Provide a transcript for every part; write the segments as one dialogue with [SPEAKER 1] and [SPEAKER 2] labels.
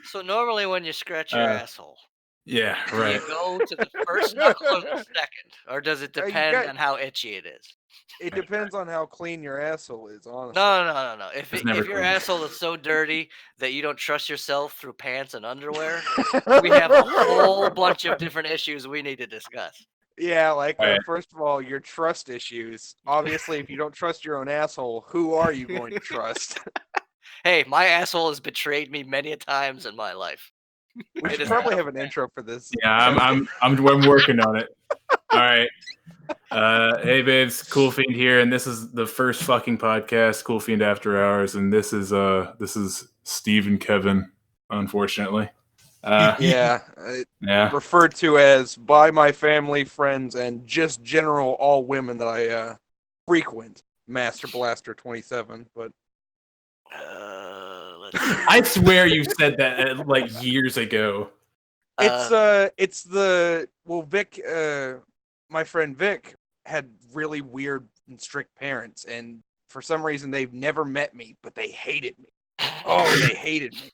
[SPEAKER 1] So normally when you scratch your asshole,
[SPEAKER 2] Yeah,
[SPEAKER 1] do you
[SPEAKER 2] right.
[SPEAKER 1] go to the first knuckle or the second, or does it
[SPEAKER 3] You
[SPEAKER 1] depend
[SPEAKER 3] got.
[SPEAKER 1] on how itchy it is?
[SPEAKER 3] It depends on how clean your asshole is, honestly.
[SPEAKER 1] No.
[SPEAKER 2] It's never
[SPEAKER 1] If your
[SPEAKER 2] clean.
[SPEAKER 1] asshole is so dirty that you don't trust yourself through pants and underwear, we have a whole bunch of different issues we need to discuss.
[SPEAKER 3] Yeah, like
[SPEAKER 2] Right.
[SPEAKER 3] first of all, your trust issues. Obviously, if you don't trust your own asshole, who are you going to trust?
[SPEAKER 1] Hey, my asshole has betrayed me many a times in my life.
[SPEAKER 3] We
[SPEAKER 1] It
[SPEAKER 3] should
[SPEAKER 1] is
[SPEAKER 3] probably
[SPEAKER 1] not
[SPEAKER 3] have
[SPEAKER 1] a
[SPEAKER 3] an intro for this.
[SPEAKER 2] Yeah, I'm working on it. All right. Hey babes, Coolfiend here, and this is the first fucking podcast, Coolfiend After Hours, and this is Steve and Kevin, unfortunately.
[SPEAKER 3] Yeah,
[SPEAKER 2] Yeah.
[SPEAKER 3] referred to as by my family, friends, and just general all women that I frequent. Master Blaster 27, but
[SPEAKER 1] let's see.
[SPEAKER 2] I swear you said that like years ago.
[SPEAKER 3] it's the Vic, my friend Vic had really weird and strict parents, and for some reason they've never met me, but they hated me. Oh, they hated me.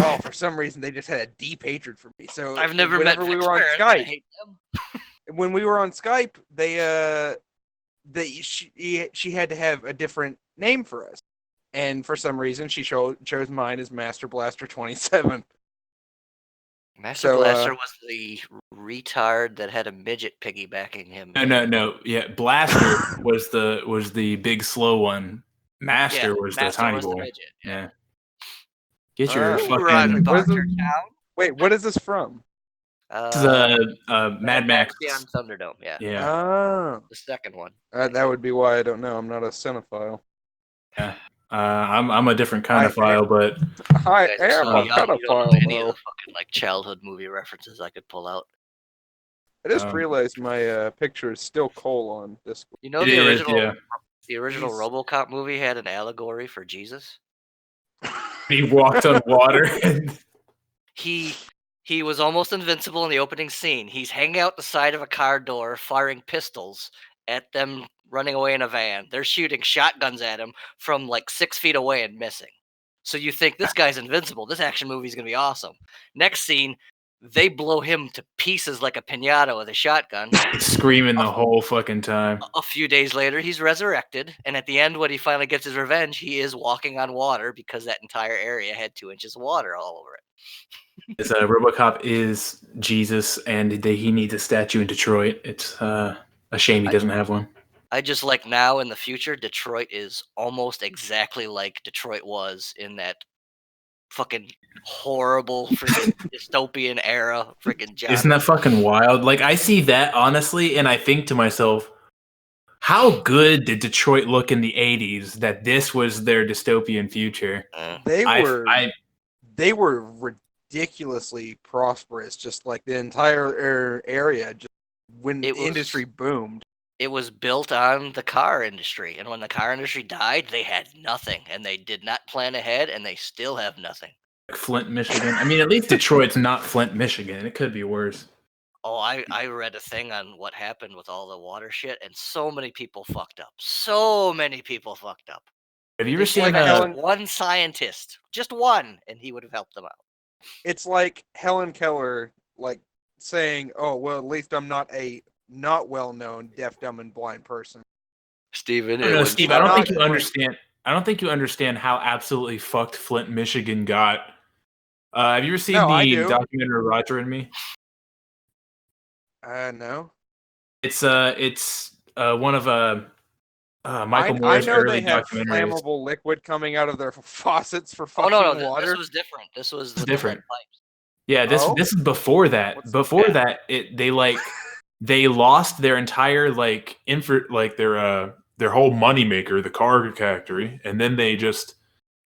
[SPEAKER 3] Oh, for some reason they just had a deep hatred for me. So
[SPEAKER 1] I've never met
[SPEAKER 3] whenever we
[SPEAKER 1] Vic's
[SPEAKER 3] were on
[SPEAKER 1] parents. I
[SPEAKER 3] Skype,
[SPEAKER 1] hate them.
[SPEAKER 3] when we were on Skype, she had to have a different name for us, and for some reason she chose mine as Master Blaster 27.
[SPEAKER 1] Master
[SPEAKER 3] So
[SPEAKER 1] Blaster was the retard that had a midget piggybacking him.
[SPEAKER 2] No. Yeah, Blaster was the big slow one. Master was the
[SPEAKER 1] Master
[SPEAKER 2] tiny
[SPEAKER 1] was the
[SPEAKER 2] boy.
[SPEAKER 1] midget.
[SPEAKER 2] Yeah. Get your
[SPEAKER 1] Ooh, Roger
[SPEAKER 2] fucking
[SPEAKER 1] Boxer Town.
[SPEAKER 3] wait, what is this from?
[SPEAKER 2] this is Mad Max.
[SPEAKER 1] Beyond Thunderdome. Yeah,
[SPEAKER 2] Yeah.
[SPEAKER 3] Oh,
[SPEAKER 1] the second one.
[SPEAKER 3] that would be why I don't know. I'm not a cinephile.
[SPEAKER 2] Yeah. I'm a different kind
[SPEAKER 3] I
[SPEAKER 2] of file, but
[SPEAKER 1] You
[SPEAKER 3] I
[SPEAKER 1] guys are
[SPEAKER 3] am
[SPEAKER 1] so
[SPEAKER 3] a
[SPEAKER 1] young. You don't know
[SPEAKER 3] pedophile,
[SPEAKER 1] any of the
[SPEAKER 3] though.
[SPEAKER 1] fucking like childhood movie references I could pull out.
[SPEAKER 3] I just
[SPEAKER 2] um,
[SPEAKER 3] realized my picture is still Cole on Discord.
[SPEAKER 1] You know
[SPEAKER 2] it is, yeah.
[SPEAKER 1] the original
[SPEAKER 3] He's-
[SPEAKER 1] RoboCop movie had an allegory for Jesus.
[SPEAKER 2] He walked on water. And
[SPEAKER 1] He was almost invincible in the opening scene. He's hanging out the side of a car door, firing pistols at them running away in a van. They're shooting shotguns at him from like 6 feet away and missing. So you think this guy's invincible. This action movie is gonna be awesome. Next scene, they blow him to pieces like a pinata with a shotgun.
[SPEAKER 2] screaming the whole fucking time.
[SPEAKER 1] A few days later, he's resurrected, and at the end, when he finally gets his revenge, he is walking on water because that entire area had 2 inches of water all over it.
[SPEAKER 2] RoboCop is Jesus, and he needs a statue in Detroit. It's a shame he doesn't have one.
[SPEAKER 1] I just like now in the future, Detroit is almost exactly like Detroit was in that fucking horrible freaking dystopian era freaking John.
[SPEAKER 2] Isn't that fucking wild? Like, I see that, honestly, and I think to myself, how good did Detroit look in the 80s that this was their dystopian future?
[SPEAKER 3] They were
[SPEAKER 2] I
[SPEAKER 3] they were ridiculously prosperous, just like the entire area. Just when the industry boomed,
[SPEAKER 1] It was built on the car industry, and when the car industry died, they had nothing, and they did not plan ahead, and they still have nothing.
[SPEAKER 2] Flint, Michigan. I mean, at least Detroit's not Flint, Michigan. It could be worse.
[SPEAKER 1] Oh, I read a thing on what happened with all the water shit, and so many people fucked up. So many people fucked up.
[SPEAKER 2] Have you
[SPEAKER 1] They
[SPEAKER 2] ever
[SPEAKER 1] should
[SPEAKER 2] seen
[SPEAKER 1] have had one scientist, just one, and he would have helped them out.
[SPEAKER 3] it's like Helen Keller, like saying, "Oh well, at least I'm not a not well-known deaf, dumb, and blind person."
[SPEAKER 1] Steven,
[SPEAKER 2] No, Steve, I
[SPEAKER 3] I'm
[SPEAKER 2] don't
[SPEAKER 3] not
[SPEAKER 2] think you
[SPEAKER 3] great.
[SPEAKER 2] understand. I don't think you understand how absolutely fucked Flint, Michigan got. Have you ever seen
[SPEAKER 3] No, I
[SPEAKER 2] the
[SPEAKER 3] do.
[SPEAKER 2] documentary Roger and Me?
[SPEAKER 3] No.
[SPEAKER 2] It's one of Michael
[SPEAKER 3] I
[SPEAKER 2] Moore's
[SPEAKER 3] know
[SPEAKER 2] early
[SPEAKER 3] they have
[SPEAKER 2] documentaries.
[SPEAKER 3] flammable liquid coming out of their faucets for
[SPEAKER 1] Oh
[SPEAKER 3] fucking
[SPEAKER 1] no,
[SPEAKER 3] water.
[SPEAKER 1] this was different. This was with
[SPEAKER 2] different.
[SPEAKER 1] the lead pipes.
[SPEAKER 2] Yeah, this
[SPEAKER 3] Oh?
[SPEAKER 2] is before that.
[SPEAKER 3] What's-
[SPEAKER 2] Before
[SPEAKER 1] yeah.
[SPEAKER 2] that, they lost their entire their whole moneymaker, the car factory, and then they just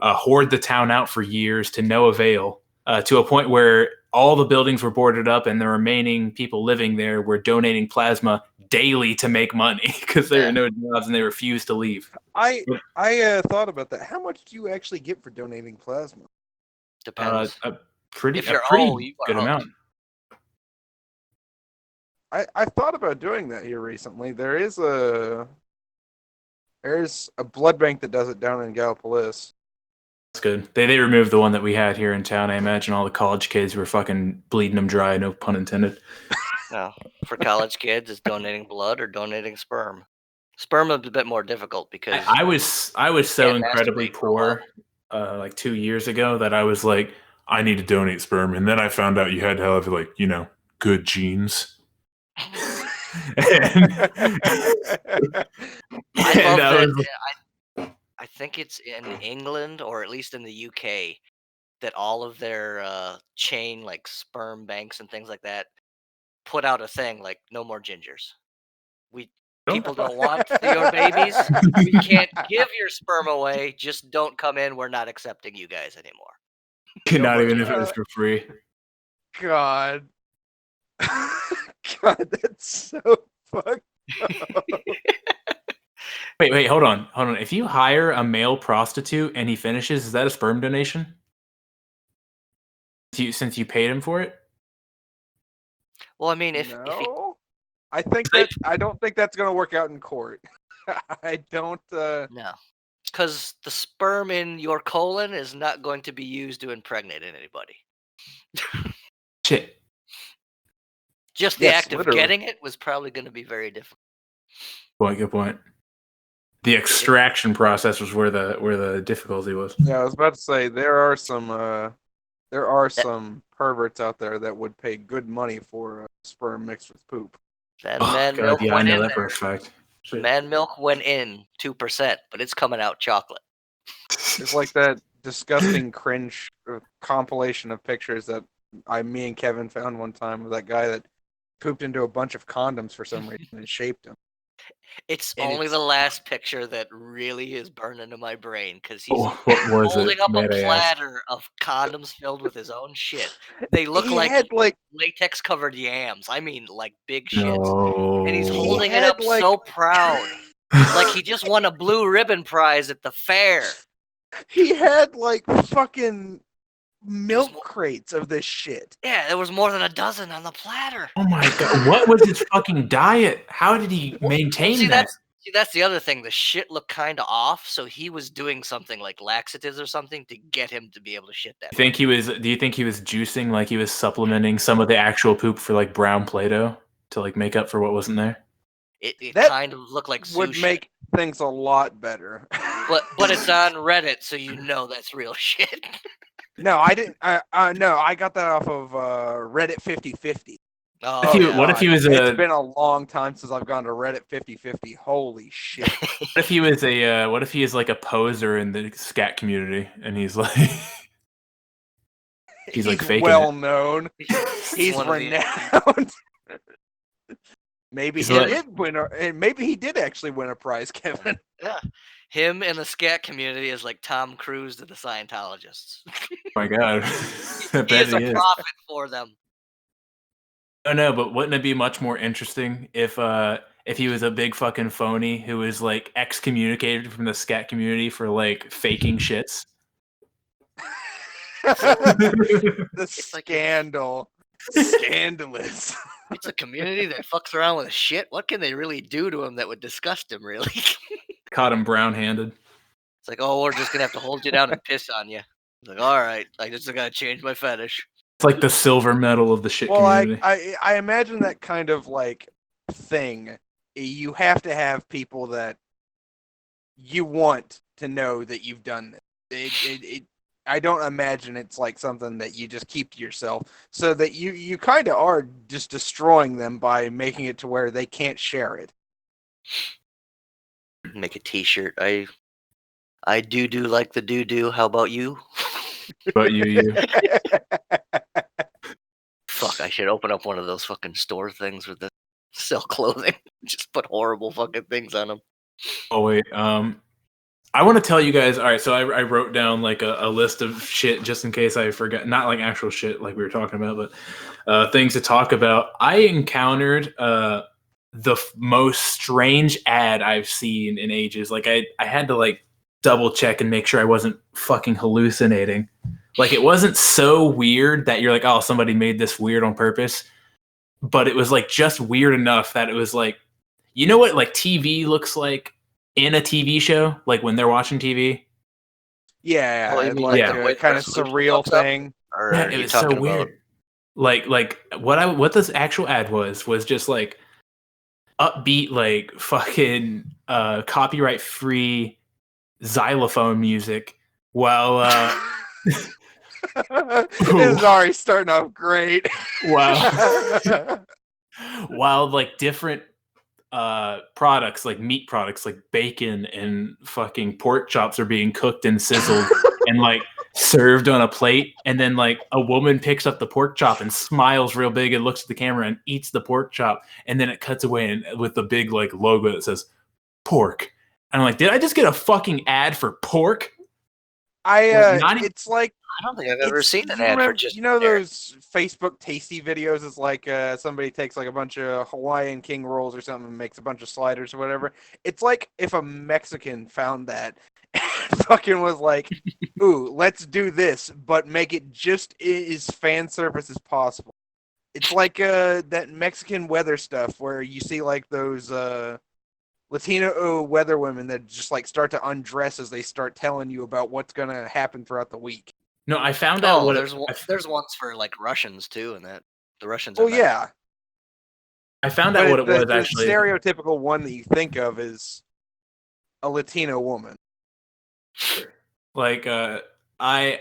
[SPEAKER 2] hoard the town out for years to no avail, to a point where all the buildings were boarded up and the remaining people living there were donating plasma daily to make money because there are no jobs and they refused to leave.
[SPEAKER 3] I thought about that. How much do you actually get for donating plasma?
[SPEAKER 1] Depends.
[SPEAKER 2] A pretty
[SPEAKER 1] If you're
[SPEAKER 2] pretty
[SPEAKER 1] you are
[SPEAKER 2] good
[SPEAKER 1] hooked.
[SPEAKER 2] amount.
[SPEAKER 3] I thought about doing that here recently. There's a blood bank that does it down in Gallipolis.
[SPEAKER 2] That's good. They removed the one that we had here in town. I imagine all the college kids were fucking bleeding them dry. No pun intended.
[SPEAKER 1] No, for college kids, it's donating blood or donating sperm. Sperm is a bit more difficult because
[SPEAKER 2] I was so
[SPEAKER 1] can't
[SPEAKER 2] incredibly
[SPEAKER 1] masturbate for a while.
[SPEAKER 2] poor, like 2 years ago, that I was like, I need to donate sperm, and then I found out you had to have like good genes. and,
[SPEAKER 1] I love
[SPEAKER 2] I
[SPEAKER 1] that.
[SPEAKER 2] was
[SPEAKER 1] I think it's in England or at least in the UK that all of their chain like sperm banks and things like that put out a thing like no more gingers. We people don't want your babies. We can't give your sperm away. Just don't come in. We're not accepting you guys anymore. No
[SPEAKER 2] not
[SPEAKER 1] more
[SPEAKER 2] even if it
[SPEAKER 1] gingers.
[SPEAKER 2] was for free.
[SPEAKER 3] God. God, that's so fucked up.
[SPEAKER 2] Wait, hold on. If you hire a male prostitute and he finishes, is that a sperm donation? Since you paid him for it?
[SPEAKER 1] Well, I mean, if he
[SPEAKER 3] No, I don't think that's gonna work out in court. I don't.
[SPEAKER 1] no, because the sperm in your colon is not going to be used to impregnate anybody.
[SPEAKER 2] Shit.
[SPEAKER 1] Just the
[SPEAKER 3] Yes,
[SPEAKER 1] act of
[SPEAKER 3] literally.
[SPEAKER 1] getting it was probably going to be very difficult.
[SPEAKER 2] Good point. The extraction process was where the difficulty was.
[SPEAKER 3] Yeah, I was about to say there are some perverts out there that would pay good money for sperm mixed with poop.
[SPEAKER 1] That
[SPEAKER 2] Oh,
[SPEAKER 1] man
[SPEAKER 2] God,
[SPEAKER 1] milk
[SPEAKER 2] yeah, I
[SPEAKER 1] went
[SPEAKER 2] know
[SPEAKER 1] in
[SPEAKER 2] that for
[SPEAKER 1] there.
[SPEAKER 2] a fact. Shit.
[SPEAKER 1] Man milk went in 2%, but it's coming out chocolate.
[SPEAKER 3] It's like that disgusting cringe compilation of pictures that me and Kevin found one time of that guy that pooped into a bunch of condoms for some reason and shaped them.
[SPEAKER 1] It's
[SPEAKER 3] And
[SPEAKER 1] only
[SPEAKER 3] it's-
[SPEAKER 1] the last picture that really is burned into my brain because he's
[SPEAKER 2] What was
[SPEAKER 1] holding
[SPEAKER 2] it?
[SPEAKER 1] up a
[SPEAKER 2] Might I ask?
[SPEAKER 1] platter of condoms filled with his own shit. They look
[SPEAKER 3] He
[SPEAKER 1] like
[SPEAKER 3] had like
[SPEAKER 1] latex covered yams. I mean, like big shit.
[SPEAKER 2] No.
[SPEAKER 1] And he's
[SPEAKER 3] He
[SPEAKER 1] holding it
[SPEAKER 3] had,
[SPEAKER 1] up
[SPEAKER 3] like-
[SPEAKER 1] so proud. Like he just won a blue ribbon prize at the fair.
[SPEAKER 3] he had like fucking milk
[SPEAKER 1] more-
[SPEAKER 3] crates of this shit.
[SPEAKER 1] Yeah, there was more than a dozen on the platter.
[SPEAKER 2] Oh my God! What was his fucking diet? How did he maintain
[SPEAKER 1] See,
[SPEAKER 2] that?
[SPEAKER 1] that's the other thing. The shit looked kind of off, so he was doing something like laxatives or something to get him to be able to shit that.
[SPEAKER 2] Do you think he was juicing, like he was supplementing some of the actual poop for like brown Play-Doh to like make up for what wasn't there?
[SPEAKER 1] It
[SPEAKER 3] That
[SPEAKER 1] kind of looked like
[SPEAKER 3] Would
[SPEAKER 1] sushi.
[SPEAKER 3] make things a lot better.
[SPEAKER 1] But it's on Reddit, so you know that's real shit.
[SPEAKER 3] No, I didn't. No, I got that off of Reddit 50/50.
[SPEAKER 1] Oh,
[SPEAKER 3] Yeah.
[SPEAKER 2] What if he was
[SPEAKER 3] It's been a long time since I've gone to Reddit 50/50. Holy shit!
[SPEAKER 2] What if he was what if he is like a poser in the scat community and he's like he's like faking
[SPEAKER 3] well
[SPEAKER 2] it?
[SPEAKER 3] known. He's
[SPEAKER 1] one of the-
[SPEAKER 3] renowned. Maybe
[SPEAKER 2] He's
[SPEAKER 3] he
[SPEAKER 2] like-
[SPEAKER 3] did win, and maybe he did actually win a prize, Kevin.
[SPEAKER 1] Yeah, him in the scat community is like Tom Cruise to the Scientologists.
[SPEAKER 2] Oh my God! I
[SPEAKER 1] He
[SPEAKER 2] bet
[SPEAKER 1] is a
[SPEAKER 2] he is.
[SPEAKER 1] prophet for them.
[SPEAKER 2] Oh no, but wouldn't it be much more interesting if he was a big fucking phony who was like excommunicated from the scat community for like faking shits?
[SPEAKER 3] The
[SPEAKER 1] like-
[SPEAKER 3] scandal, scandalous.
[SPEAKER 1] It's a community that fucks around with shit. What can they really do to him that would disgust him? Really?
[SPEAKER 2] Caught him brown-handed.
[SPEAKER 1] It's like, oh, we're just gonna have to hold you down and piss on you. It's like, all right, I just gotta change my fetish.
[SPEAKER 2] It's like the silver medal of the shit
[SPEAKER 3] Well,
[SPEAKER 2] community.
[SPEAKER 3] I imagine that kind of like thing. You have to have people that you want to know that you've done this. I don't imagine it's like something that you just keep to yourself, so that you kind of are just destroying them by making it to where they can't share it.
[SPEAKER 1] Make a T-shirt. I do like the do. How about you?
[SPEAKER 2] But you.
[SPEAKER 1] Fuck, I should open up one of those fucking store things with the sell clothing. Just put horrible fucking things on them.
[SPEAKER 2] Oh wait, I want to tell you guys. All right, so I wrote down like a list of shit just in case I forget. Not like actual shit like we were talking about, but things to talk about. I encountered the most strange ad I've seen in ages. Like I had to like double check and make sure I wasn't fucking hallucinating. Like it wasn't so weird that you're like, oh, somebody made this weird on purpose. But it was like just weird enough that it was like, you know what like TV looks like in a TV show, like when they're watching TV?
[SPEAKER 3] Yeah,
[SPEAKER 1] Oh, you
[SPEAKER 3] and
[SPEAKER 1] mean
[SPEAKER 3] like
[SPEAKER 2] Yeah.
[SPEAKER 1] the way
[SPEAKER 3] a
[SPEAKER 1] the
[SPEAKER 3] kind of
[SPEAKER 1] resolution
[SPEAKER 3] surreal
[SPEAKER 1] fucks up?
[SPEAKER 3] thing.
[SPEAKER 1] Or
[SPEAKER 2] Yeah,
[SPEAKER 1] are
[SPEAKER 2] it
[SPEAKER 1] you
[SPEAKER 2] was so
[SPEAKER 1] talking about?
[SPEAKER 2] weird. Like what this actual ad was just like upbeat, like fucking copyright free xylophone music, while
[SPEAKER 3] This is already starting off great.
[SPEAKER 2] while while like different products, like meat products like bacon and fucking pork chops are being cooked and sizzled and like served on a plate, and then like a woman picks up the pork chop and smiles real big and looks at the camera and eats the pork chop, and then it cuts away and with the big like logo that says pork. And I'm like, did I just get a fucking ad for pork? Like, not even.
[SPEAKER 3] It's like
[SPEAKER 1] I don't think I've ever seen an ad for just
[SPEAKER 3] you know
[SPEAKER 1] generic.
[SPEAKER 3] those Facebook tasty videos? It's like somebody takes like a bunch of Hawaiian king rolls or something and makes a bunch of sliders or whatever. It's like if a Mexican found that and fucking was like, "Ooh, let's do this, but make it just as fan service as possible." It's like that Mexican weather stuff where you see like those Latino weather women that just like start to undress as they start telling you about what's gonna happen throughout the week.
[SPEAKER 2] No, I found out
[SPEAKER 1] Oh,
[SPEAKER 2] what
[SPEAKER 1] there's ones for like Russians too, and that the Russians are
[SPEAKER 3] Well,
[SPEAKER 1] nice.
[SPEAKER 3] yeah,
[SPEAKER 2] I found out
[SPEAKER 3] but
[SPEAKER 2] what it was
[SPEAKER 3] the
[SPEAKER 2] actually.
[SPEAKER 3] stereotypical one that you think of is a Latino woman.
[SPEAKER 2] Like I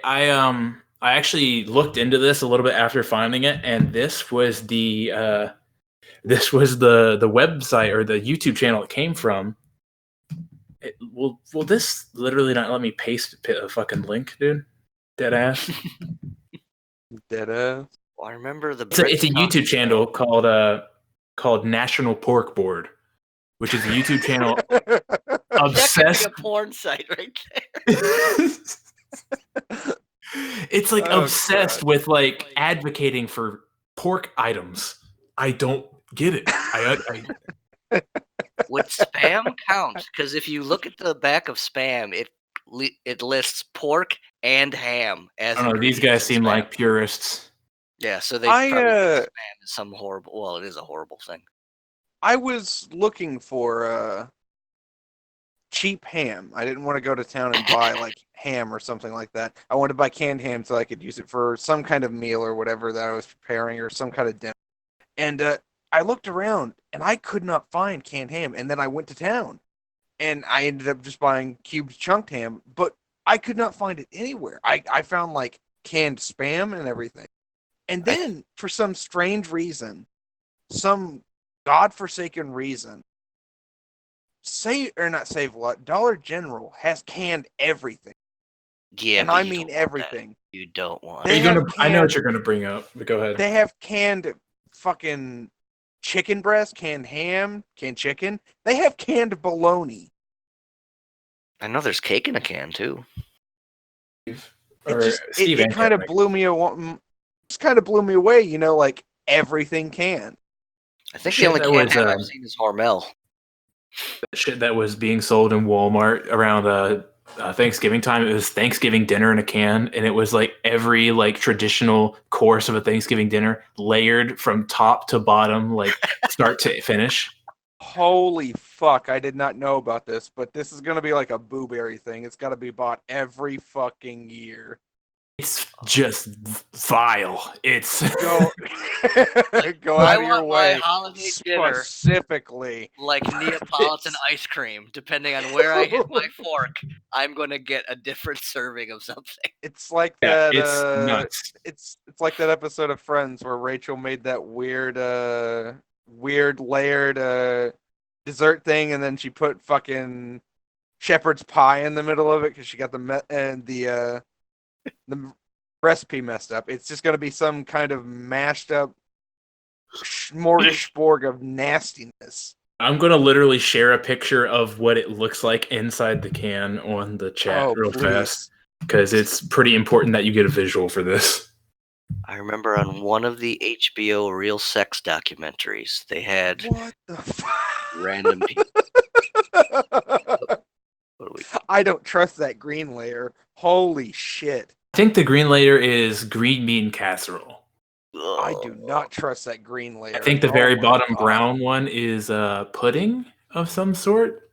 [SPEAKER 2] actually looked into this a little bit after finding it, and this was the website or the YouTube channel it came from. Will this literally not let me paste a fucking link, dude? Dead ass.
[SPEAKER 3] Dead
[SPEAKER 1] Well, I remember the
[SPEAKER 2] It's a
[SPEAKER 1] Brits
[SPEAKER 2] YouTube
[SPEAKER 1] talking
[SPEAKER 2] channel
[SPEAKER 1] about-
[SPEAKER 2] called National Pork Board, which is a YouTube channel
[SPEAKER 1] That could
[SPEAKER 2] obsessed.
[SPEAKER 1] be a porn site right there.
[SPEAKER 2] It's like
[SPEAKER 3] Oh,
[SPEAKER 2] obsessed
[SPEAKER 3] God.
[SPEAKER 2] with like advocating for pork items. I don't get it.
[SPEAKER 1] Would spam count? Because if you look at the back of spam, it lists pork and ham as
[SPEAKER 2] I don't know. These
[SPEAKER 1] ingredients
[SPEAKER 2] guys
[SPEAKER 1] in
[SPEAKER 2] seem
[SPEAKER 1] spam.
[SPEAKER 2] like purists.
[SPEAKER 1] Yeah, so they
[SPEAKER 3] I
[SPEAKER 1] probably think spam is some horrible. Well, it is a horrible thing.
[SPEAKER 3] I was looking for cheap ham. I didn't want to go to town and buy like ham or something like that. I wanted to buy canned ham so I could use it for some kind of meal or whatever that I was preparing or some kind of dinner. And I looked around and I could not find canned ham. And then I went to town and I ended up just buying cubed chunked ham, but I could not find it anywhere. I found like canned spam and everything. And then for some strange reason, some godforsaken reason, Dollar General has canned everything.
[SPEAKER 1] Yeah,
[SPEAKER 3] And
[SPEAKER 1] but
[SPEAKER 3] I
[SPEAKER 1] you
[SPEAKER 3] mean
[SPEAKER 1] don't want that.
[SPEAKER 3] everything.
[SPEAKER 1] You don't want.
[SPEAKER 3] They have
[SPEAKER 2] I know what
[SPEAKER 3] canned-
[SPEAKER 2] you're gonna bring up, but go ahead.
[SPEAKER 3] They have canned fucking chicken breast, canned ham, canned chicken. They have canned bologna.
[SPEAKER 1] I know there's cake in a can too.
[SPEAKER 3] It kind of blew me away. Just kind of blew me away, you know, like everything can.
[SPEAKER 1] I think
[SPEAKER 2] Shit,
[SPEAKER 1] the only
[SPEAKER 2] that
[SPEAKER 1] canned
[SPEAKER 2] was,
[SPEAKER 1] ham I've seen is Hormel.
[SPEAKER 2] shit that was being sold in Walmart around Thanksgiving time. It was Thanksgiving dinner in a can, and it was like every like traditional course of a Thanksgiving dinner layered from top to bottom, like start to finish.
[SPEAKER 3] Holy fuck, I did not know about this, but this is going to be like a Booberry thing. It's got to be bought every fucking year.
[SPEAKER 2] It's just vile. It's
[SPEAKER 3] Go go
[SPEAKER 1] I
[SPEAKER 3] out of your
[SPEAKER 1] want my
[SPEAKER 3] way
[SPEAKER 1] holiday dinner
[SPEAKER 3] specifically.
[SPEAKER 1] like Neapolitan ice cream. Depending on where I hit my fork, I'm gonna get a different serving of something.
[SPEAKER 3] It's like
[SPEAKER 2] yeah,
[SPEAKER 3] that
[SPEAKER 2] it's nuts.
[SPEAKER 3] it's like that episode of Friends where Rachel made that weird layered dessert thing and then she put fucking shepherd's pie in the middle of it cuz she got the recipe messed up. It's just going to be some kind of mashed up smorgasbord of nastiness.
[SPEAKER 2] I'm gonna literally share a picture of what it looks like inside the can on the chat real fast because it's pretty important that you get a visual for this.
[SPEAKER 1] I remember on one of the HBO Real Sex documentaries, they had
[SPEAKER 3] What the fuck?
[SPEAKER 1] random people.
[SPEAKER 3] I don't trust that green layer. Holy shit.
[SPEAKER 2] I think the green layer is green bean casserole.
[SPEAKER 3] I do not trust that green layer.
[SPEAKER 2] I think the
[SPEAKER 3] Oh
[SPEAKER 2] very
[SPEAKER 3] my
[SPEAKER 2] bottom
[SPEAKER 3] God.
[SPEAKER 2] brown one is pudding of some sort.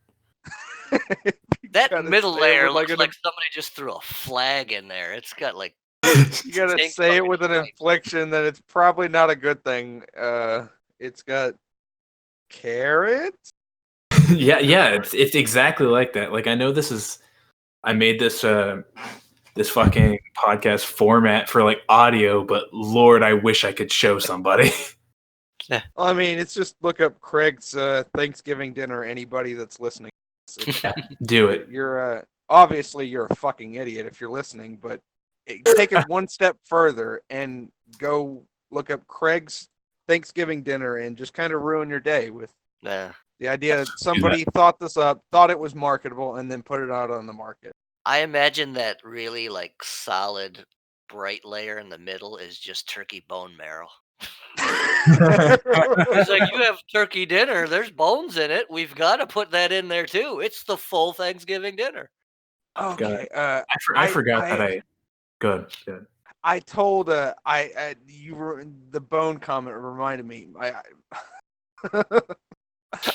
[SPEAKER 1] That
[SPEAKER 3] gotta
[SPEAKER 1] middle
[SPEAKER 3] say it
[SPEAKER 1] layer
[SPEAKER 3] with like
[SPEAKER 1] looks
[SPEAKER 3] an
[SPEAKER 1] like somebody just threw a flag in there. It's got like
[SPEAKER 3] you gotta
[SPEAKER 1] distinct
[SPEAKER 3] say it
[SPEAKER 1] fucking
[SPEAKER 3] with an
[SPEAKER 1] stripes.
[SPEAKER 3] inflection that it's probably not a good thing. It's got carrots.
[SPEAKER 2] Yeah, it's exactly like that. Like I know I made this fucking podcast format for like audio, but Lord, I wish I could show somebody.
[SPEAKER 3] I mean, it's just look up Craig's Thanksgiving dinner. Anybody that's listening,
[SPEAKER 2] Do it.
[SPEAKER 3] you're obviously you're a fucking idiot if you're listening, but take it one step further and go look up Craig's Thanksgiving dinner and just kind of ruin your day with
[SPEAKER 1] Nah.
[SPEAKER 3] the idea that somebody thought this up, thought it was marketable, and then put it out on the market.
[SPEAKER 1] I imagine that really like solid bright layer in the middle is just turkey bone marrow. He's like, you have turkey dinner. There's bones in it. We've got to put that in there too. It's the full Thanksgiving dinner.
[SPEAKER 3] Okay.
[SPEAKER 2] I forgot that I good.
[SPEAKER 3] I told the bone comment reminded me.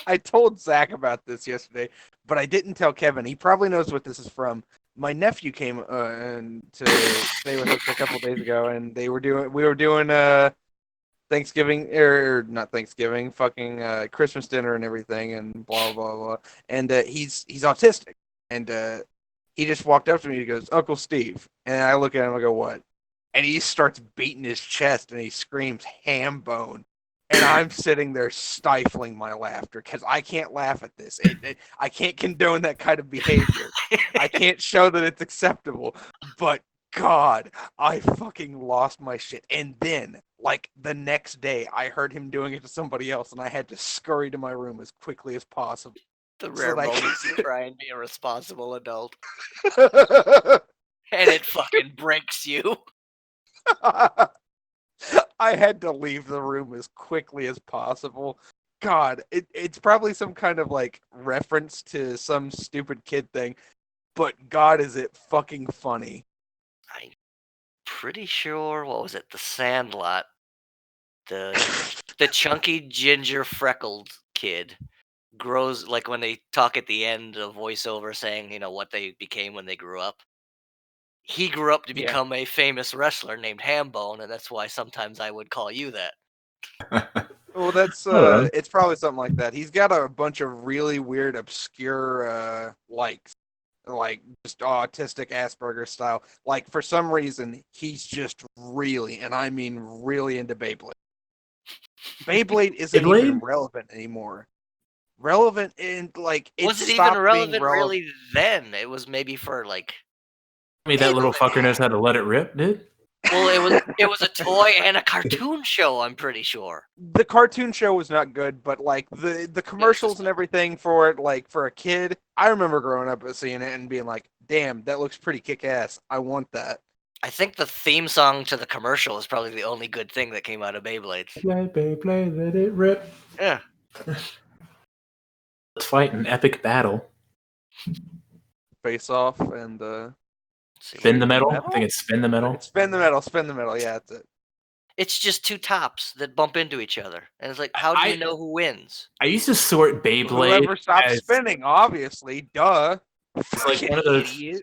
[SPEAKER 3] I told Zach about this yesterday, but I didn't tell Kevin. He probably knows what this is from. My nephew came and to stay with us a couple days ago, and we were doing Thanksgiving or not Thanksgiving, fucking Christmas dinner and everything, and blah blah blah. And he's autistic, and he just walked up to me. He goes, "Uncle Steve," and I look at him. I go, "What?" And he starts beating his chest, and he screams, "Ham bone." And I'm sitting there stifling my laughter because I can't laugh at this. I can't condone that kind of behavior. I can't show that it's acceptable. But God, I fucking lost my shit. And then, like the next day, I heard him doing it to somebody else, and I had to scurry to my room as quickly as possible.
[SPEAKER 1] The
[SPEAKER 3] So
[SPEAKER 1] rare
[SPEAKER 3] that I
[SPEAKER 1] moments you
[SPEAKER 3] could-
[SPEAKER 1] try and be a responsible adult, and it fucking breaks you.
[SPEAKER 3] I had to leave the room as quickly as possible. God, it's probably some kind of like reference to some stupid kid thing, but God, is it fucking funny.
[SPEAKER 1] I'm pretty sure. What was it? The Sandlot. The chunky ginger freckled kid grows like when they talk at the end of voiceover saying what they became when they grew up. He grew up to
[SPEAKER 3] Yeah.
[SPEAKER 1] become a famous wrestler named Hambone, and that's why sometimes I would call you that.
[SPEAKER 3] Well, that's
[SPEAKER 2] Alright.
[SPEAKER 3] it's probably something like that. He's got a bunch of really weird, obscure likes, like just autistic Asperger style. Like for some reason, he's just really, and I mean really, into Beyblade. Beyblade isn't even
[SPEAKER 2] Beyblade?
[SPEAKER 3] relevant anymore. Relevant in like it
[SPEAKER 1] Was it even
[SPEAKER 3] stopped being
[SPEAKER 1] relevant
[SPEAKER 3] relevant.
[SPEAKER 1] really then? It was maybe for like
[SPEAKER 2] I mean, that little fucker knows how to let it rip, dude.
[SPEAKER 1] well, it was a toy and a cartoon show, I'm pretty sure.
[SPEAKER 3] The cartoon show was not good, but like the commercials and everything for it, like for a kid, I remember growing up and seeing it and being like, "Damn, that looks pretty kick ass. I want that."
[SPEAKER 1] I think the theme song to the commercial is probably the only good thing that came out of Beyblades.
[SPEAKER 2] Play, Beyblade, let it rip.
[SPEAKER 1] Yeah.
[SPEAKER 2] Let's fight an epic battle.
[SPEAKER 3] Face off and
[SPEAKER 2] Spin the metal.
[SPEAKER 3] Metal?
[SPEAKER 2] I think it's spin the metal.
[SPEAKER 3] spin the metal, spin the metal. Yeah, that's it.
[SPEAKER 1] It's just two tops that bump into each other. And it's like, how do you know who wins?
[SPEAKER 2] I used to sort Beyblade
[SPEAKER 3] Whoever stops
[SPEAKER 2] as
[SPEAKER 3] spinning, obviously, duh.
[SPEAKER 2] it's like one of those.
[SPEAKER 3] Idiot.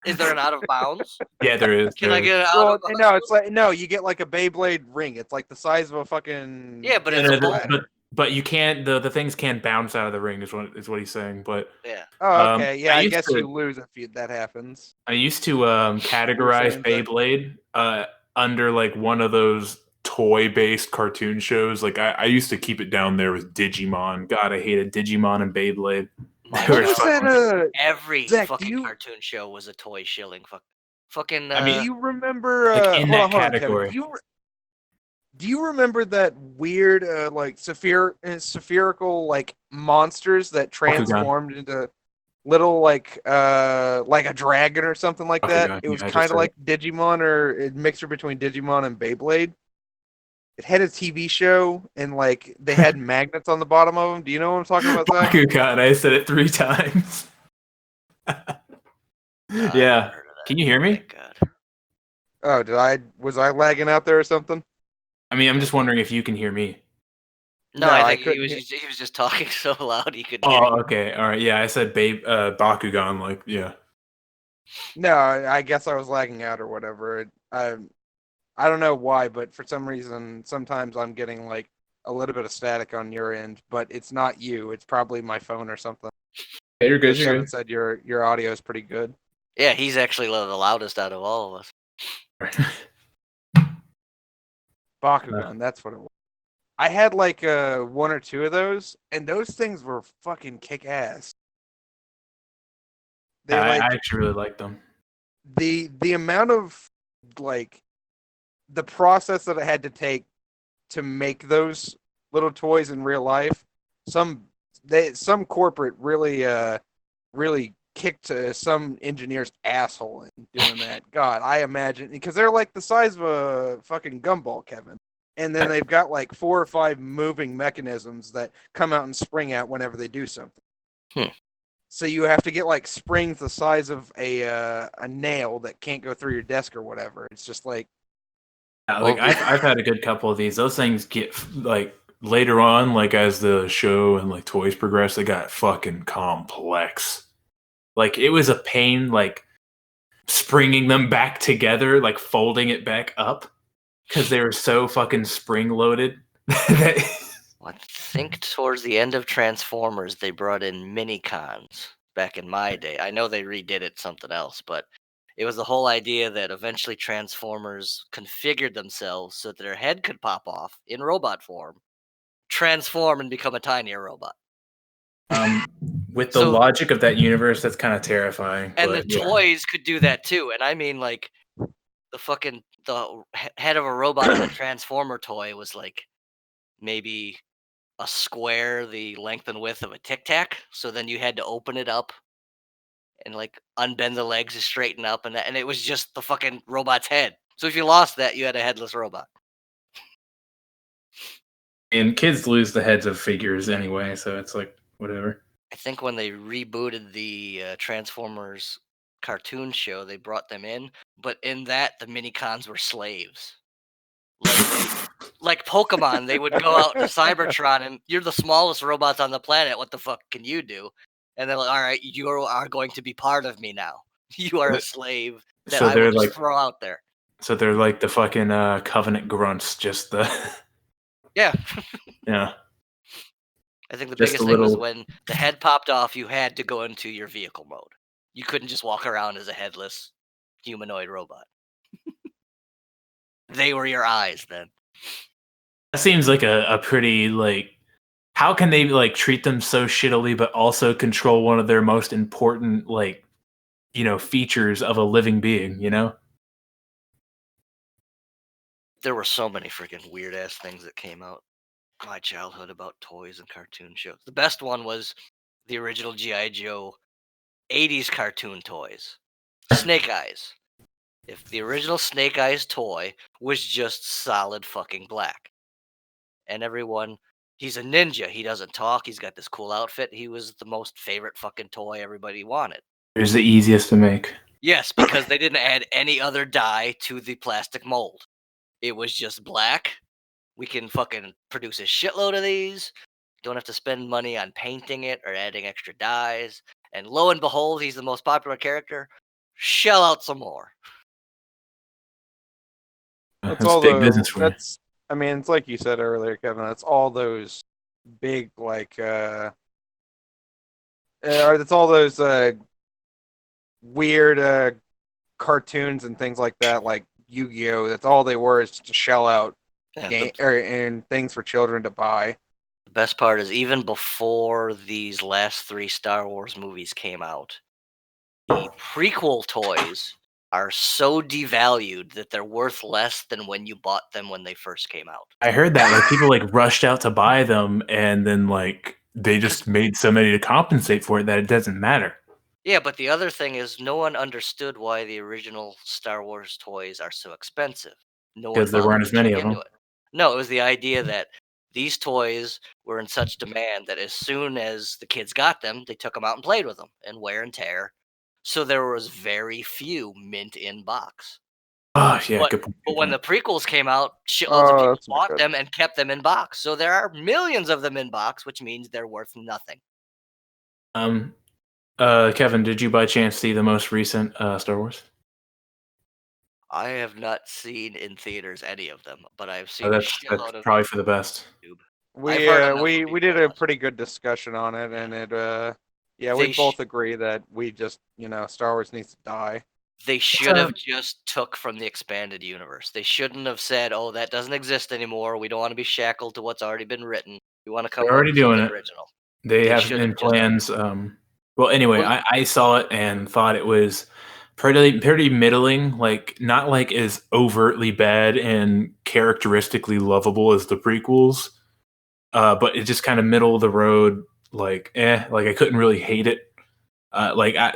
[SPEAKER 1] Is there an out of bounds?
[SPEAKER 2] Yeah, there is.
[SPEAKER 1] Can I
[SPEAKER 2] there is.
[SPEAKER 1] get an out
[SPEAKER 3] Well,
[SPEAKER 1] of bounds?
[SPEAKER 3] no, it's like no, you get like a Beyblade ring. It's like the size of a fucking
[SPEAKER 1] Yeah, but
[SPEAKER 2] Yeah,
[SPEAKER 1] it's a
[SPEAKER 2] no,
[SPEAKER 1] ball.
[SPEAKER 2] but you can't. The things can't bounce out of the ring. Is what he's saying. But
[SPEAKER 1] Yeah.
[SPEAKER 3] Oh, okay. Yeah, I
[SPEAKER 2] used
[SPEAKER 3] guess
[SPEAKER 2] to-
[SPEAKER 3] you lose if that happens.
[SPEAKER 2] I used to categorize
[SPEAKER 3] saying, Zach?
[SPEAKER 2] Beyblade under like one of those toy-based cartoon shows. Like I used to keep it down there with Digimon. God, I hated Digimon and Beyblade.
[SPEAKER 1] My
[SPEAKER 2] They were
[SPEAKER 3] What was
[SPEAKER 2] fucking-
[SPEAKER 3] that?
[SPEAKER 1] Every
[SPEAKER 3] Zach, do
[SPEAKER 1] fucking
[SPEAKER 3] you-
[SPEAKER 1] cartoon show was a toy shilling. Fucking.
[SPEAKER 2] I mean,
[SPEAKER 3] Do you remember?
[SPEAKER 2] like, in
[SPEAKER 3] hold
[SPEAKER 2] that
[SPEAKER 3] on, Kevin.
[SPEAKER 2] category.
[SPEAKER 3] Do you remember that weird, like spherical, like monsters that transformed into little, like a dragon or something like that?
[SPEAKER 2] Bakugan,
[SPEAKER 3] It was
[SPEAKER 2] yeah, I just
[SPEAKER 3] kind of
[SPEAKER 2] said
[SPEAKER 3] like Digimon or a mixture between Digimon and Beyblade. It had a TV show, and like they had magnets on the bottom of them. Do you know what I'm talking about, Zach?
[SPEAKER 2] Bakugan. I said it 3 times.
[SPEAKER 1] I've
[SPEAKER 2] Yeah.
[SPEAKER 1] never heard of that.
[SPEAKER 2] Can you hear me?
[SPEAKER 1] Thank God.
[SPEAKER 3] Oh, was I lagging out there or something?
[SPEAKER 2] I mean, I'm just wondering if you can hear me.
[SPEAKER 1] No,
[SPEAKER 3] No,
[SPEAKER 1] I
[SPEAKER 3] I
[SPEAKER 1] think he
[SPEAKER 3] couldn't
[SPEAKER 1] was
[SPEAKER 3] hear.
[SPEAKER 1] he was just talking so loud he couldn't hear you.
[SPEAKER 2] Oh, okay. All right. Yeah, I said Bakugan. Like, yeah.
[SPEAKER 3] No, I guess I was lagging out or whatever. I don't know why, but for some reason, sometimes I'm getting like a little bit of static on your end, but it's not you. It's probably my phone or something.
[SPEAKER 2] Hey, you're good.
[SPEAKER 3] Because
[SPEAKER 2] You're
[SPEAKER 3] Kevin
[SPEAKER 2] good.
[SPEAKER 3] said your audio is pretty good.
[SPEAKER 1] Yeah, he's actually the loudest out of all of us.
[SPEAKER 3] Bakugan, that's what it was. I had like one or two of those, and those things were fucking kick ass. They
[SPEAKER 2] I
[SPEAKER 3] like
[SPEAKER 2] actually really like them.
[SPEAKER 3] the amount of like the process that it had to take to make those little toys in real life. Some corporate really kicked some engineer's asshole in doing that. God, I imagine because they're like the size of a fucking gumball, Kevin. And then they've got like 4 or 5 moving mechanisms that come out and spring out whenever they do something.
[SPEAKER 1] Hmm.
[SPEAKER 3] So you have to get like springs the size of a nail that can't go through your desk or whatever. It's just like
[SPEAKER 2] Yeah, like I've had a good couple of these. Those things get like later on, like as the show and like toys progress, they got fucking complex. Like it was a pain, like springing them back together, like folding it back up because they were so fucking spring loaded.
[SPEAKER 1] I think towards the end of Transformers, they brought in mini cons back in my day. I know they redid it something else, but it was the whole idea that eventually Transformers configured themselves so that their head could pop off in robot form, transform, and become a tinier robot.
[SPEAKER 2] um, with the
[SPEAKER 1] So,
[SPEAKER 2] logic of that universe, that's kind of terrifying.
[SPEAKER 1] and the
[SPEAKER 2] But yeah,
[SPEAKER 1] toys could do that too. And I mean, like the head of a robot in a Transformer toy was like maybe a square the length and width of a Tic Tac. So then you had to open it up and like unbend the legs to straighten up, and it was just the fucking robot's head. So if you lost that, you had a headless robot.
[SPEAKER 2] and kids lose the heads of figures anyway, so it's like whatever.
[SPEAKER 1] I think when they rebooted the Transformers cartoon show, they brought them in, but in that the mini cons were slaves. Like Pokemon, they would go out to Cybertron, and you're the smallest robots on the planet. What the fuck can you do? And they're like, all right, you are going to be part of me now. You are a slave that
[SPEAKER 2] So
[SPEAKER 1] I will
[SPEAKER 2] they're
[SPEAKER 1] just
[SPEAKER 2] like,
[SPEAKER 1] throw out there.
[SPEAKER 2] so they're like the fucking Covenant grunts, just the
[SPEAKER 1] Yeah.
[SPEAKER 2] yeah,
[SPEAKER 1] I think the
[SPEAKER 2] just a
[SPEAKER 1] biggest thing was
[SPEAKER 2] little.
[SPEAKER 1] when the head popped off, you had to go into your vehicle mode. You couldn't just walk around as a headless humanoid robot. They were your eyes then.
[SPEAKER 2] That seems like a pretty like. How can they like treat them so shittily, but also control one of their most important like features of a living being? You know.
[SPEAKER 1] There were so many freaking weird ass things that came out my childhood about toys and cartoon shows. The best one was the original G.I. Joe 80s cartoon toys. Snake Eyes. If the original Snake Eyes toy was just solid fucking black. And everyone, he's a ninja. He doesn't talk. He's got this cool outfit. He was the most favorite fucking toy everybody wanted.
[SPEAKER 2] It's the easiest to make.
[SPEAKER 1] Yes, because they didn't add any other dye to the plastic mold. It was just black. We can fucking produce a shitload of these. Don't have to spend money on painting it or adding extra dyes. And lo and behold, he's the most popular character. Shell out some more.
[SPEAKER 3] that's
[SPEAKER 2] That's
[SPEAKER 3] all
[SPEAKER 2] big
[SPEAKER 3] the
[SPEAKER 2] business for you.
[SPEAKER 3] that's I mean, it's like you said earlier, Kevin. That's all those big or that's all those weird cartoons and things like that, like Yu-Gi-Oh. That's all they were is just to shell out
[SPEAKER 1] Yeah,
[SPEAKER 3] game and things for children to buy.
[SPEAKER 1] the best part is even before these last 3 Star Wars movies came out, the prequel toys are so devalued that they're worth less than when you bought them when they first came out.
[SPEAKER 2] I heard that like people like rushed out to buy them, and then like they just made so many to compensate for it that it doesn't matter.
[SPEAKER 1] Yeah, but the other thing is no one understood why the original Star Wars toys are so expensive. No one
[SPEAKER 2] Because there
[SPEAKER 1] bothered
[SPEAKER 2] weren't
[SPEAKER 1] to
[SPEAKER 2] as many
[SPEAKER 1] check
[SPEAKER 2] of
[SPEAKER 1] into
[SPEAKER 2] them.
[SPEAKER 1] it. No, it was the idea that these toys were in such demand that as soon as the kids got them, they took them out and played with them and wear and tear. So there was very few mint in box.
[SPEAKER 2] Oh yeah,
[SPEAKER 1] But,
[SPEAKER 2] good point.
[SPEAKER 1] but when the prequels came out, shitloads of
[SPEAKER 3] Oh,
[SPEAKER 1] people
[SPEAKER 3] that's not
[SPEAKER 1] bought
[SPEAKER 3] good.
[SPEAKER 1] them and kept them in box. So there are millions of them in box, which means they're worth nothing.
[SPEAKER 2] Kevin, did you by chance see the most recent Star Wars?
[SPEAKER 1] I have not seen in theaters any of them, but I've
[SPEAKER 2] Oh,
[SPEAKER 1] seen a
[SPEAKER 2] that's
[SPEAKER 1] shitload of
[SPEAKER 2] probably
[SPEAKER 1] them
[SPEAKER 2] for the best.
[SPEAKER 1] on YouTube. I've
[SPEAKER 3] We
[SPEAKER 1] heard
[SPEAKER 3] uh
[SPEAKER 1] enough
[SPEAKER 3] we
[SPEAKER 1] from
[SPEAKER 3] we
[SPEAKER 1] people
[SPEAKER 3] did
[SPEAKER 1] to
[SPEAKER 3] a
[SPEAKER 1] know.
[SPEAKER 3] pretty good discussion on it,
[SPEAKER 1] Yeah.
[SPEAKER 3] and we
[SPEAKER 1] They
[SPEAKER 3] both agree that we just Star Wars needs to die.
[SPEAKER 1] They should have just took from the expanded universe. They shouldn't have said, "Oh, that doesn't exist anymore. We don't want to be shackled to what's already been written. We want to come
[SPEAKER 2] They're
[SPEAKER 1] up
[SPEAKER 2] already
[SPEAKER 1] with
[SPEAKER 2] doing
[SPEAKER 1] something
[SPEAKER 2] it.
[SPEAKER 1] original."
[SPEAKER 2] They
[SPEAKER 1] They
[SPEAKER 2] have
[SPEAKER 1] should
[SPEAKER 2] in
[SPEAKER 1] have just
[SPEAKER 2] plans. Well, anyway,
[SPEAKER 1] Well,
[SPEAKER 2] I saw it and thought it was pretty middling. Like not like as overtly bad and characteristically lovable as the prequels, but it just kind of middle of the road. Like like I couldn't really hate it.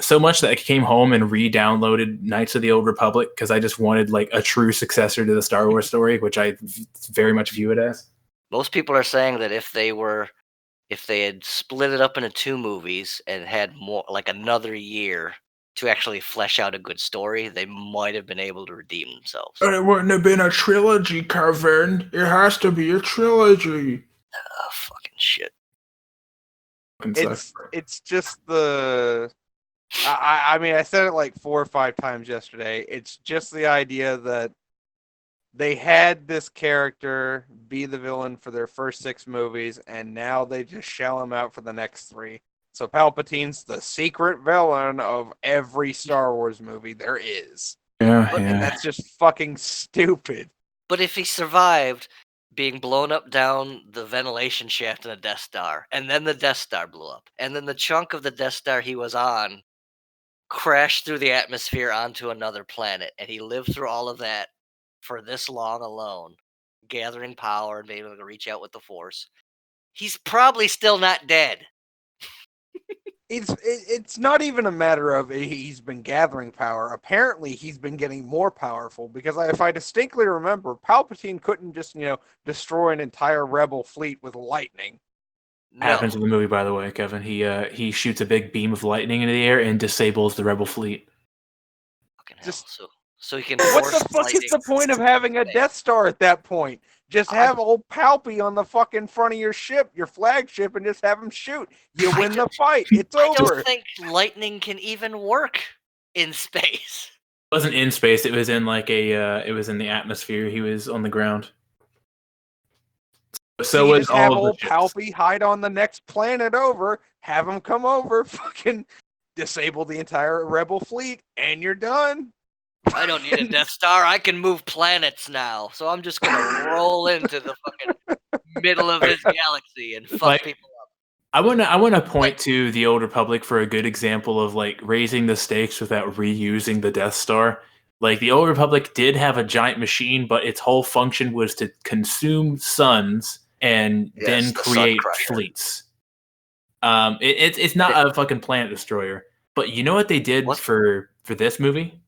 [SPEAKER 2] So much that I came home and re-downloaded Knights of the Old Republic because I just wanted like a true successor to the Star Wars story, which I very much view it as.
[SPEAKER 1] most people are saying that if they had split it up into 2 movies and had more like another year to actually flesh out a good story, they might have been able to redeem themselves.
[SPEAKER 2] It wouldn't have been a trilogy, Kevin. It has to be a trilogy.
[SPEAKER 1] Oh, fucking shit.
[SPEAKER 3] It's just the I mean I said it like 4 or 5 times yesterday. It's just the idea that they had this character be the villain for their first 6 movies, and now they just shell him out for the next 3. So Palpatine's the secret villain of every Star Wars movie there is.
[SPEAKER 2] Yeah,
[SPEAKER 3] And that's just fucking stupid.
[SPEAKER 1] But if he survived being blown up down the ventilation shaft in a Death Star, and then the Death Star blew up, and then the chunk of the Death Star he was on crashed through the atmosphere onto another planet, and he lived through all of that for this long alone, gathering power and being able to reach out with the Force, he's probably still not dead.
[SPEAKER 3] It's not even a matter of he's been gathering power. Apparently, he's been getting more powerful because if I distinctly remember, Palpatine couldn't just destroy an entire Rebel fleet with lightning.
[SPEAKER 1] No.
[SPEAKER 2] Happens in the movie, by the way, Kevin. He shoots a big beam of lightning into the air and disables the rebel fleet.
[SPEAKER 1] Fucking hell.
[SPEAKER 3] Just-
[SPEAKER 1] So he can
[SPEAKER 3] What
[SPEAKER 1] force
[SPEAKER 3] the fuck is
[SPEAKER 1] lightning
[SPEAKER 3] the point of having a Death Star at that point? Just have old Palpy on the fucking front of your ship, your flagship, and just have him shoot. You win the fight. It's
[SPEAKER 1] I
[SPEAKER 3] over.
[SPEAKER 1] don't think lightning can even work in space.
[SPEAKER 2] It wasn't in space. It was in like it was in the atmosphere. He was on the ground. So
[SPEAKER 3] you
[SPEAKER 2] was
[SPEAKER 3] just have
[SPEAKER 2] all of
[SPEAKER 3] old
[SPEAKER 2] the ships.
[SPEAKER 3] Palpy hide on the next planet over, have him come over, fucking disable the entire Rebel fleet, and you're done.
[SPEAKER 1] I don't need a Death Star. I can move planets now. So I'm just gonna roll into the fucking middle of this galaxy and fuck people up.
[SPEAKER 2] I want to point to the Old Republic for a good example of like raising the stakes without reusing the Death Star. Like the Old Republic did have a giant machine, but its whole function was to consume suns and then create fleets. It's not a fucking planet destroyer. But you know what they did for this movie?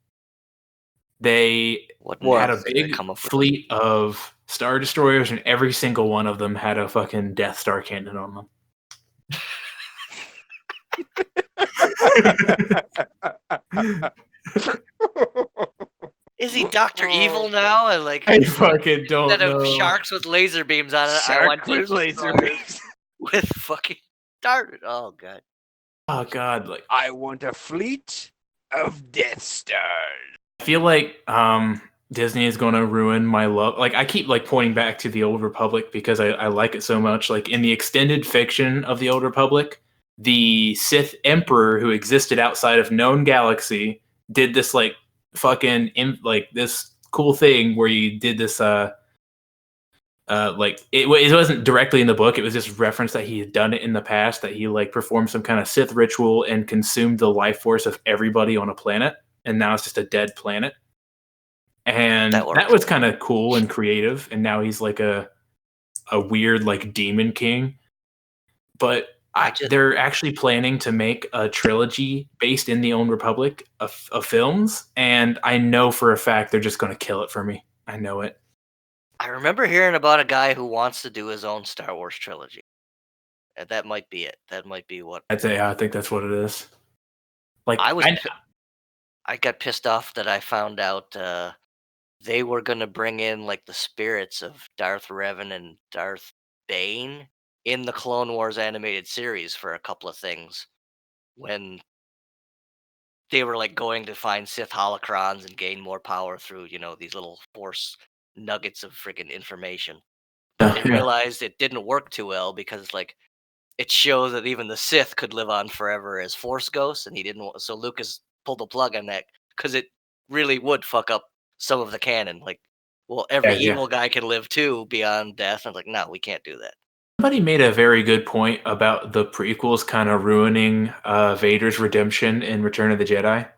[SPEAKER 2] They had a big fleet of Star Destroyers, and every single one of them had a fucking Death Star cannon on them.
[SPEAKER 1] Is he Dr. Evil now? And like
[SPEAKER 2] I fucking don't
[SPEAKER 1] instead of
[SPEAKER 2] know.
[SPEAKER 1] sharks with laser beams on it, I want
[SPEAKER 3] with laser
[SPEAKER 1] destroyers
[SPEAKER 3] beams.
[SPEAKER 1] with fucking started. Oh god.
[SPEAKER 2] Oh god, like
[SPEAKER 3] I want a fleet of Death Stars.
[SPEAKER 2] I feel like Disney is going to ruin my love. Like I keep like pointing back to the Old Republic because I like it so much. Like in the extended fiction of the Old Republic, the Sith Emperor who existed outside of known galaxy did this like fucking like this cool thing where he did this like it wasn't directly in the book. It was just reference that he had done it in the past, that he like performed some kind of Sith ritual and consumed the life force of everybody on a planet, and now it's just a dead planet. And that was kind of cool and creative. And now he's like a weird like demon king. But they're actually planning to make a trilogy based in the Old Republic of films, and I know for a fact they're just going to kill it for me. I know it.
[SPEAKER 1] I remember hearing about a guy who wants to do his own Star Wars trilogy. That might be it. That might be what.
[SPEAKER 2] I think that's what it is. Like
[SPEAKER 1] I got pissed off that I found out they were gonna bring in like the spirits of Darth Revan and Darth Bane in the Clone Wars animated series for a couple of things when they were like going to find Sith holocrons and gain more power through, these little force nuggets of freaking information. But they
[SPEAKER 2] Yeah.
[SPEAKER 1] realized it didn't work too well because like it shows that even the Sith could live on forever as Force ghosts, and he didn't want. So Lucas pulled the plug on that because it really would fuck up some of the canon. Like, well, every
[SPEAKER 2] Yeah.
[SPEAKER 1] evil guy can live too beyond death. And like, no, we can't do that.
[SPEAKER 2] Somebody made a very good point about the prequels kind of ruining Vader's redemption in Return of the Jedi.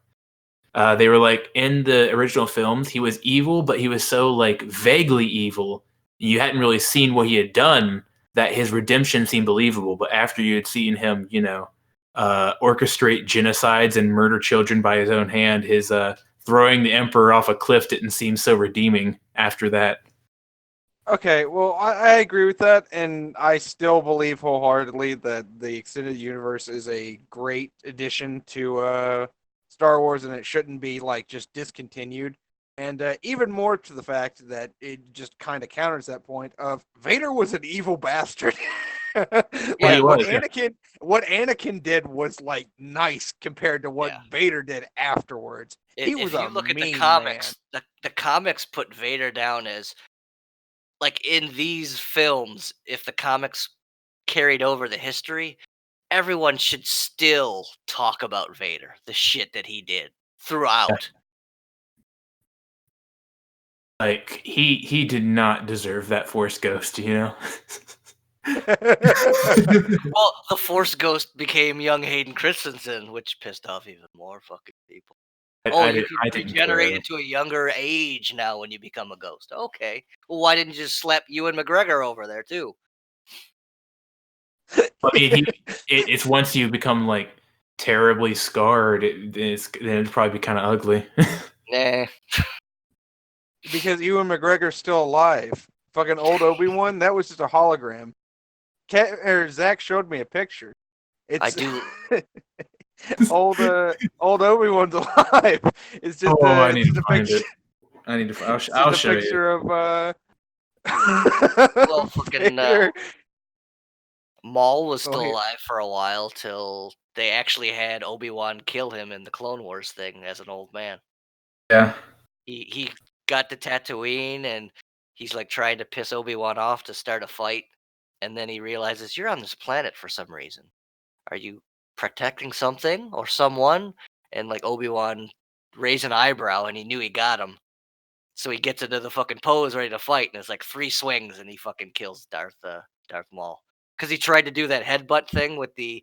[SPEAKER 2] They were like, in the original films, he was evil, but he was so like vaguely evil. You hadn't really seen what he had done that his redemption seemed believable. But after you had seen him, orchestrate genocides and murder children by his own hand, his throwing the Emperor off a cliff didn't seem so redeeming after that.
[SPEAKER 3] Okay, well, I agree with that, and I still believe wholeheartedly that the extended universe is a great addition to Star Wars, and it shouldn't be like just discontinued. And even more to the fact that it just kind of counters that point of Vader was an evil bastard.
[SPEAKER 2] Yeah, he
[SPEAKER 3] Like
[SPEAKER 2] was. Yeah.
[SPEAKER 3] what Anakin did was like nice compared to what
[SPEAKER 1] Yeah.
[SPEAKER 3] Vader did afterwards. He was
[SPEAKER 1] If you
[SPEAKER 3] a
[SPEAKER 1] look at the
[SPEAKER 3] mean
[SPEAKER 1] comics,
[SPEAKER 3] man.
[SPEAKER 1] the comics put Vader down as like in these films. If the comics carried over the history, everyone should still talk about Vader, the shit that he did throughout.
[SPEAKER 2] Like he did not deserve that Force ghost, you know.
[SPEAKER 1] Well, the Force Ghost became young Hayden Christensen, which pissed off even more fucking people. Oh, you can
[SPEAKER 2] I didn't
[SPEAKER 1] regenerate
[SPEAKER 2] care.
[SPEAKER 1] into a younger age now when you become a ghost. Okay. Well, why didn't you just slap Ewan McGregor over there too?
[SPEAKER 2] I mean, it's once you become like terribly scarred, then it'd probably be kind of ugly.
[SPEAKER 1] Nah.
[SPEAKER 3] Because Ewan McGregor's still alive. Fucking old Obi-Wan, that was just a hologram. Zach showed me a picture.
[SPEAKER 1] I
[SPEAKER 3] It's
[SPEAKER 1] do.
[SPEAKER 3] old Obi-Wan's alive. It's just
[SPEAKER 2] Oh, I
[SPEAKER 3] it's
[SPEAKER 2] need to
[SPEAKER 3] just a
[SPEAKER 2] find
[SPEAKER 3] picture.
[SPEAKER 2] it. I need to.
[SPEAKER 3] It's just
[SPEAKER 2] I'll
[SPEAKER 3] a
[SPEAKER 2] show you.
[SPEAKER 3] picture of
[SPEAKER 1] Well, fucking
[SPEAKER 3] Vader.
[SPEAKER 1] Maul was
[SPEAKER 3] Oh,
[SPEAKER 1] still
[SPEAKER 3] here.
[SPEAKER 1] alive for a while till they actually had Obi-Wan kill him in the Clone Wars thing as an old man.
[SPEAKER 2] Yeah.
[SPEAKER 1] He got to Tatooine and he's like trying to piss Obi-Wan off to start a fight, and then he realizes you're on this planet for some reason. Are you protecting something or someone? And like Obi-Wan raised an eyebrow and he knew he got him. So he gets into the fucking pose ready to fight, and it's like 3 swings and he fucking kills Darth Maul. Because he tried to do that headbutt thing with the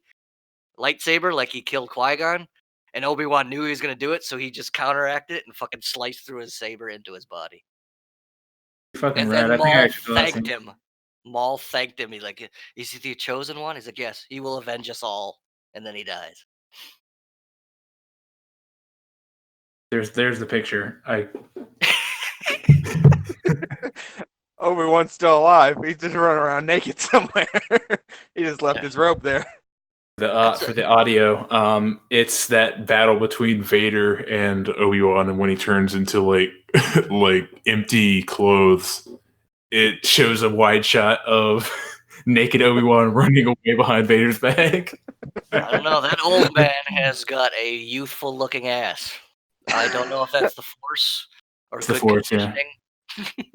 [SPEAKER 1] lightsaber like he killed Qui-Gon, and Obi-Wan knew he was gonna do it, so he just counteracted it and fucking sliced through his saber into his body.
[SPEAKER 2] Fucking
[SPEAKER 1] And
[SPEAKER 2] rad.
[SPEAKER 1] then
[SPEAKER 2] I think I
[SPEAKER 1] Maul
[SPEAKER 2] actually saw
[SPEAKER 1] thanked
[SPEAKER 2] some.
[SPEAKER 1] him. Maul thanked him. He's like, "Is he the chosen one?" He's like, "Yes, he will avenge us all." And then he dies.
[SPEAKER 2] There's the picture.
[SPEAKER 3] Obi-Wan's still alive. He's just running around naked somewhere. He just left
[SPEAKER 1] Yeah.
[SPEAKER 3] his robe there.
[SPEAKER 1] That's
[SPEAKER 2] For
[SPEAKER 1] it.
[SPEAKER 2] the audio, it's that battle between Vader and Obi-Wan, and when he turns into like like empty clothes, it shows a wide shot of naked Obi-Wan running away behind Vader's back.
[SPEAKER 1] I don't know. That old man has got a youthful looking ass. I don't know if that's the Force or
[SPEAKER 2] It's the
[SPEAKER 1] good
[SPEAKER 2] Force, yeah.
[SPEAKER 1] conditioning.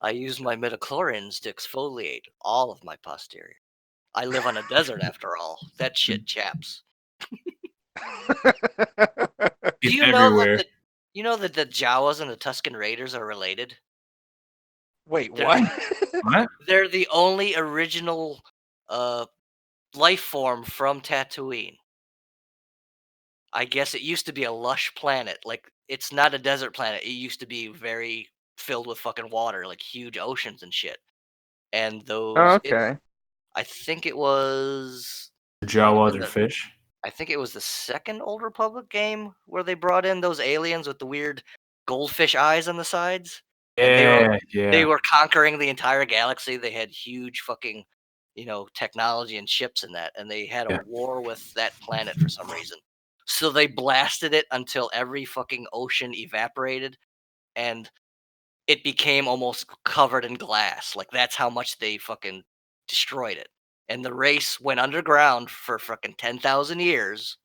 [SPEAKER 1] I use my midichlorians to exfoliate all of my posterior. I live on a desert after all. That shit chaps. Do
[SPEAKER 2] He's
[SPEAKER 1] you know that
[SPEAKER 2] everywhere.
[SPEAKER 1] the Jawas and the Tusken Raiders are related?
[SPEAKER 3] Wait,
[SPEAKER 1] They're
[SPEAKER 3] what?
[SPEAKER 2] What?
[SPEAKER 1] they're the only original uh life form from Tatooine. I guess it used to be a lush planet. Like it's not a desert planet. It used to be very filled with fucking water, like huge oceans and shit. And
[SPEAKER 3] Oh,
[SPEAKER 1] those
[SPEAKER 3] okay.
[SPEAKER 1] I think it was
[SPEAKER 2] The
[SPEAKER 1] might have
[SPEAKER 2] Jawas
[SPEAKER 1] been
[SPEAKER 2] are
[SPEAKER 1] the
[SPEAKER 2] fish.
[SPEAKER 1] I think it was the second Old Republic game where they brought in those aliens with the weird goldfish eyes on the sides, and
[SPEAKER 2] Yeah,
[SPEAKER 1] they
[SPEAKER 2] yeah.
[SPEAKER 1] were conquering the entire galaxy. They had huge fucking, technology and ships in that, and they had a
[SPEAKER 2] Yeah.
[SPEAKER 1] war with that planet for some reason. So they blasted it until every fucking ocean evaporated, and it became almost covered in glass. Like that's how much they fucking destroyed it. And the race went underground for fucking 10,000 years.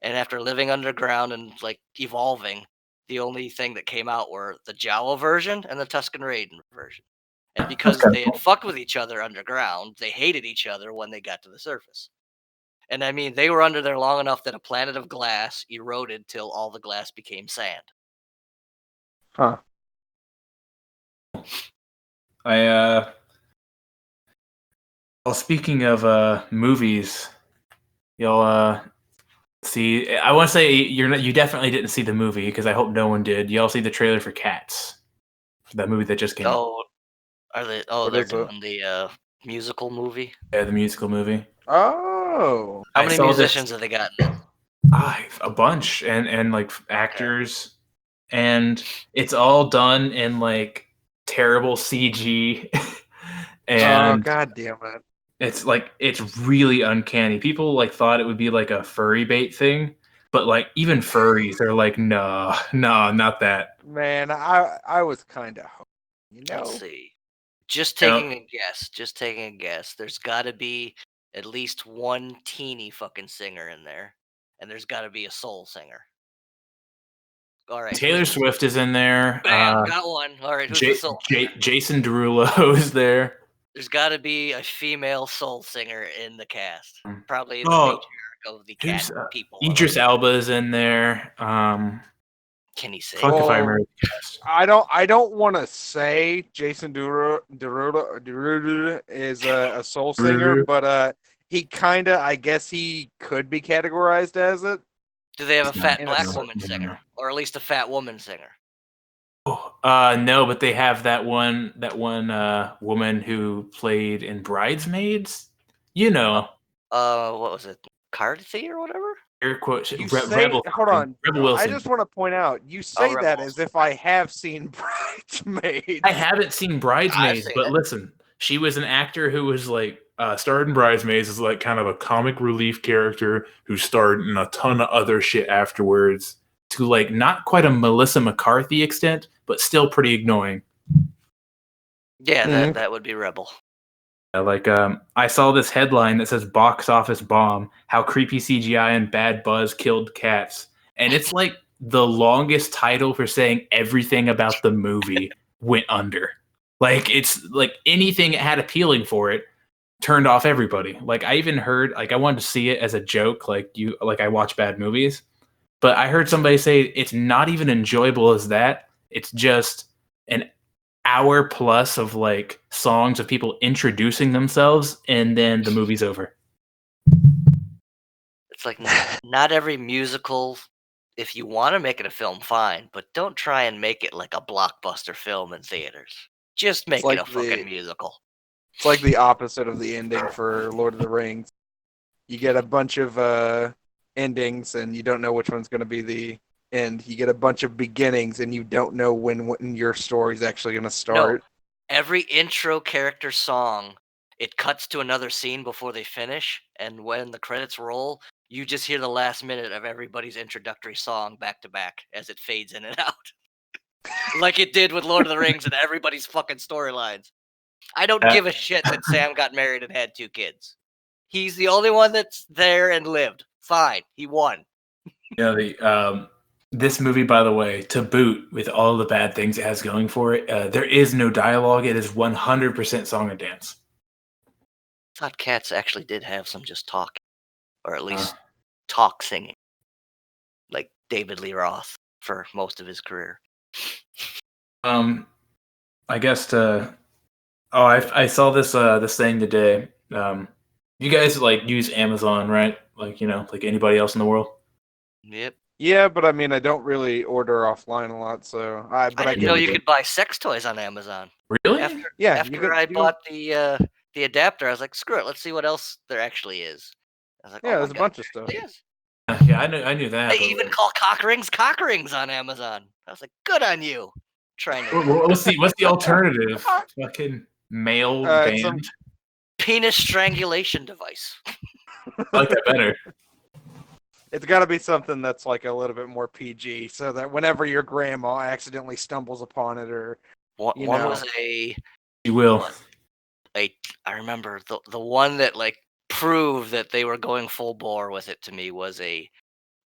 [SPEAKER 1] And after living underground and like evolving, the only thing that came out were the Jawa version and the Tusken Raiden version. And
[SPEAKER 2] That's
[SPEAKER 1] because
[SPEAKER 2] kind
[SPEAKER 1] they
[SPEAKER 2] of
[SPEAKER 1] had
[SPEAKER 2] cool.
[SPEAKER 1] fucked with each other underground, they hated each other when they got to the surface. And I mean, they were under there long enough that a planet of glass eroded till all the glass became sand.
[SPEAKER 3] Huh.
[SPEAKER 2] I well, speaking of movies, y'all see. I want to say you definitely didn't see the movie because I hope no one did. Y'all see the trailer for Cats, for that movie that just came out.
[SPEAKER 1] Oh, are they? Oh,
[SPEAKER 3] What
[SPEAKER 1] they're
[SPEAKER 3] is it?
[SPEAKER 1] doing the musical movie.
[SPEAKER 2] Yeah, the musical movie.
[SPEAKER 3] Oh.
[SPEAKER 1] How
[SPEAKER 2] I
[SPEAKER 1] many
[SPEAKER 2] saw this
[SPEAKER 1] musicians have they got in it?
[SPEAKER 2] a bunch and like actors, and it's all done in like terrible CG,
[SPEAKER 3] Oh,
[SPEAKER 2] and
[SPEAKER 3] god damn it.
[SPEAKER 2] it's really uncanny. People like thought it would be like a furry bait thing, but like even furries are like, no, no, not that.
[SPEAKER 3] Man, I was kind of hoping, you
[SPEAKER 1] Let's
[SPEAKER 3] know?
[SPEAKER 1] see. Just
[SPEAKER 2] You know,
[SPEAKER 1] taking a guess. Just taking a guess. There's got to be at least one teeny fucking singer in there, and there's got to be a soul singer. All right, who's
[SPEAKER 2] Taylor
[SPEAKER 1] the
[SPEAKER 2] Swift is in there.
[SPEAKER 1] bam? Got one. All right, who's the soul singer?
[SPEAKER 2] Jason Derulo is there.
[SPEAKER 1] There's got to be a female soul singer in the cast. Probably the
[SPEAKER 2] Oh,
[SPEAKER 1] matriarch of the cat
[SPEAKER 2] who's
[SPEAKER 1] people.
[SPEAKER 2] Idris Elba is in there.
[SPEAKER 1] Can he sing?
[SPEAKER 2] Fuck if I
[SPEAKER 3] Well,
[SPEAKER 2] remember the cast.
[SPEAKER 3] I don't want to say Jason Derulo is a soul singer, but he kind of, I guess he could be categorized as it.
[SPEAKER 1] Do they have a fat
[SPEAKER 3] In a
[SPEAKER 1] black
[SPEAKER 3] s-
[SPEAKER 1] woman singer, or at least a fat woman singer?
[SPEAKER 2] No, but they have that one woman who played in Bridesmaids. You know,
[SPEAKER 1] What was it? Carthy or whatever?
[SPEAKER 2] air quotes,
[SPEAKER 3] You say,
[SPEAKER 2] Rebel
[SPEAKER 3] hold
[SPEAKER 2] something.
[SPEAKER 3] on.
[SPEAKER 2] Rebel
[SPEAKER 3] I
[SPEAKER 2] Wilson.
[SPEAKER 3] just want to point out, you
[SPEAKER 1] Oh,
[SPEAKER 3] say that
[SPEAKER 1] Rebel
[SPEAKER 3] as
[SPEAKER 1] Wilson.
[SPEAKER 3] if I have seen Bridesmaids.
[SPEAKER 2] I haven't seen Bridesmaids,
[SPEAKER 1] seen
[SPEAKER 2] but
[SPEAKER 1] it.
[SPEAKER 2] listen, she was an actor who was like starred in Bridesmaids as like kind of a comic relief character who starred in a ton of other shit afterwards. To like not quite a Melissa McCarthy extent, but still pretty annoying.
[SPEAKER 1] Yeah,
[SPEAKER 3] Mhm.
[SPEAKER 1] that would be Rebel.
[SPEAKER 2] Like I saw this headline that says "Box Office Bomb: How Creepy CGI and Bad Buzz Killed Cats," and it's like the longest title for saying everything about the movie went under. Like it's like anything it had appealing for it turned off everybody. Like I even heard like I wanted to see it as a joke, like I watch bad movies, but I heard somebody say it's not even enjoyable as that. It's just an hour plus of like songs of people introducing themselves and then the movie's over.
[SPEAKER 1] It's like not every musical. If you want to make it a film, fine, but don't try and make it like a blockbuster film in theaters. Just
[SPEAKER 3] It's
[SPEAKER 1] make it
[SPEAKER 3] like
[SPEAKER 1] a fucking musical.
[SPEAKER 3] it's like the opposite of the ending for Lord of the Rings. You get a bunch of endings, and you don't know which one's going to be the end. You get a bunch of beginnings, and you don't know when your story's actually going to
[SPEAKER 1] No,
[SPEAKER 3] start.
[SPEAKER 1] every intro character song, it cuts to another scene before they finish, and when the credits roll, you just hear the last minute of everybody's introductory song back to back as it fades in and out. Like it did with Lord of the Rings and everybody's fucking storylines. I don't
[SPEAKER 2] Uh,
[SPEAKER 1] give a shit that Sam got married and had 2 kids. He's the only one that's there and lived. Fine, he won.
[SPEAKER 2] This movie, by the way, to boot with all the bad things it has going for it, there is no dialogue. It is 100% song and dance.
[SPEAKER 1] I thought Cats actually did have some just talking, or at least talk singing, like David Lee Roth for most of his career.
[SPEAKER 2] I guess to oh I saw this thing today. You guys like use Amazon, right? Like like anybody else in the world.
[SPEAKER 1] Yep.
[SPEAKER 3] Yeah, but I mean, I don't really order offline a lot, so
[SPEAKER 1] I
[SPEAKER 3] I
[SPEAKER 1] didn't
[SPEAKER 3] get
[SPEAKER 1] know
[SPEAKER 3] what
[SPEAKER 1] you
[SPEAKER 3] you.
[SPEAKER 1] could buy sex toys on Amazon.
[SPEAKER 2] Really?
[SPEAKER 3] Yeah,
[SPEAKER 1] After I bought the adapter, I was like, screw it, let's see what else there actually is. I was like, oh
[SPEAKER 3] Yeah,
[SPEAKER 1] my
[SPEAKER 3] there's a
[SPEAKER 1] god,
[SPEAKER 3] bunch of stuff.
[SPEAKER 1] there is.
[SPEAKER 2] Yeah, I knew that.
[SPEAKER 1] They
[SPEAKER 2] But
[SPEAKER 1] even
[SPEAKER 2] like,
[SPEAKER 1] call cock rings on Amazon. I was like, good on you. Trying to
[SPEAKER 2] what's the alternative? Fucking male
[SPEAKER 3] It's some
[SPEAKER 2] band.
[SPEAKER 1] penis strangulation device.
[SPEAKER 2] I like that better.
[SPEAKER 3] It's got to be something that's like a little bit more PG, so that whenever your grandma accidentally stumbles upon it, or
[SPEAKER 1] One was a
[SPEAKER 2] You will.
[SPEAKER 1] what? I remember the one that like proved that they were going full bore with it to me was a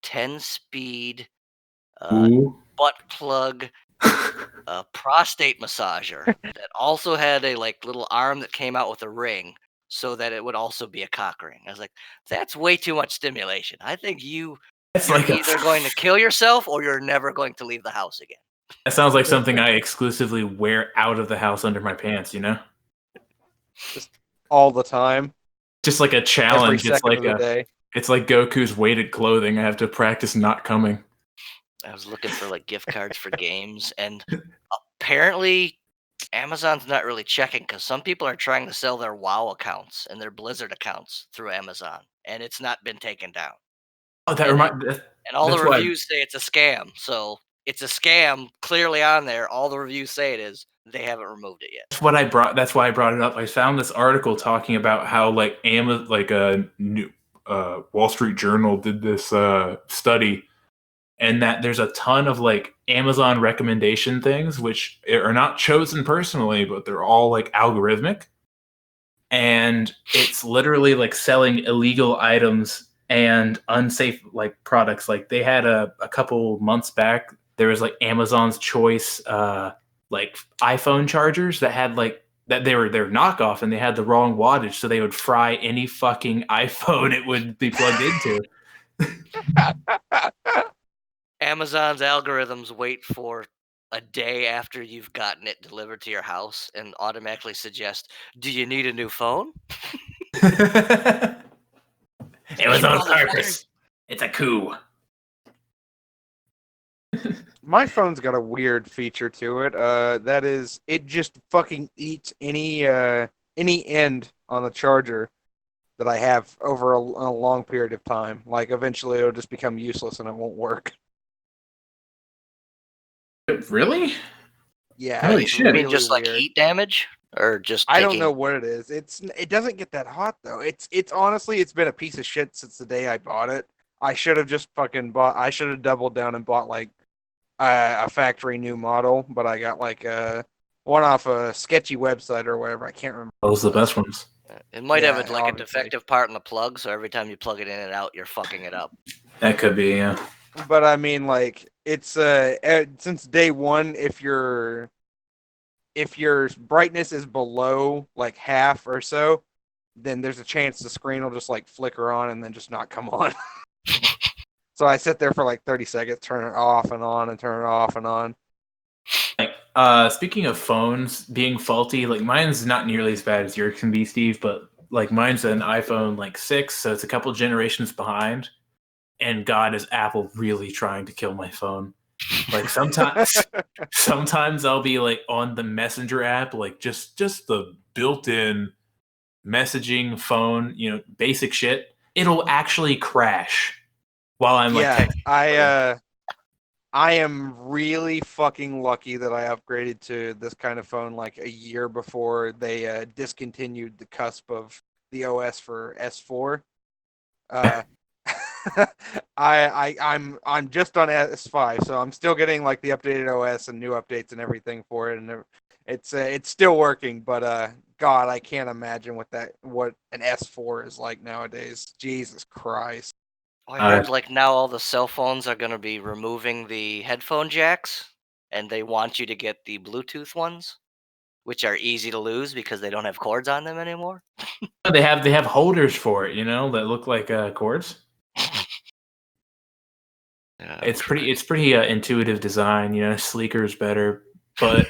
[SPEAKER 1] 10-speed
[SPEAKER 2] Ooh.
[SPEAKER 1] butt plug prostate massager that also had a like little arm that came out with a ring so that it would also be a cock ring. I was like, that's way too much stimulation. I think you're
[SPEAKER 2] like
[SPEAKER 1] either going to kill yourself or you're never going to leave the house again.
[SPEAKER 2] that sounds like something I exclusively wear out of the house under my pants, you know?
[SPEAKER 3] just all the time,
[SPEAKER 2] Just like a
[SPEAKER 3] every
[SPEAKER 2] challenge.
[SPEAKER 3] second of the day.
[SPEAKER 2] It's like Goku's weighted clothing. I have to practice not coming.
[SPEAKER 1] I was looking for like gift cards for games, and apparently Amazon's not really checking because some people are trying to sell their WoW accounts and their Blizzard accounts through Amazon, and it's not been taken down.
[SPEAKER 2] Oh,
[SPEAKER 1] And all the
[SPEAKER 2] that's why
[SPEAKER 1] reviews say it's a scam. So it's a scam clearly on there. All the reviews say it is. They haven't removed it yet.
[SPEAKER 2] that's why I brought it up. I found this article talking about how like a new Wall Street Journal did this study, and that there's a ton of like Amazon recommendation things which are not chosen personally, but they're all like algorithmic, and it's literally like selling illegal items and unsafe like products. Like they had a couple months back, there was like Amazon's choice like iPhone chargers that had like that they're knockoff and they had the wrong wattage, so they would fry any fucking iPhone it would be plugged into.
[SPEAKER 1] Amazon's algorithms wait for a day after you've gotten it delivered to your house and automatically suggest, "Do you need a new phone?"
[SPEAKER 2] It was on
[SPEAKER 1] Motherfucker.
[SPEAKER 2] purpose. It's a coup.
[SPEAKER 3] My phone's got a weird feature to it. That is, it just fucking eats any end on the charger that I have over a long period of time. Like eventually it'll just become useless and it won't work.
[SPEAKER 2] Really?
[SPEAKER 3] Yeah,
[SPEAKER 2] Holy
[SPEAKER 3] it's
[SPEAKER 2] shit.
[SPEAKER 1] I mean,
[SPEAKER 3] really
[SPEAKER 1] just like
[SPEAKER 3] weird.
[SPEAKER 1] heat damage, or just
[SPEAKER 3] I don't
[SPEAKER 1] taking.
[SPEAKER 3] know what it is. It doesn't get that hot though. It's honestly it's been a piece of shit since the day I bought it. I should have just fucking bought. I should have doubled down and bought like a factory new model, but I got like one off a sketchy website or whatever. I can't remember.
[SPEAKER 2] Those are the best ones.
[SPEAKER 1] It might have
[SPEAKER 3] Yeah,
[SPEAKER 1] like a
[SPEAKER 3] obviously.
[SPEAKER 1] defective part in the plug, so every time you plug it in and out, you're fucking it up.
[SPEAKER 2] That could be, yeah.
[SPEAKER 3] But I mean, like it's since day one, if your brightness is below like half or so, then there's a chance the screen will just like flicker on and then just not come on. So I sit there for like 30 seconds, turn it off and on, and turn it off and on.
[SPEAKER 2] Like, speaking of phones being faulty, like mine's not nearly as bad as yours can be, Steve, but like mine's an iPhone like 6, so it's a couple generations behind. And God, is Apple really trying to kill my phone? Like sometimes I'll be like on the Messenger app, like just the built-in messaging phone, you know, basic shit. It'll actually crash while I'm like
[SPEAKER 3] Yeah,
[SPEAKER 2] texting.
[SPEAKER 3] I am really fucking lucky that I upgraded to this kind of phone like a year before they discontinued the cusp of the OS for S4. Uh, I'm just on S5, so I'm still getting like the updated OS and new updates and everything for it, and it's still working. But God, I can't imagine what an S4 is like nowadays. Jesus Christ.
[SPEAKER 1] I heard like now all the cell phones are going to be removing the headphone jacks, and they want you to get the Bluetooth ones, which are easy to lose because they don't have cords on them anymore.
[SPEAKER 2] They have holders for it, you know, that look like cords. It's pretty intuitive design, you know, sleeker is better, but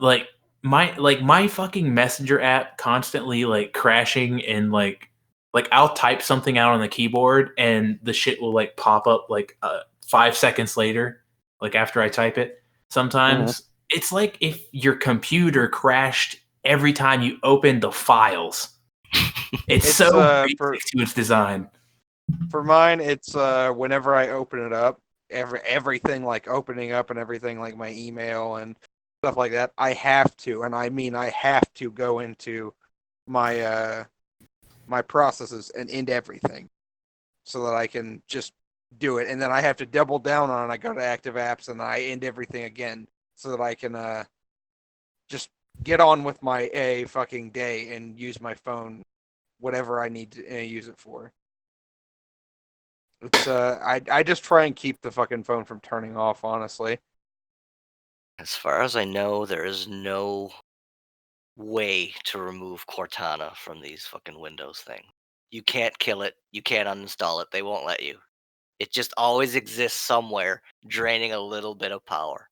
[SPEAKER 2] like my fucking Messenger app constantly like crashing and like I'll type something out on the keyboard and the shit will like pop up like 5 seconds later, like after I type it. Sometimes it's like if your computer crashed every time you open the files. It's so basic to its design.
[SPEAKER 3] For mine, it's whenever I open it up, everything like opening up and everything like my email and stuff like that, I have to, and I mean I have to go into my my processes and end everything. so that I can just do it. And then I have to double down on it. I go to active apps and I end everything again so that I can just get on with my fucking day and use my phone, whatever I need to use it for. It's I just try and keep the fucking phone from turning off, honestly.
[SPEAKER 1] As far as I know, there is no way to remove Cortana from these fucking Windows thing. You can't kill it. You can't uninstall it. They won't let you. It just always exists somewhere, draining a little bit of power.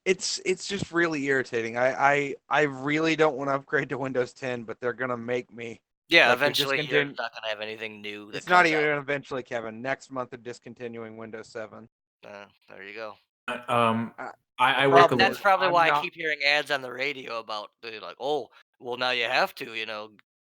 [SPEAKER 3] It's just really irritating. I really don't want to upgrade to Windows 10, but they're gonna make me.
[SPEAKER 1] Yeah,
[SPEAKER 3] Like they're
[SPEAKER 1] eventually you're
[SPEAKER 3] discontinuing.
[SPEAKER 1] not gonna have anything new that
[SPEAKER 3] It's not
[SPEAKER 1] comes
[SPEAKER 3] even
[SPEAKER 1] out.
[SPEAKER 3] eventually, Kevin. Next month they're discontinuing Windows 7.
[SPEAKER 1] There you go.
[SPEAKER 2] Um,
[SPEAKER 3] Uh,
[SPEAKER 2] I
[SPEAKER 3] the
[SPEAKER 2] work a
[SPEAKER 3] problem
[SPEAKER 2] little.
[SPEAKER 1] That's
[SPEAKER 3] is
[SPEAKER 1] probably
[SPEAKER 3] I'm
[SPEAKER 1] why I
[SPEAKER 3] not.
[SPEAKER 1] keep hearing ads on the radio about they're like, oh, well now you have to,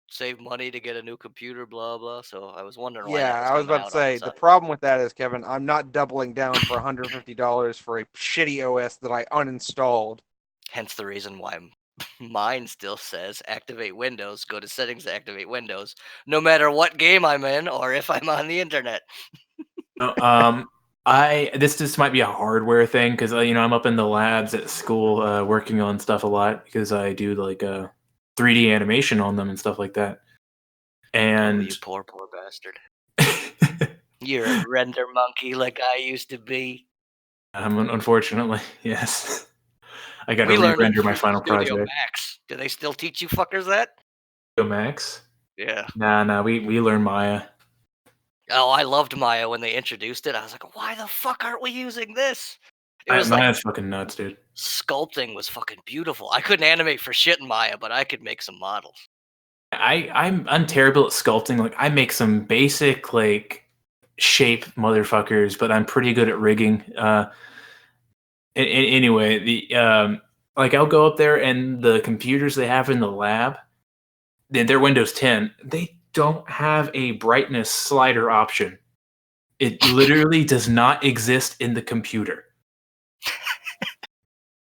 [SPEAKER 1] save money to get a new computer, blah blah. So I was wondering why that
[SPEAKER 3] Yeah,
[SPEAKER 1] was
[SPEAKER 3] I was
[SPEAKER 1] coming
[SPEAKER 3] about to
[SPEAKER 1] out all of a
[SPEAKER 3] say the
[SPEAKER 1] sudden.
[SPEAKER 3] problem with that is, Kevin, I'm not doubling down for $150 for a shitty OS that I uninstalled.
[SPEAKER 1] Hence the reason why mine still says activate Windows, go to settings to activate Windows, no matter what game I'm in or if I'm on the internet.
[SPEAKER 2] No, I this might be a hardware thing because I'm up in the labs at school working on stuff a lot because I do like 3D animation on them and stuff like that.
[SPEAKER 1] Oh,
[SPEAKER 2] And
[SPEAKER 1] you poor bastard. You're a render monkey like I used to be.
[SPEAKER 2] unfortunately, yes, I got to
[SPEAKER 1] We learned in
[SPEAKER 2] re-render my final
[SPEAKER 1] Studio
[SPEAKER 2] project.
[SPEAKER 1] Max. Do they still teach you fuckers that?
[SPEAKER 2] Go Max?
[SPEAKER 1] Yeah.
[SPEAKER 2] Nah, we learn Maya.
[SPEAKER 1] Oh, I loved Maya when they introduced it. I was like, why the fuck aren't we using this? It was like
[SPEAKER 2] Maya's fucking nuts, dude.
[SPEAKER 1] sculpting was fucking beautiful. I couldn't animate for shit in Maya, but I could make some models.
[SPEAKER 2] I'm terrible at sculpting. Like I make some basic like shape motherfuckers, but I'm pretty good at rigging. Anyway, the like I'll go up there and the computers they have in the lab, they're Windows 10. They don't have a brightness slider option. It literally does not exist in the computer.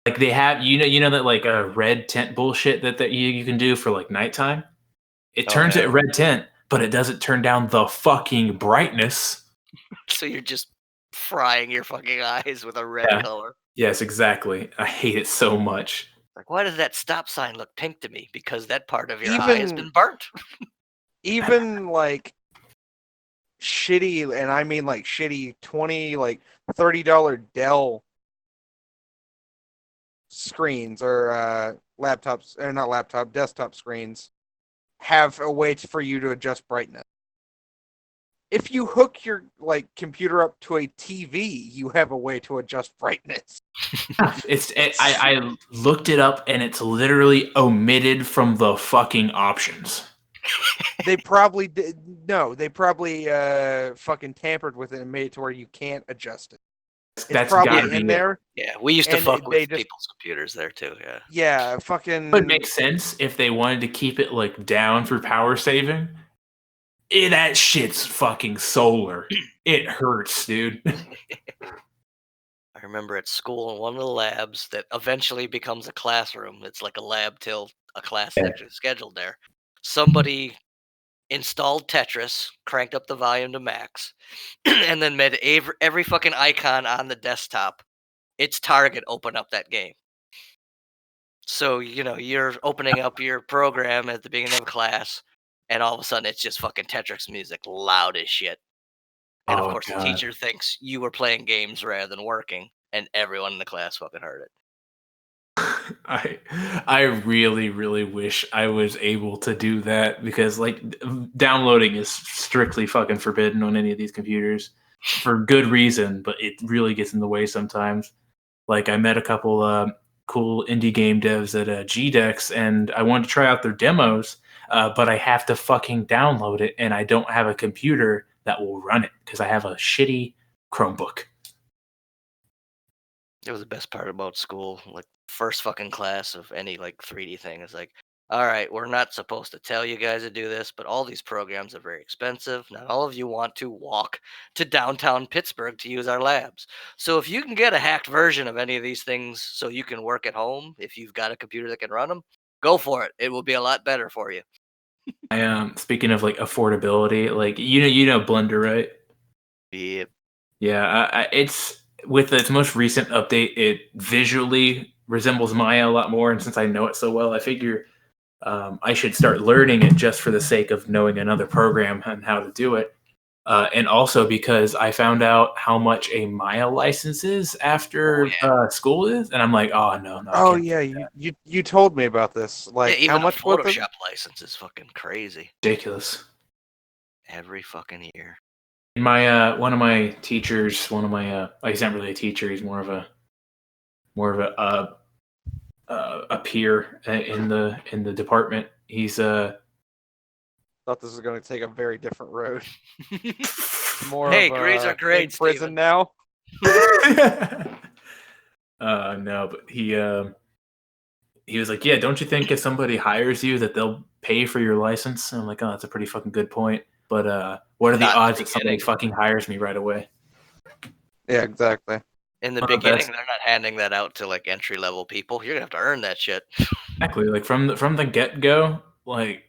[SPEAKER 2] Like they have, you know that like a red tint bullshit that you can do for like nighttime. It
[SPEAKER 1] Oh,
[SPEAKER 2] turns
[SPEAKER 1] yeah.
[SPEAKER 2] it red tint, but it doesn't turn down the fucking brightness.
[SPEAKER 1] So you're just frying your fucking eyes with a red
[SPEAKER 2] Yeah.
[SPEAKER 1] color.
[SPEAKER 2] Yes, exactly. I hate it so much.
[SPEAKER 1] Like, why does that stop sign look pink to me? Because that part of your eye has
[SPEAKER 3] Even
[SPEAKER 1] been burnt.
[SPEAKER 3] even like shitty, and I mean like shitty 20 like $30 Dell screens or laptops, or not laptop, desktop screens have a way for you to adjust brightness. If you hook your like computer up to a TV, you have a way to adjust brightness.
[SPEAKER 2] I looked it up and it's literally omitted from the fucking options.
[SPEAKER 3] They probably did. No, they probably fucking tampered with it and made it to where you can't adjust it. It's
[SPEAKER 2] That's
[SPEAKER 3] probably
[SPEAKER 2] gotta
[SPEAKER 3] in
[SPEAKER 2] be it.
[SPEAKER 3] there,
[SPEAKER 1] Yeah, we used to
[SPEAKER 3] and
[SPEAKER 1] fuck
[SPEAKER 3] they
[SPEAKER 1] with
[SPEAKER 3] just
[SPEAKER 1] people's computers there too. Yeah.
[SPEAKER 3] yeah,
[SPEAKER 2] It would
[SPEAKER 3] fucking
[SPEAKER 2] make sense if they wanted to keep it like down for power saving. That shit's fucking solar. It hurts, dude.
[SPEAKER 1] I remember at school in one of the labs that eventually becomes a classroom. It's like a lab till a class is
[SPEAKER 2] Yeah.
[SPEAKER 1] actually scheduled there. Somebody installed Tetris, cranked up the volume to max, and then made every fucking icon on the desktop its target open up that game. So, you're opening up your program at the beginning of class, and all of a sudden it's just fucking Tetris music loud as shit. And of
[SPEAKER 2] Oh
[SPEAKER 1] course, the
[SPEAKER 2] god.
[SPEAKER 1] teacher thinks you were playing games rather than working, and everyone in the class fucking heard it.
[SPEAKER 2] I I really really wish I was able to do that because like downloading is strictly fucking forbidden on any of these computers for good reason, but it really gets in the way sometimes. Like I met a couple cool indie game devs at GDEX and I wanted to try out their demos, but I have to fucking download it and I don't have a computer that will run it because I have a shitty Chromebook.
[SPEAKER 1] It was the best part about school. Like, first fucking class of any like 3D thing is like, all right, we're not supposed to tell you guys to do this, but all these programs are very expensive. Not all of you want to walk to downtown Pittsburgh to use our labs. So if you can get a hacked version of any of these things so you can work at home, if you've got a computer that can run them, go for it. It will be a lot better for you.
[SPEAKER 2] I speaking of like affordability, like you know Blender, right?
[SPEAKER 1] Yeah.
[SPEAKER 2] Yeah, it's with its most recent update, it visually resembles Maya a lot more, and since I know it so well, I figure I should start learning it just for the sake of knowing another program and how to do it. And also because I found out how much a Maya license is
[SPEAKER 1] Oh
[SPEAKER 2] after
[SPEAKER 1] yeah.
[SPEAKER 2] school is, and I'm like, oh no, I
[SPEAKER 3] Oh
[SPEAKER 2] can't.
[SPEAKER 3] yeah, you told me about this.
[SPEAKER 1] Yeah,
[SPEAKER 3] Like, how
[SPEAKER 1] even a
[SPEAKER 3] much was it?
[SPEAKER 1] Photoshop license is fucking crazy.
[SPEAKER 2] Ridiculous.
[SPEAKER 1] Every fucking year.
[SPEAKER 2] My one of my teachers, he's not really a teacher, he's more of a peer in the department. He's
[SPEAKER 3] Thought this was going to take a very different road. More
[SPEAKER 1] Hey,
[SPEAKER 3] of
[SPEAKER 1] grades are
[SPEAKER 3] a in
[SPEAKER 1] grades,
[SPEAKER 3] prison
[SPEAKER 1] Steven.
[SPEAKER 3] now.
[SPEAKER 2] no, but he was like, yeah, don't you think if somebody hires you that they'll pay for your license? And I'm like, oh, that's a pretty fucking good point. But what are the
[SPEAKER 1] Not in
[SPEAKER 2] odds
[SPEAKER 1] the
[SPEAKER 2] that somebody
[SPEAKER 1] beginning.
[SPEAKER 2] fucking hires me right away?
[SPEAKER 3] Yeah, exactly.
[SPEAKER 1] In the
[SPEAKER 2] One of the
[SPEAKER 1] beginning,
[SPEAKER 2] best.
[SPEAKER 1] they're not handing that out to like entry level people. You're gonna have to earn that shit.
[SPEAKER 2] Exactly. Like from the get go, like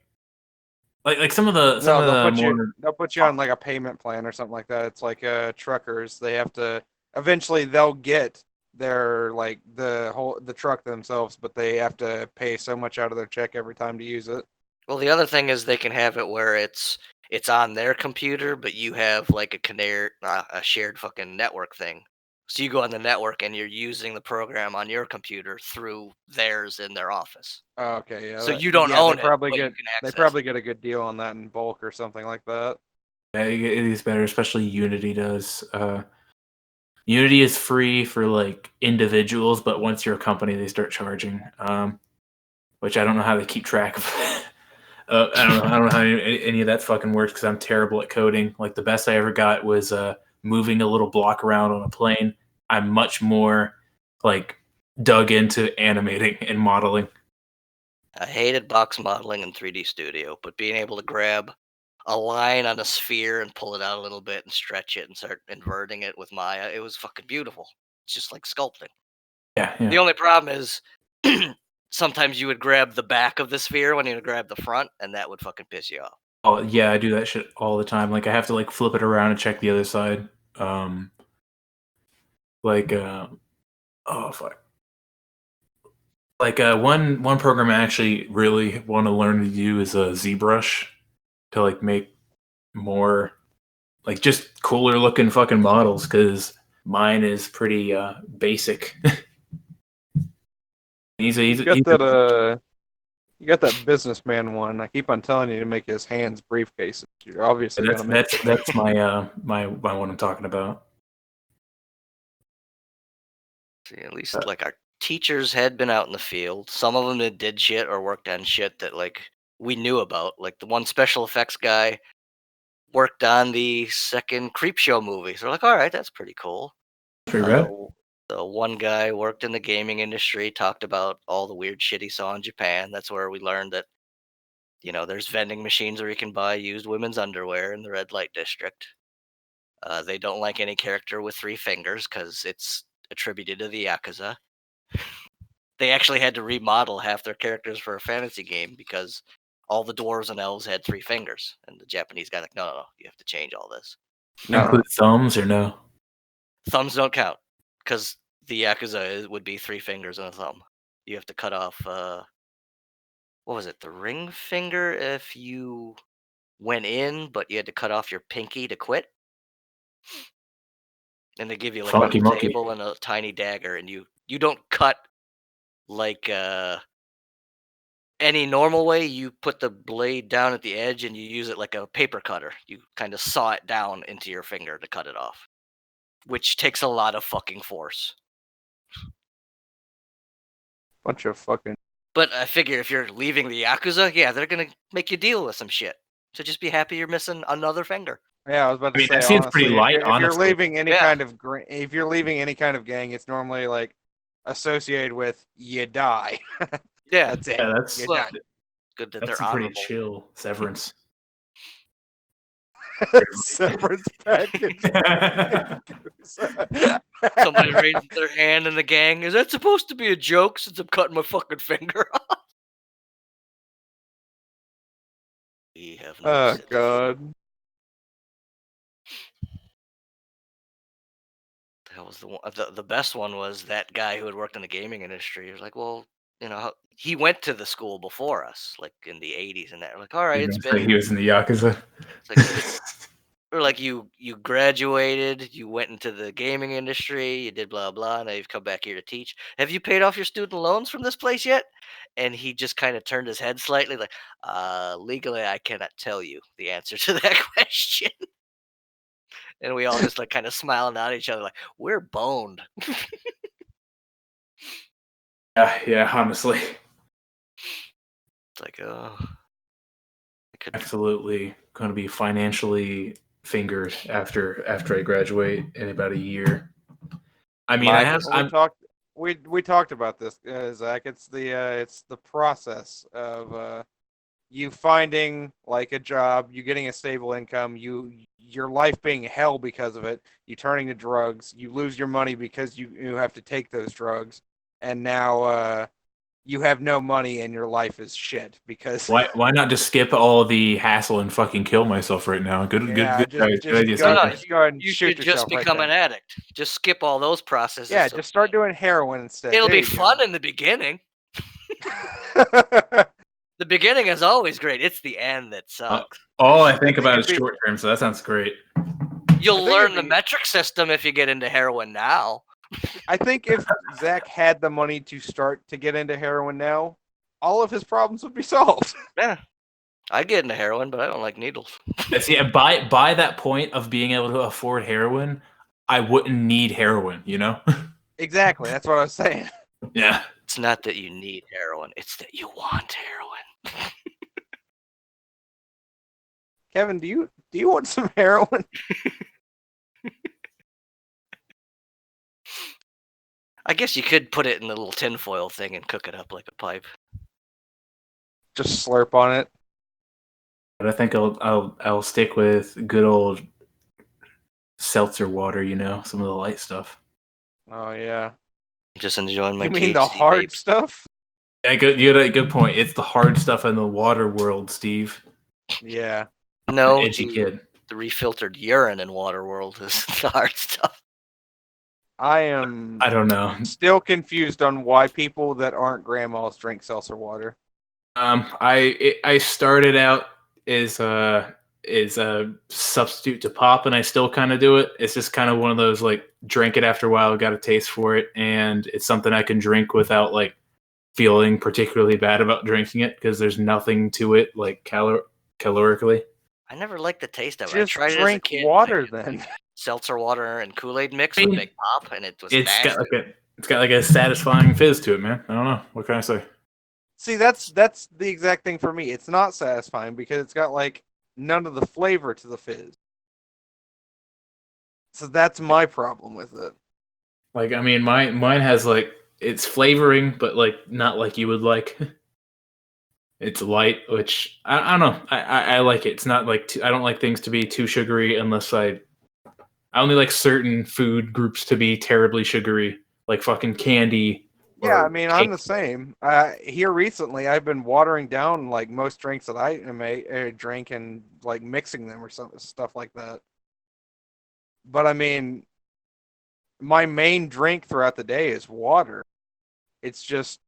[SPEAKER 2] some of
[SPEAKER 3] No,
[SPEAKER 2] the more
[SPEAKER 3] they'll put you on like a payment plan or something like that. It's like truckers. They have to eventually they'll get their like the truck themselves, but they have to pay so much out of their check every time to use it.
[SPEAKER 1] Well, the other thing is they can have it where it's on their computer, but you have like a shared fucking network thing. So you go on the network and you're using the program on your computer through theirs in their office.
[SPEAKER 3] Oh, okay, yeah,
[SPEAKER 1] So you don't own it, but you can
[SPEAKER 3] they
[SPEAKER 1] access
[SPEAKER 3] probably
[SPEAKER 1] it.
[SPEAKER 3] get a good deal on that in bulk or something like that.
[SPEAKER 2] it is better, especially Unity does. Unity is free for like individuals, but once you're a company, they start charging. Which I don't know how they keep track of. I don't know how any of that fucking works because I'm terrible at coding. Like the best I ever got was moving a little block around on a plane. I'm much more like dug into animating and modeling.
[SPEAKER 1] I hated box modeling in 3D Studio, but being able to grab a line on a sphere and pull it out a little bit and stretch it and start inverting it with Maya, it was fucking beautiful. It's just like sculpting.
[SPEAKER 2] Yeah,
[SPEAKER 1] The
[SPEAKER 2] yeah.
[SPEAKER 1] only problem is sometimes you would grab the back of the sphere when you would grab the front, and that would fucking piss you off.
[SPEAKER 2] Oh yeah, I do that shit all the time. Like I have to like flip it around and check the other side. Um, like oh fuck. Like one program I actually really want to learn to do is a ZBrush to like make more like just cooler looking fucking models because mine is pretty basic.
[SPEAKER 3] Got that you got that businessman one. I keep on telling you to make his hands briefcases. You're obviously gonna make it.
[SPEAKER 2] that's my my one I'm talking about.
[SPEAKER 1] See, at least like our teachers had been out in the field. Some of them that did shit or worked on shit that like we knew about. Like the one special effects guy worked on the second Creepshow movie. So we're like, all right, that's pretty cool.
[SPEAKER 2] Pretty
[SPEAKER 1] Uh,
[SPEAKER 2] rad.
[SPEAKER 1] the one guy worked in the gaming industry, talked about all the weird shit he saw in Japan. That's where we learned that, there's vending machines where you can buy used women's underwear in the red light district. They don't like any character with three fingers because it's attributed to the Yakuza. They actually had to remodel half their characters for a fantasy game because all the dwarves and elves had three fingers. And the Japanese guy like, no, you have to change all this.
[SPEAKER 3] No,
[SPEAKER 2] Include thumbs or no?
[SPEAKER 1] Thumbs don't count because the Yakuza would be three fingers and a thumb. You have to cut off, what was it, the ring finger if you went in, but you had to cut off your pinky to quit. And they give you like a
[SPEAKER 2] Funky
[SPEAKER 1] little
[SPEAKER 2] monkey.
[SPEAKER 1] table and a tiny dagger, and you don't cut like any normal way. You put the blade down at the edge and you use it like a paper cutter. You kind of saw it down into your finger to cut it off, which takes a lot of fucking force.
[SPEAKER 3] bunch of fucking.
[SPEAKER 1] But I figure if you're leaving the Yakuza, yeah, they're gonna make you deal with some shit. So just be happy you're missing another finger.
[SPEAKER 3] Yeah, I was about
[SPEAKER 2] I
[SPEAKER 3] to
[SPEAKER 2] mean, that
[SPEAKER 3] say
[SPEAKER 2] seems pretty
[SPEAKER 3] honestly,
[SPEAKER 2] light,
[SPEAKER 3] if you're
[SPEAKER 2] honestly.
[SPEAKER 3] leaving any
[SPEAKER 1] Yeah.
[SPEAKER 3] kind of if you're leaving any kind of gang, it's normally like associated with you die.
[SPEAKER 1] Yeah.
[SPEAKER 3] That's it.
[SPEAKER 2] Yeah, that's
[SPEAKER 3] You're
[SPEAKER 1] Well,
[SPEAKER 3] done.
[SPEAKER 1] good that
[SPEAKER 2] that's
[SPEAKER 1] they're
[SPEAKER 2] a pretty
[SPEAKER 1] honorable.
[SPEAKER 2] chill severance.
[SPEAKER 3] Severance package.
[SPEAKER 1] Somebody raises their hand in the gang. Is that supposed to be a joke since I'm cutting my fucking finger off? We have no
[SPEAKER 3] Oh
[SPEAKER 1] sympathy.
[SPEAKER 3] god.
[SPEAKER 1] That was the one. The best one was that guy who had worked in the gaming industry. He was like, well, he went to the school before us, like in the '80s, and that. We're like, all right,
[SPEAKER 2] You
[SPEAKER 1] it's
[SPEAKER 2] know, so
[SPEAKER 1] been.
[SPEAKER 2] he was in the Yakuza.
[SPEAKER 1] It's like, or like you graduated, you went into the gaming industry, you did blah blah, and now you've come back here to teach. Have you paid off your student loans from this place yet? And he just kind of turned his head slightly, like, legally, I cannot tell you the answer to that question. And we all just like kind of smiled at each other, like, we're boned.
[SPEAKER 2] Yeah, honestly.
[SPEAKER 1] It's like, oh, I could.
[SPEAKER 2] Absolutely going to be financially fingered after I graduate in about a year. I mean, I have.
[SPEAKER 3] We talked about this, Zach. It's the process of you finding like a job, you getting a stable income, your life being hell because of it, you turning to drugs, you lose your money because you have to take those drugs, and now you have no money and your life is shit because
[SPEAKER 2] Why not just skip all the hassle and fucking kill myself right now? Good idea.
[SPEAKER 1] No, no,
[SPEAKER 3] just go ahead and
[SPEAKER 1] you
[SPEAKER 3] shoot
[SPEAKER 1] should just
[SPEAKER 3] yourself right
[SPEAKER 1] become
[SPEAKER 3] there.
[SPEAKER 1] an addict. Just skip all those processes.
[SPEAKER 3] Yeah,
[SPEAKER 1] so
[SPEAKER 3] just start doing heroin instead.
[SPEAKER 1] It'll
[SPEAKER 3] There
[SPEAKER 1] be
[SPEAKER 3] you
[SPEAKER 1] fun in the beginning.
[SPEAKER 3] go.
[SPEAKER 1] The beginning is always great. It's the end that sucks.
[SPEAKER 2] All I think about
[SPEAKER 3] it'd
[SPEAKER 2] is
[SPEAKER 3] be-
[SPEAKER 2] short term, so that sounds great.
[SPEAKER 1] You'll
[SPEAKER 3] think it'd
[SPEAKER 1] learn the
[SPEAKER 3] be-
[SPEAKER 1] metric system if you get into heroin now.
[SPEAKER 3] I think if Zach had the money to start to get into heroin now, all of his problems would be solved.
[SPEAKER 1] Yeah, I get into heroin, but I don't like needles.
[SPEAKER 2] See, by that point of being able to afford heroin, I wouldn't need heroin. You know?
[SPEAKER 3] Exactly, that's what I was saying.
[SPEAKER 2] Yeah.
[SPEAKER 1] It's not that you need heroin; it's that you want heroin.
[SPEAKER 3] Kevin, do you want some heroin?
[SPEAKER 1] I guess you could put it in a little tinfoil thing and cook it up like a pipe.
[SPEAKER 3] Just slurp on it.
[SPEAKER 2] But I think I'll stick with good old seltzer water. You know, some of the light stuff.
[SPEAKER 3] Oh yeah.
[SPEAKER 1] Just enjoying my.
[SPEAKER 3] You mean the
[SPEAKER 1] THC
[SPEAKER 3] hard
[SPEAKER 1] vapes.
[SPEAKER 3] stuff?
[SPEAKER 2] Yeah, you had a good point. It's the hard stuff in the water world, Steve.
[SPEAKER 3] Yeah.
[SPEAKER 1] No,
[SPEAKER 2] An edgy kid.
[SPEAKER 1] the refiltered urine in Waterworld is the hard stuff.
[SPEAKER 3] I
[SPEAKER 2] don't know.
[SPEAKER 3] Still confused on why people that aren't grandmas drink seltzer water.
[SPEAKER 2] I started out as a substitute to pop, and I still kind of do it. It's just kind of one of those like drink it after a while, got a taste for it, and it's something I can drink without like feeling particularly bad about drinking it because there's nothing to it like calorically.
[SPEAKER 1] I never liked the taste of it.
[SPEAKER 3] Just
[SPEAKER 1] I tried
[SPEAKER 3] drink
[SPEAKER 1] it as a kid.
[SPEAKER 3] water then.
[SPEAKER 1] Seltzer water and Kool-Aid mix would make pop, and it was
[SPEAKER 2] It's
[SPEAKER 1] nasty.
[SPEAKER 2] got like a satisfying fizz to it, man. I don't know. What can I say?
[SPEAKER 3] See, that's the exact thing for me. It's not satisfying because it's got like none of the flavor to the fizz. So that's my problem with it.
[SPEAKER 2] Like, I mean, mine has like it's flavoring, but like not like you would like. It's light, which I don't know. I like it. It's not like I don't like things to be too sugary unless I only like certain food groups to be terribly sugary, like fucking candy.
[SPEAKER 3] Yeah, I mean, I'm the same. Here recently, I've been watering down like most drinks that I drink and like mixing them or some stuff like that. But I mean, my main drink throughout the day is water. It's just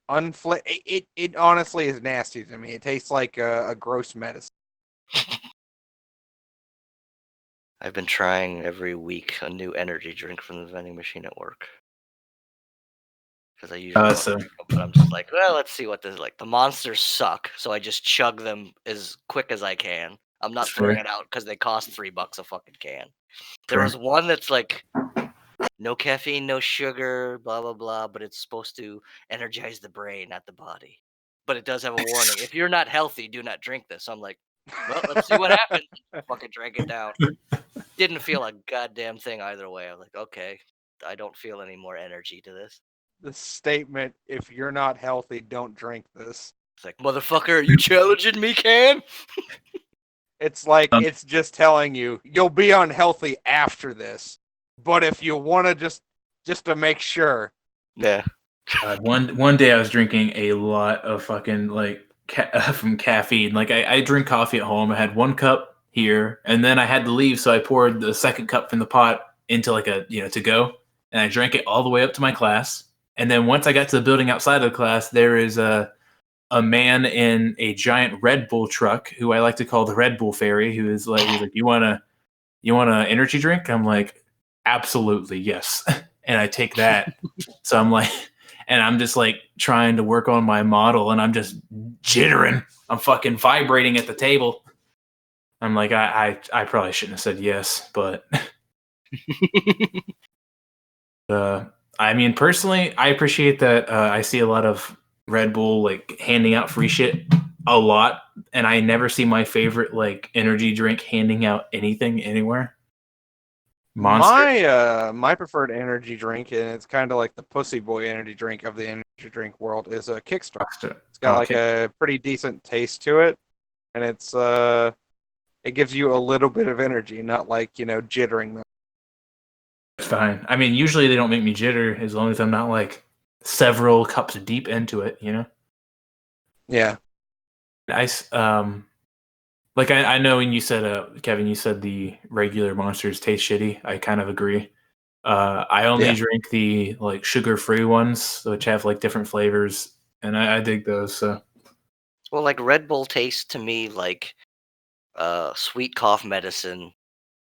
[SPEAKER 3] It honestly is nasty to me. It tastes like a gross medicine.
[SPEAKER 1] I've been trying every week a new energy drink from the vending machine at work. Because I usually don't, but I'm just like, well, let's see what this is like. The monsters suck, so I just chug them as quick as I can. I'm not throwing it out because they cost $3 a fucking can. There was one that's like no caffeine, no sugar, blah blah blah, but it's supposed to energize the brain, not the body. But it does have a warning: if you're not healthy, do not drink this. So I'm like, well, let's see what happens. Fucking drank it down. Didn't feel a goddamn thing either way. I was like, okay, I don't feel any more energy to this.
[SPEAKER 3] The statement, if you're not healthy, don't drink this.
[SPEAKER 1] It's like, motherfucker, are you challenging me, Can?
[SPEAKER 3] It's like, it's just telling you, you'll be unhealthy after this. But if you want to just to make sure.
[SPEAKER 1] Yeah.
[SPEAKER 2] One day I was drinking a lot of fucking like from caffeine. Like I drink coffee at home. I had one cup here, and then I had to leave, so I poured the second cup from the pot into like a to go, and I drank it all the way up to my class. And then once I got to the building outside of the class, there is a man in a giant Red Bull truck who I like to call the Red Bull fairy, who is like, he's like, you want an energy drink? I'm like, absolutely, yes. And I take that. So I'm like, and I'm just like trying to work on my model, and I'm just jittering. I'm fucking vibrating at the table. I'm like, I probably shouldn't have said yes, but I mean, personally, I appreciate that. I see a lot of Red Bull like handing out free shit a lot, and I never see my favorite like energy drink handing out anything anywhere. Monster.
[SPEAKER 3] My preferred energy drink, and it's kind of like the pussy boy energy drink of the energy drink world, is a Kickstarter. It's got like a pretty decent taste to it, and it gives you a little bit of energy, not like jittering them.
[SPEAKER 2] It's fine. I mean, usually they don't make me jitter as long as I'm not like several cups deep into it,
[SPEAKER 3] Yeah.
[SPEAKER 2] Like I know when you said, Kevin, you said the regular monsters taste shitty. I kind of agree. I only drink the like sugar-free ones, which have like different flavors, and I dig those. So,
[SPEAKER 1] Well, like Red Bull tastes to me like sweet cough medicine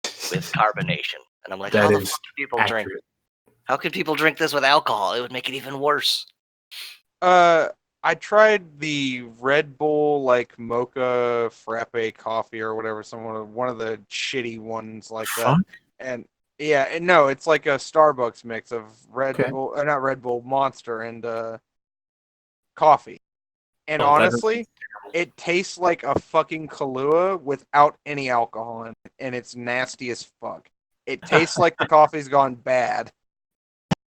[SPEAKER 1] with carbonation, and I'm like, how
[SPEAKER 2] that
[SPEAKER 1] the
[SPEAKER 2] is
[SPEAKER 1] fuck do people drink?
[SPEAKER 2] accurate.
[SPEAKER 1] How can people drink this with alcohol? It would make it even worse.
[SPEAKER 3] I tried the Red Bull like mocha frappe coffee or whatever, one of the shitty ones like that. And yeah, and no, it's like a Starbucks mix of Bull, not Red Bull, Monster, and coffee. And honestly, it tastes like a fucking Kahlua without any alcohol in it, and it's nasty as fuck. It tastes like the coffee's gone bad.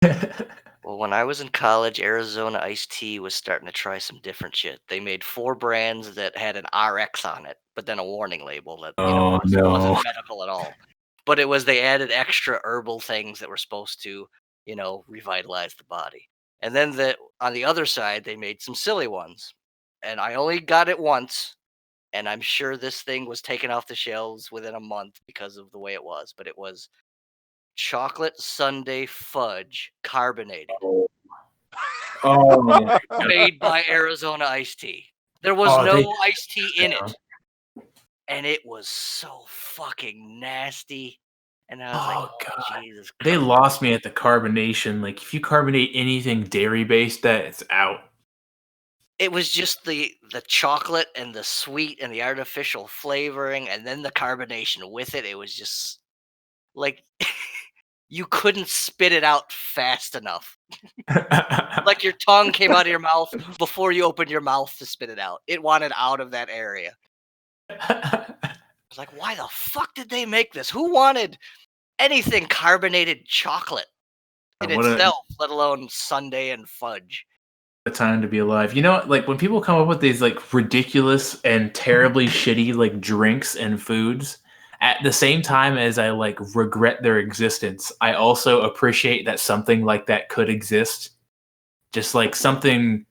[SPEAKER 1] Well, when I was in college, Arizona Iced Tea was starting to try some different shit. They made 4 brands that had an RX on it, but then a warning label that wasn't medical at all. But it was they added extra herbal things that were supposed to, revitalize the body. And then on the other side, they made some silly ones. And I only got it once, and I'm sure this thing was taken off the shelves within a month because of the way it was, but it was chocolate sundae fudge carbonated.
[SPEAKER 2] Oh,
[SPEAKER 1] Made by Arizona Iced Tea. There was no iced tea in it. And it was so fucking nasty. And I was like,
[SPEAKER 2] God.
[SPEAKER 1] Jesus Christ.
[SPEAKER 2] They lost me at the carbonation. Like, if you carbonate anything dairy-based, it's out.
[SPEAKER 1] It was just the chocolate and the sweet and the artificial flavoring and then the carbonation with it. It was just like you couldn't spit it out fast enough. Like your tongue came out of your mouth before you opened your mouth to spit it out. It wanted out of that area. I was like, why the fuck did they make this? Who wanted anything carbonated chocolate in itself, let alone sundae and fudge?
[SPEAKER 2] A time to be alive. Like when people come up with these like ridiculous and terribly shitty like drinks and foods, at the same time as I like regret their existence, I also appreciate that something like that could exist. Just like something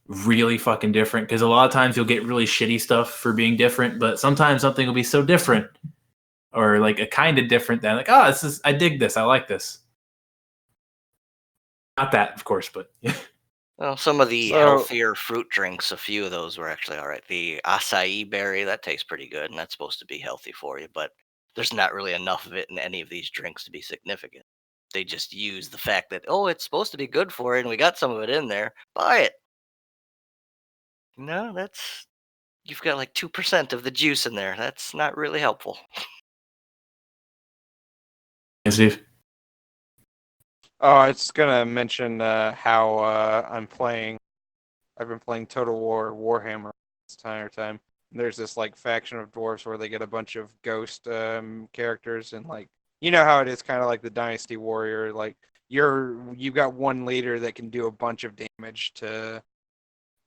[SPEAKER 2] really fucking different, because a lot of times you'll get really shitty stuff for being different, but sometimes something will be so different or like a kind of different that like, I dig this, I like this. Not that, of course, but yeah.
[SPEAKER 1] Well, some of the healthier fruit drinks, a few of those were actually all right. The acai berry, that tastes pretty good, and that's supposed to be healthy for you, but there's not really enough of it in any of these drinks to be significant. They just use the fact that, it's supposed to be good for you, and we got some of it in there. Buy it. No, you've got like 2% of the juice in there. That's not really helpful.
[SPEAKER 2] Hey, Steve.
[SPEAKER 3] Oh, I was gonna mention how I've been playing Total War Warhammer this entire time. There's this like faction of dwarves where they get a bunch of ghost characters, and like how it is, kind of like the Dynasty Warrior. Like you've got one leader that can do a bunch of damage to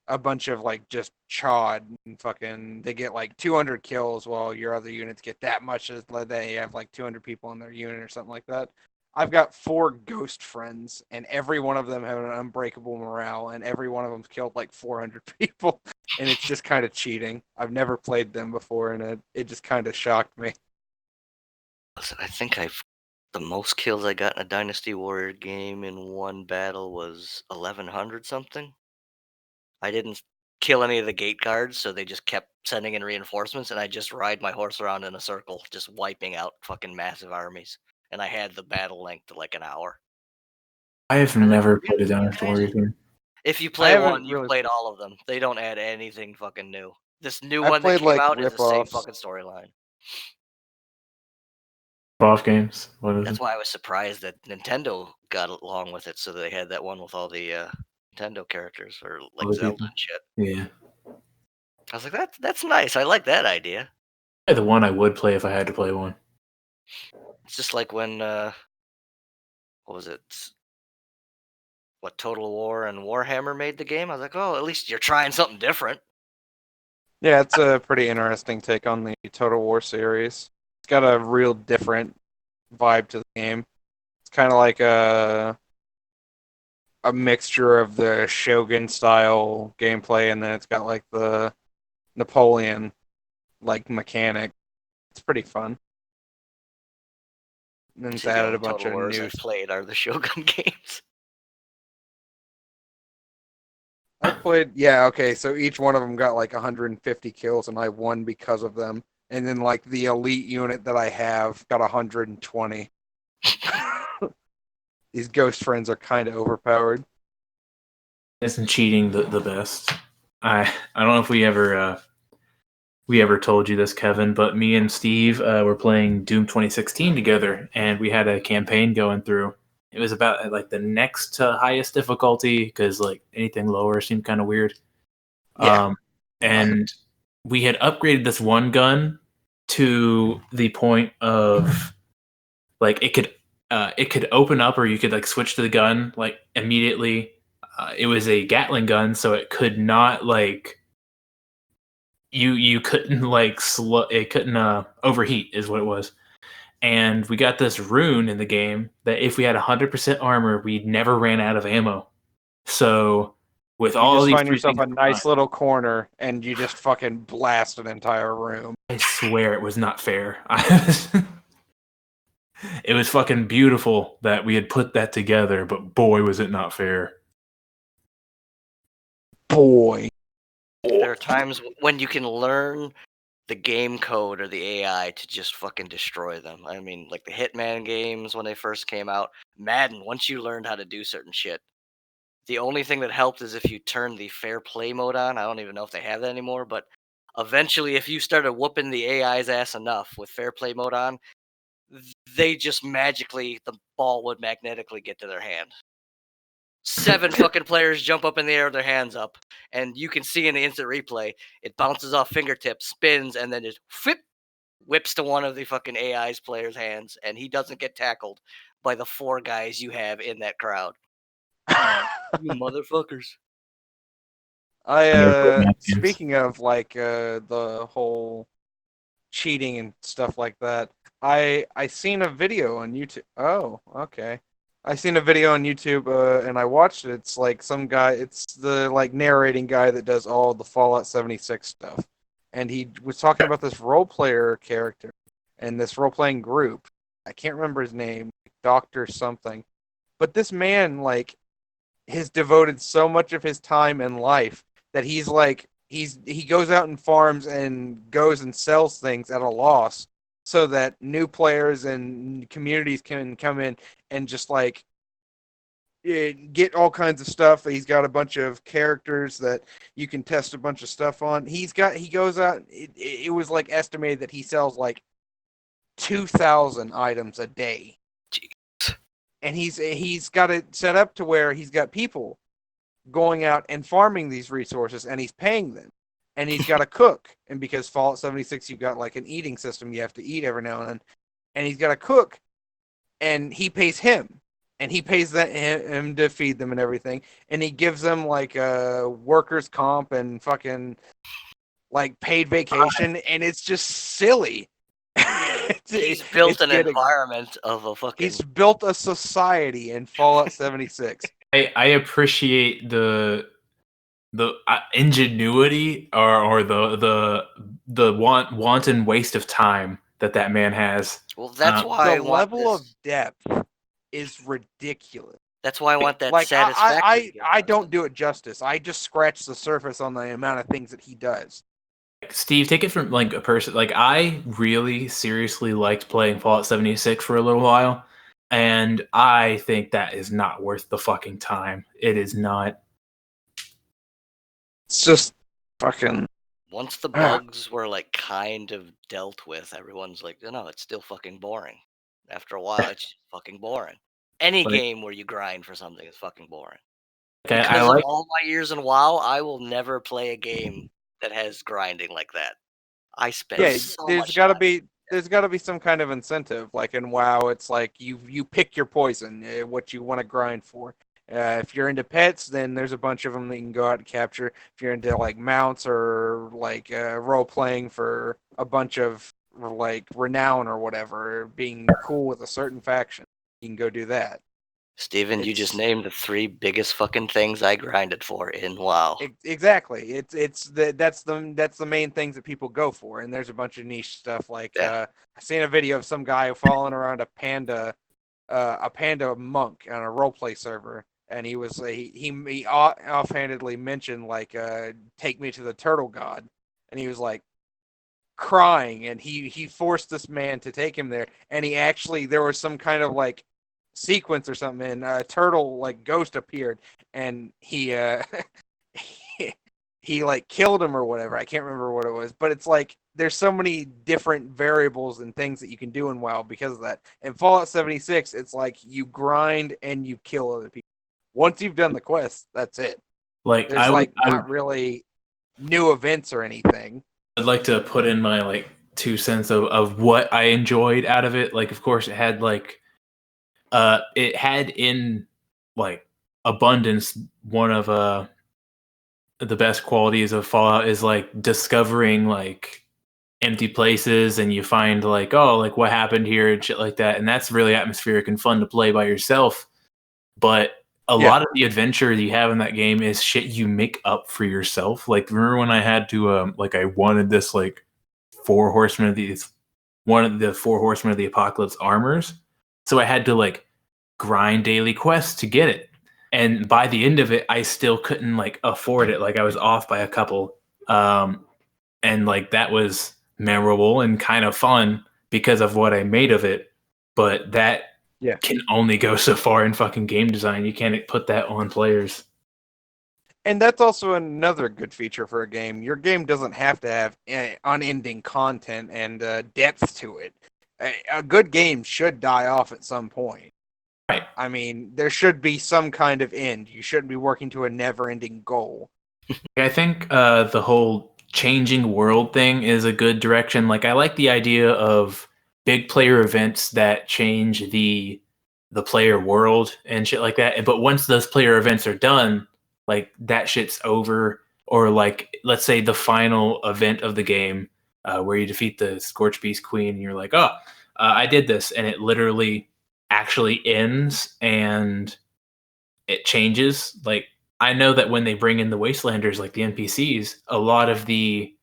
[SPEAKER 3] a bunch of like just chod, and fucking they get like 200 kills while your other units get that much as they have like 200 people in their unit or something like that. I've got 4 ghost friends, and every one of them have an unbreakable morale, and every one of them's killed like 400 people, and it's just kind of cheating. I've never played them before, and it just kind of shocked me.
[SPEAKER 1] Listen, I think I've The most kills I got in a Dynasty Warrior game in one battle was 1100 something. I didn't kill any of the gate guards, so they just kept sending in reinforcements, and I just ride my horse around in a circle, just wiping out fucking massive armies. And I had the battle length to like an hour.
[SPEAKER 2] I have
[SPEAKER 1] I was like,
[SPEAKER 2] never
[SPEAKER 1] "Really?
[SPEAKER 2] played a Dynasty Warrior
[SPEAKER 1] Imagine."
[SPEAKER 2] game.
[SPEAKER 1] If you
[SPEAKER 3] I
[SPEAKER 1] play
[SPEAKER 3] haven't
[SPEAKER 1] one, you've
[SPEAKER 3] really.
[SPEAKER 1] played all of them. They don't add anything fucking new. This new
[SPEAKER 3] I
[SPEAKER 1] one that
[SPEAKER 3] played
[SPEAKER 1] came
[SPEAKER 3] like
[SPEAKER 1] out is the same
[SPEAKER 3] rip-offs.
[SPEAKER 1] fucking storyline.
[SPEAKER 2] Off games. What is
[SPEAKER 1] That's
[SPEAKER 2] it?
[SPEAKER 1] why I was surprised that Nintendo got along with it, so they had that one with all the Nintendo characters or like
[SPEAKER 2] Other
[SPEAKER 1] Zelda
[SPEAKER 2] people.
[SPEAKER 1] and shit.
[SPEAKER 2] Yeah.
[SPEAKER 1] I was like, that's nice. I like that idea.
[SPEAKER 2] The one I would play if I had to play one.
[SPEAKER 1] It's just like when what was it? What Total War and Warhammer made the game? I was like, oh, at least you're trying something different.
[SPEAKER 3] Yeah, it's a pretty interesting take on the Total War series. It's got a real different vibe to the game. It's kind of like a mixture of the Shogun style gameplay, and then it's got like the Napoleon like mechanic. It's pretty fun. And then it's
[SPEAKER 1] See, the
[SPEAKER 3] added a
[SPEAKER 1] only
[SPEAKER 3] bunch
[SPEAKER 1] Total
[SPEAKER 3] of
[SPEAKER 1] Wars
[SPEAKER 3] new.
[SPEAKER 1] I've played are the Shogun games.
[SPEAKER 3] I played, yeah, okay, so each one of them got like 150 kills, and I won because of them. And then like the elite unit that I have got 120. These ghost friends are kind of overpowered.
[SPEAKER 2] Isn't cheating the best? I don't know if we ever told you this, Kevin, but me and Steve were playing Doom 2016 together, and we had a campaign going through. It was about like the next to highest difficulty because like anything lower seemed kind of weird.
[SPEAKER 3] Yeah.
[SPEAKER 2] And we had upgraded this one gun to the point of like it could open up or you could like switch to the gun like immediately. It was a Gatling gun, so it could not like you couldn't like it couldn't overheat is what it was. And we got this rune in the game that if we had 100% armor, we never ran out of ammo. So with
[SPEAKER 3] You
[SPEAKER 2] all
[SPEAKER 3] just
[SPEAKER 2] these
[SPEAKER 3] find
[SPEAKER 2] three
[SPEAKER 3] yourself
[SPEAKER 2] things
[SPEAKER 3] a nice little corner and you just fucking blast an entire room.
[SPEAKER 2] I swear it was not fair. It was fucking beautiful that we had put that together, but boy was it not fair.
[SPEAKER 3] Boy.
[SPEAKER 1] There are times when you can learn the game code or the AI to just fucking destroy them. I mean, like the Hitman games when they first came out, Madden, once you learned how to do certain shit, the only thing that helped is if you turn the fair play mode on. I don't even know if they have that anymore, but eventually if you started whooping the AI's ass enough with fair play mode on, they just magically the ball would magnetically get to their hand. 7 fucking players jump up in the air with their hands up, and you can see in the instant replay, it bounces off fingertips, spins, and then just whips to one of the fucking AI's players' hands, and he doesn't get tackled by the 4 guys you have in that crowd. You motherfuckers.
[SPEAKER 3] Speaking of like the whole cheating and stuff like that, I seen a video on YouTube. Oh, okay. I seen a video on YouTube and I watched it. It's like some guy. It's the like narrating guy that does all the Fallout 76 stuff, and he was talking about this role player character and this role playing group. I can't remember his name, Doctor something, but this man like has devoted so much of his time and life that he's like he goes out and farms and goes and sells things at a loss so that new players and communities can come in and just like get all kinds of stuff. He's got a bunch of characters that you can test a bunch of stuff on. He goes out. It was like estimated that he sells like 2,000 items a day,
[SPEAKER 1] Jeez.
[SPEAKER 3] and he's got it set up to where he's got people going out and farming these resources, and he's paying them. And he's got a cook, and because Fallout 76, you've got like an eating system, you have to eat every now and then. And he's got a cook, and he pays him, and he pays him to feed them and everything, and he gives them like a workers' comp and fucking like paid vacation, and it's just silly.
[SPEAKER 1] He's built
[SPEAKER 3] It's
[SPEAKER 1] an
[SPEAKER 3] getting.
[SPEAKER 1] environment of a
[SPEAKER 3] He's
[SPEAKER 1] fucking
[SPEAKER 3] built a society in Fallout 76.
[SPEAKER 2] I appreciate the ingenuity or the wanton waste of time that man has.
[SPEAKER 1] Well, that's why
[SPEAKER 3] The
[SPEAKER 1] I want
[SPEAKER 3] level of
[SPEAKER 1] this.
[SPEAKER 3] depth is ridiculous.
[SPEAKER 1] That's why I want that
[SPEAKER 3] Like
[SPEAKER 1] satisfactory.
[SPEAKER 3] I don't do it justice. I just scratch the surface on the amount of things that he does.
[SPEAKER 2] Steve, take it from like a person. Like I really seriously liked playing Fallout 76 for a little while, and I think that is not worth the fucking time. It is not.
[SPEAKER 3] It's just fucking.
[SPEAKER 1] Once the bugs were like kind of dealt with, everyone's like, no, it's still fucking boring. After a while, it's just fucking boring. Any
[SPEAKER 2] Like-
[SPEAKER 1] game where you grind for something is fucking boring.
[SPEAKER 2] I
[SPEAKER 1] Because of
[SPEAKER 2] like.
[SPEAKER 1] all my years in WoW, I will never play a game that has grinding like that. I spend
[SPEAKER 3] Yeah,
[SPEAKER 1] so much time.
[SPEAKER 3] there's got to be some kind of incentive. Like in WoW, it's like you pick your poison, what you want to grind for. If you're into pets, then there's a bunch of them that you can go out and capture. If you're into like mounts or like role playing for a bunch of like renown or whatever, being cool with a certain faction, you can go do that.
[SPEAKER 1] Steven, you just
[SPEAKER 3] It's-
[SPEAKER 1] named the 3 biggest fucking things I grinded for in WoW.
[SPEAKER 3] Exactly. That's the main things that people go for, and there's a bunch of niche stuff like
[SPEAKER 1] Yeah.
[SPEAKER 3] I seen a video of some guy following around a panda monk on a roleplay server, and he was he offhandedly mentioned like take me to the turtle god, and he was like crying, and he forced this man to take him there, and he actually there was some kind of like sequence or something, and a turtle like ghost appeared, and he like killed him or whatever. I can't remember what it was, but it's like there's so many different variables and things that you can do in WoW because of that. In Fallout 76, it's like you grind and you kill other people. Once you've done the quest, that's it.
[SPEAKER 2] Like
[SPEAKER 3] There's not really new events or anything.
[SPEAKER 2] I'd like to put in my like 2 cents of what I enjoyed out of it. Like, of course, it had in like abundance one of the best qualities of Fallout is like discovering like empty places, and you find like, oh, like what happened here and shit like that, and that's really atmospheric and fun to play by yourself. But a lot of the adventure you have in that game is shit you make up for yourself. Like, remember when I had to like I wanted this like one of the 4 horsemen of the apocalypse armors, so I had to like grind daily quests to get it, and by the end of it I still couldn't like afford it. Like I was off by a couple, and like that was memorable and kind of fun because of what I made of it, but that can only go so far in fucking game design. You can't put that on players.
[SPEAKER 3] And that's also another good feature for a game. Your game doesn't have to have unending content and depth to it. A good game should die off at some point.
[SPEAKER 2] Right.
[SPEAKER 3] I mean, there should be some kind of end. You shouldn't be working to a never-ending goal.
[SPEAKER 2] I think the whole changing world thing is a good direction. Like I like the idea of big player events that change the player world and shit like that. But once those player events are done, like that shit's over. Or like, let's say the final event of the game where you defeat the Scorch Beast Queen, and you're like, oh, I did this, and it literally actually ends and it changes. Like I know that when they bring in the Wastelanders, like the NPCs, a lot of the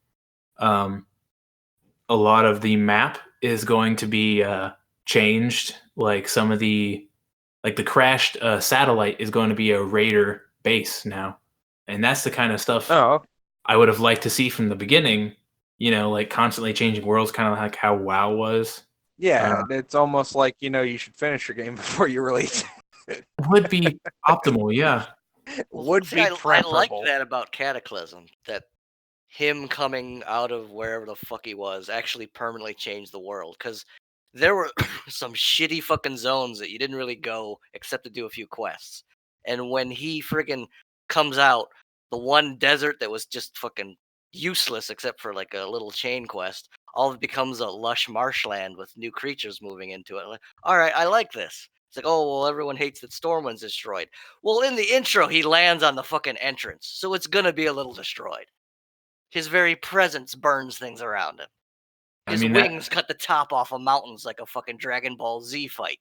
[SPEAKER 2] map is going to be changed. Like some of the crashed satellite is going to be a raider base now, and that's the kind of stuff I would have liked to see from the beginning. You know, like constantly changing worlds, kind of like how WoW was.
[SPEAKER 3] Yeah, it's almost like you should finish your game before you release it.
[SPEAKER 2] Would be optimal, yeah.
[SPEAKER 3] Would be
[SPEAKER 1] I like
[SPEAKER 3] preferable.
[SPEAKER 1] that about Cataclysm, that him coming out of wherever the fuck he was actually permanently changed the world. Because there were some shitty fucking zones that you didn't really go except to do a few quests. And when he friggin' comes out, the one desert that was just fucking useless except for like a little chain quest, all of it becomes a lush marshland with new creatures moving into it. Like, all right, I like this. It's like, oh, well, everyone hates that Stormwind's destroyed. Well, in the intro, he lands on the fucking entrance, so it's gonna be a little destroyed. His very presence burns things around him. His wings cut the top off of mountains like a fucking Dragon Ball Z fight.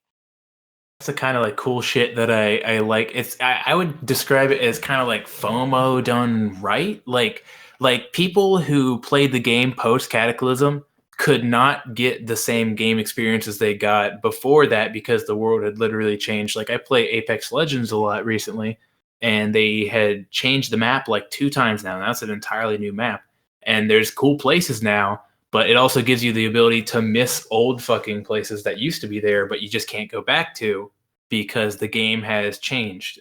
[SPEAKER 2] That's the kind of like cool shit that I like. I would describe it as kind of like FOMO done right. Like people who played the game post Cataclysm could not get the same game experience as they got before that because the world had literally changed. Like I play Apex Legends a lot recently, and they had changed the map like 2 times now. That's an entirely new map. And there's cool places now, but it also gives you the ability to miss old fucking places that used to be there, but you just can't go back to because the game has changed.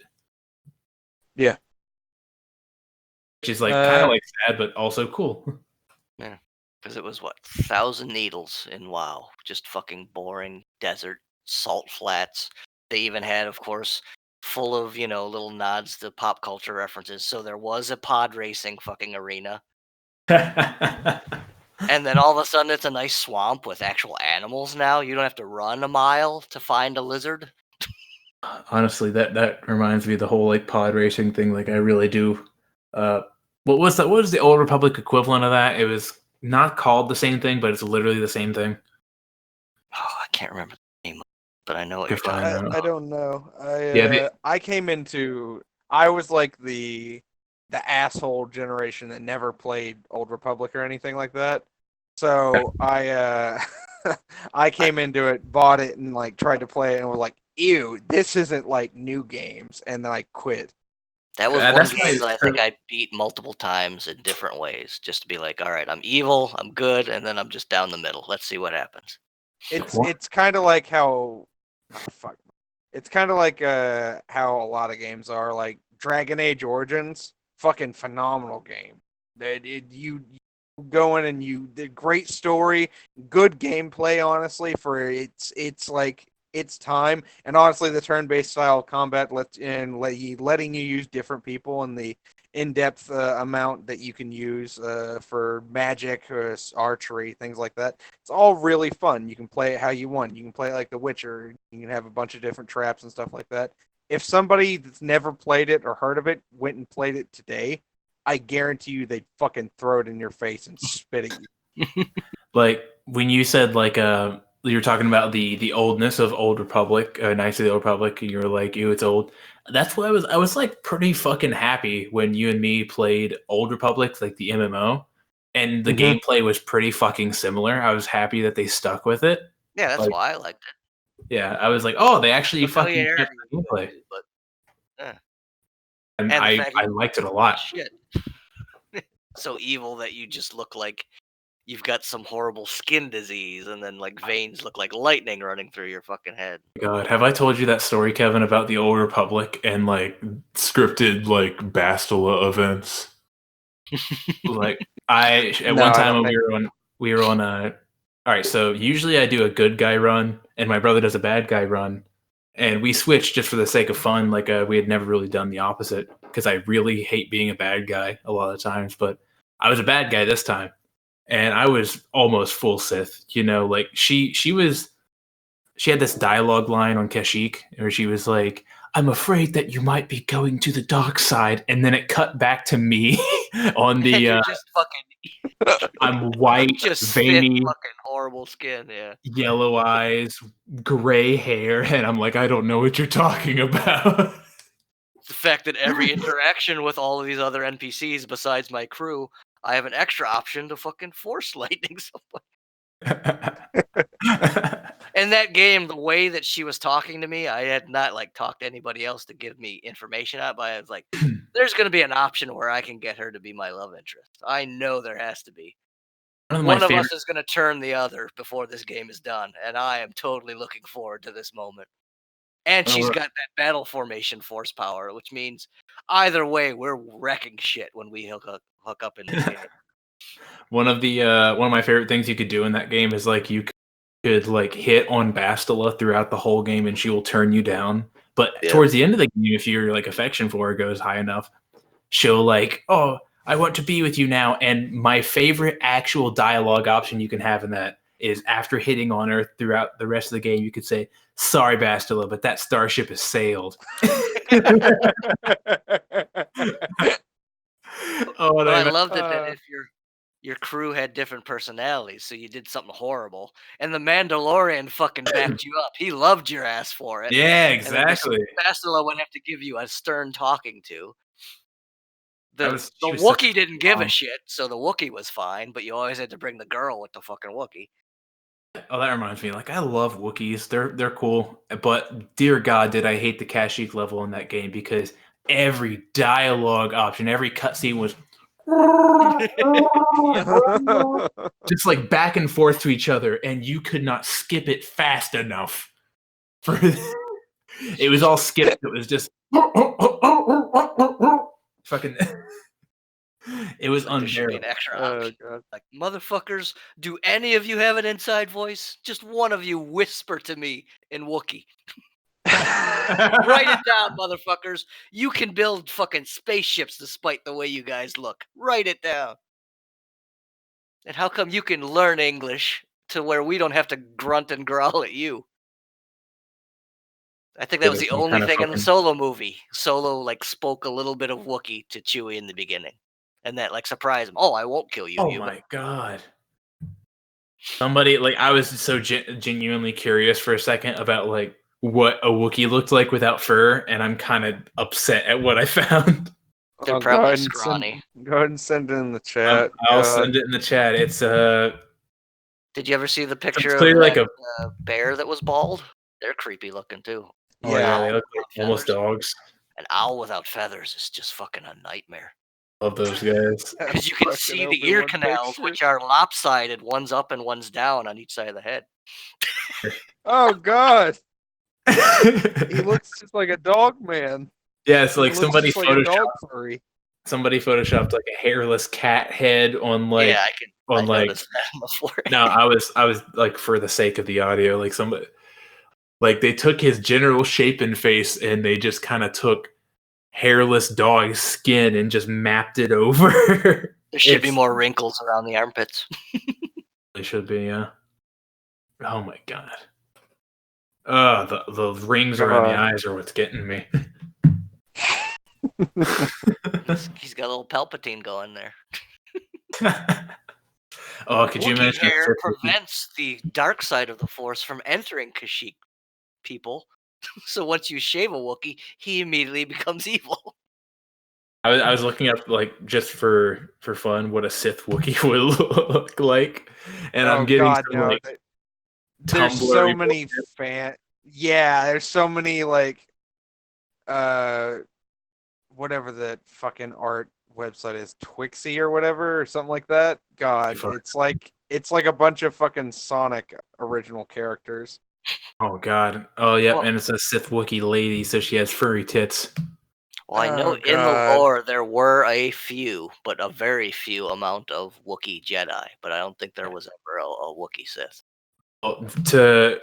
[SPEAKER 3] Yeah.
[SPEAKER 2] Which is like kind of like sad, but also cool.
[SPEAKER 1] Yeah, because it was what 1,000 needles in WoW, just fucking boring desert salt flats. They even had, of course, full of little nods to pop culture references. So there was a pod racing fucking arena, and then all of a sudden it's a nice swamp with actual animals. Now you don't have to run a mile to find a lizard.
[SPEAKER 2] Honestly, that reminds me of the whole like pod racing thing. Like I really do. What was that? What was the Old Republic equivalent of that? It was not called the same thing, but it's literally the same thing.
[SPEAKER 1] Oh, I can't remember the name, but I know what
[SPEAKER 2] You're
[SPEAKER 1] you're talking
[SPEAKER 2] fine.
[SPEAKER 1] about.
[SPEAKER 3] I don't know.
[SPEAKER 2] Yeah,
[SPEAKER 3] I came into I was like the asshole generation that never played Old Republic or anything like that. So I I came into it, bought it, and like tried to play it, and was like, "Ew, this isn't like new games," and then I quit.
[SPEAKER 1] That was one
[SPEAKER 2] that's
[SPEAKER 1] game that I
[SPEAKER 2] my
[SPEAKER 1] think I beat multiple times in different ways, just to be like, all right, I'm evil, I'm good, and then I'm just down the middle. Let's see what happens.
[SPEAKER 3] It's kind of like how fuck. It's kind of like how a lot of games are like Dragon Age Origins, fucking phenomenal game. That you go in and the great story, good gameplay. Honestly, for it's like its time, and honestly, the turn-based style of combat letting you use different people and the in-depth amount that you can use for magic, archery, things like that. It's all really fun. You can play it how you want. You can play it like The Witcher. You can have a bunch of different traps and stuff like that. If somebody that's never played it or heard of it went and played it today, I guarantee you they'd fucking throw it in your face and spit at you.
[SPEAKER 2] like when you said like you're talking about the oldness of Old Republic, Knights of the Old Republic, and you're like, ew, it's old. That's why I was like pretty fucking happy when you and me played Old Republic, like the MMO, and the gameplay was pretty fucking similar. I was happy that they stuck with it.
[SPEAKER 1] Yeah, that's
[SPEAKER 2] Like,
[SPEAKER 1] why I liked it.
[SPEAKER 2] yeah, I was like, oh, they actually fucking kept
[SPEAKER 1] Familiarity
[SPEAKER 2] the
[SPEAKER 1] was
[SPEAKER 2] gameplay,
[SPEAKER 1] good, but
[SPEAKER 2] and
[SPEAKER 1] and the fact that
[SPEAKER 2] I
[SPEAKER 1] you
[SPEAKER 2] liked it a
[SPEAKER 1] look like
[SPEAKER 2] lot.
[SPEAKER 1] shit, so evil that you just look like you've got some horrible skin disease, and then like veins look like lightning running through your fucking head.
[SPEAKER 2] God, have I told you that story, Kevin, about the Old Republic and like scripted like Bastila events? Like I at
[SPEAKER 3] No,
[SPEAKER 2] one
[SPEAKER 3] I
[SPEAKER 2] time
[SPEAKER 3] don't
[SPEAKER 2] when
[SPEAKER 3] think.
[SPEAKER 2] we were on a all right, so usually I do a good guy run and my brother does a bad guy run. And we switched just for the sake of fun. Like we had never really done the opposite because I really hate being a bad guy a lot of times. But I was a bad guy this time, and I was almost full Sith. You know, like she had this dialogue line on Kashyyyk where she was like, "I'm afraid that you might be going to the dark side," and then it cut back to me on
[SPEAKER 1] And
[SPEAKER 2] the
[SPEAKER 1] you're just fucking,
[SPEAKER 2] I'm white,
[SPEAKER 1] just spit
[SPEAKER 2] veiny,
[SPEAKER 1] fucking horrible skin. Yeah.
[SPEAKER 2] yellow eyes, gray hair, and I'm like, I don't know what you're talking about.
[SPEAKER 1] The fact that every interaction with all of these other NPCs besides my crew, I have an extra option to fucking force lightning someone. In that game, the way that she was talking to me, I had not like talked to anybody else to give me information on, but I was like, there's gonna be an option where I can get her to be my love interest. I know there has to be.
[SPEAKER 2] One of my
[SPEAKER 1] One of
[SPEAKER 2] favorite.
[SPEAKER 1] us is gonna turn the other before this game is done, and I am totally looking forward to this moment. And she's got that battle formation force power, which means either way, we're wrecking shit when we hook up in this game.
[SPEAKER 2] One of my favorite things you could do in that game is like you could like hit on Bastila throughout the whole game and she will turn you down. But
[SPEAKER 1] Yeah.
[SPEAKER 2] towards the end of the game, if your like affection for her goes high enough, she'll like, oh, I want to be with you now. And my favorite actual dialogue option you can have in that is after hitting on her throughout the rest of the game, you could say, "Sorry, Bastila, but that starship has sailed." Oh,
[SPEAKER 1] But I
[SPEAKER 2] man.
[SPEAKER 1] loved it that if your crew had different personalities, so you did something horrible, and the Mandalorian fucking backed you up. He loved your ass for it.
[SPEAKER 2] Yeah,
[SPEAKER 1] And then
[SPEAKER 2] exactly.
[SPEAKER 1] Bastila would have to give you a stern talking to. The
[SPEAKER 2] she was such
[SPEAKER 1] Wookiee
[SPEAKER 2] a
[SPEAKER 1] didn't give a
[SPEAKER 2] mom.
[SPEAKER 1] shit, so the Wookiee was fine, but you always had to bring the girl with the fucking Wookiee.
[SPEAKER 2] Oh, that reminds me. Like, I love Wookiees. They're cool. But dear God, did I hate the Kashyyyk level in that game because every dialogue option, every cutscene was just like back and forth to each other, and you could not skip it fast enough. For it was all skipped. It was just fucking. It was
[SPEAKER 1] Like there should be an
[SPEAKER 2] unbearable.
[SPEAKER 1] extra
[SPEAKER 3] Oh
[SPEAKER 1] option.
[SPEAKER 3] god.
[SPEAKER 1] Like, motherfuckers, do any of you have an inside voice? Just one of you whisper to me in Wookiee. Write it down, motherfuckers. You can build fucking spaceships despite the way you guys look. Write it down. And how come you can learn English to where we don't have to grunt and growl at you? I think that
[SPEAKER 2] Yeah,
[SPEAKER 1] was
[SPEAKER 2] there's
[SPEAKER 1] the
[SPEAKER 2] some
[SPEAKER 1] only
[SPEAKER 2] kind of
[SPEAKER 1] thing in the
[SPEAKER 2] fucking.
[SPEAKER 1] Solo movie. Solo like spoke a little bit of Wookiee to Chewie in the beginning, and that like surprised him. Oh, I won't kill you.
[SPEAKER 2] Oh
[SPEAKER 1] You
[SPEAKER 2] my God. Somebody like I was so genuinely curious for a second about like what a Wookiee looked like without fur, and I'm kind of upset at what I found.
[SPEAKER 1] They're
[SPEAKER 3] Oh,
[SPEAKER 1] probably scrawny.
[SPEAKER 3] go ahead and send it in the chat.
[SPEAKER 2] I'll
[SPEAKER 3] God.
[SPEAKER 2] send it in the chat.
[SPEAKER 1] Did you ever see the
[SPEAKER 2] It's
[SPEAKER 1] picture
[SPEAKER 2] clearly
[SPEAKER 1] of
[SPEAKER 2] like
[SPEAKER 1] that
[SPEAKER 2] a.
[SPEAKER 1] bear that was bald? They're creepy looking too.
[SPEAKER 2] Oh yeah,
[SPEAKER 3] Yeah.
[SPEAKER 2] they look like
[SPEAKER 1] Without
[SPEAKER 2] almost
[SPEAKER 1] feathers.
[SPEAKER 2] dogs.
[SPEAKER 1] An owl without feathers is just fucking a nightmare.
[SPEAKER 2] Love those guys.
[SPEAKER 1] Because you can
[SPEAKER 3] Fucking
[SPEAKER 1] see the ear
[SPEAKER 3] Obi-Wan
[SPEAKER 1] canals,
[SPEAKER 3] picture.
[SPEAKER 1] which are lopsided. One's up and one's down on each side of the head.
[SPEAKER 3] Oh god. He looks just like a dog man.
[SPEAKER 2] Yeah, it's like
[SPEAKER 3] He looks just like a dog furry.
[SPEAKER 2] somebody photoshopped like a hairless cat head on like
[SPEAKER 1] Yeah, I
[SPEAKER 2] on like.
[SPEAKER 1] noticed that on the forehead.
[SPEAKER 2] No, I was like for the sake of the audio, like somebody like they took his general shape and face and they just kind of took hairless dog skin and just mapped it over.
[SPEAKER 1] There should be more wrinkles around the armpits.
[SPEAKER 2] It should be, yeah. Oh my God. The rings around the eyes are what's getting me.
[SPEAKER 1] He's got a little Palpatine going there.
[SPEAKER 2] Oh, could you
[SPEAKER 1] Wookiee
[SPEAKER 2] imagine?
[SPEAKER 1] hair prevents the dark side of the Force from entering Kashyyyk people. So once you shave a Wookiee, he immediately becomes evil.
[SPEAKER 2] I was looking up like just for fun what a Sith Wookiee would look like, and I'm getting
[SPEAKER 3] God,
[SPEAKER 2] some
[SPEAKER 3] no.
[SPEAKER 2] like
[SPEAKER 3] There's
[SPEAKER 2] Tumblr
[SPEAKER 3] so many there's so many like whatever the fucking art website is, Twixie or whatever or something like that. God, it's like a bunch of fucking Sonic original characters.
[SPEAKER 2] Oh God! Oh yeah,
[SPEAKER 1] Well-
[SPEAKER 2] and it's a Sith Wookiee lady, so she has furry tits.
[SPEAKER 1] Well, I know
[SPEAKER 3] Oh,
[SPEAKER 1] in the
[SPEAKER 3] God.
[SPEAKER 1] lore there were a few, but a very few amount of Wookiee Jedi. But I don't think there was ever a Wookiee Sith.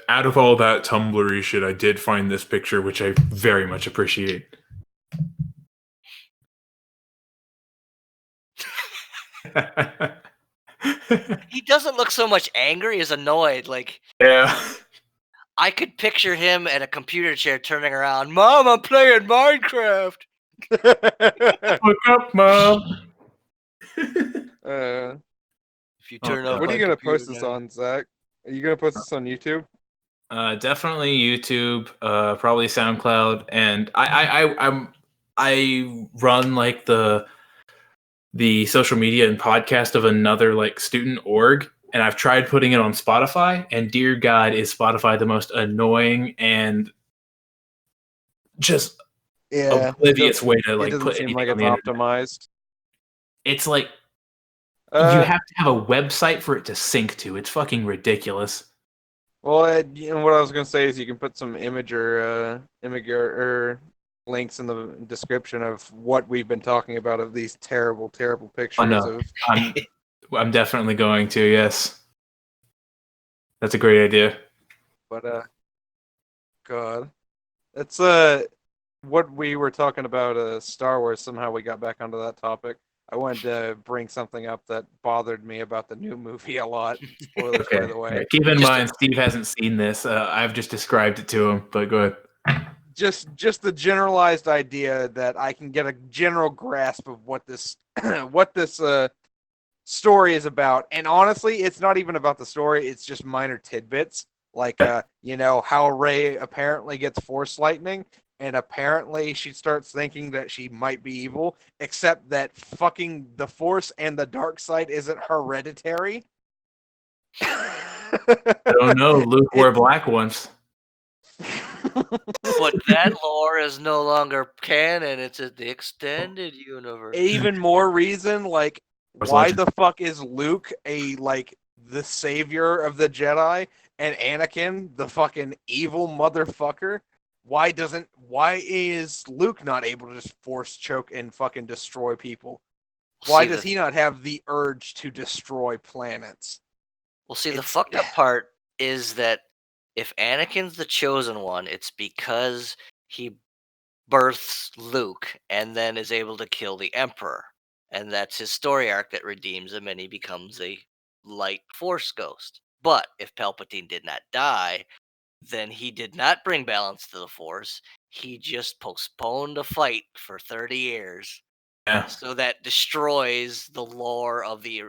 [SPEAKER 2] Out of all that Tumblr shit, I did find this picture, which I very much appreciate.
[SPEAKER 1] He doesn't look so much angry as annoyed. Like,
[SPEAKER 2] Yeah.
[SPEAKER 1] I could picture him at a computer chair turning around. Mom, I'm playing Minecraft.
[SPEAKER 2] Look up, Mom.
[SPEAKER 1] If you turn off
[SPEAKER 3] what are you
[SPEAKER 1] my
[SPEAKER 3] gonna
[SPEAKER 1] computer
[SPEAKER 3] post this
[SPEAKER 1] now.
[SPEAKER 3] on, Zach? Are you gonna post this on YouTube?
[SPEAKER 2] Definitely YouTube, probably SoundCloud, and I run like the social media and podcast of another like student org, and I've tried putting it on Spotify, and dear God, is Spotify the most annoying and just oblivious way to like
[SPEAKER 3] it doesn't
[SPEAKER 2] put
[SPEAKER 3] seem
[SPEAKER 2] anything
[SPEAKER 3] like
[SPEAKER 2] on
[SPEAKER 3] it's
[SPEAKER 2] the internet.
[SPEAKER 3] optimized.
[SPEAKER 2] It's like you have to have a website for it to sync to. It's fucking ridiculous.
[SPEAKER 3] Well, what I was gonna say is you can put some image or links in the description of what we've been talking about of these terrible, terrible pictures
[SPEAKER 2] no.
[SPEAKER 3] of.
[SPEAKER 2] I'm definitely going to. Yes, that's a great idea.
[SPEAKER 3] But God, that's what we were talking about. Star Wars. Somehow we got back onto that topic. I wanted to bring something up that bothered me about the new movie a lot. Spoilers, by the way.
[SPEAKER 2] Yeah, keep in mind, Steve hasn't seen this. I've just described it to him, but go ahead.
[SPEAKER 3] Just the generalized idea that I can get a general grasp of what this story is about. And honestly, it's not even about the story. It's just minor tidbits. Like, how Rey apparently gets force lightning. and apparently she starts thinking that she might be evil, except that fucking the Force and the dark side isn't hereditary.
[SPEAKER 2] I don't know. Luke wore black once.
[SPEAKER 1] But that lore is no longer canon. It's in the extended universe.
[SPEAKER 3] Even more reason, like,
[SPEAKER 2] Was
[SPEAKER 3] why
[SPEAKER 2] legend.
[SPEAKER 3] the fuck is Luke the savior of the Jedi and Anakin the fucking evil motherfucker? Why is Luke not able to just force choke and fucking destroy people? Why does he not have the urge to destroy planets?
[SPEAKER 1] Well, see, the fucked up part is that if Anakin's the chosen one, it's because he births Luke and then is able to kill the Emperor. And that's his story arc that redeems him and he becomes a light Force ghost. But if Palpatine did not die, then he did not bring balance to the Force. He just postponed a fight for 30 years.
[SPEAKER 2] Yeah.
[SPEAKER 1] So that destroys the lore of the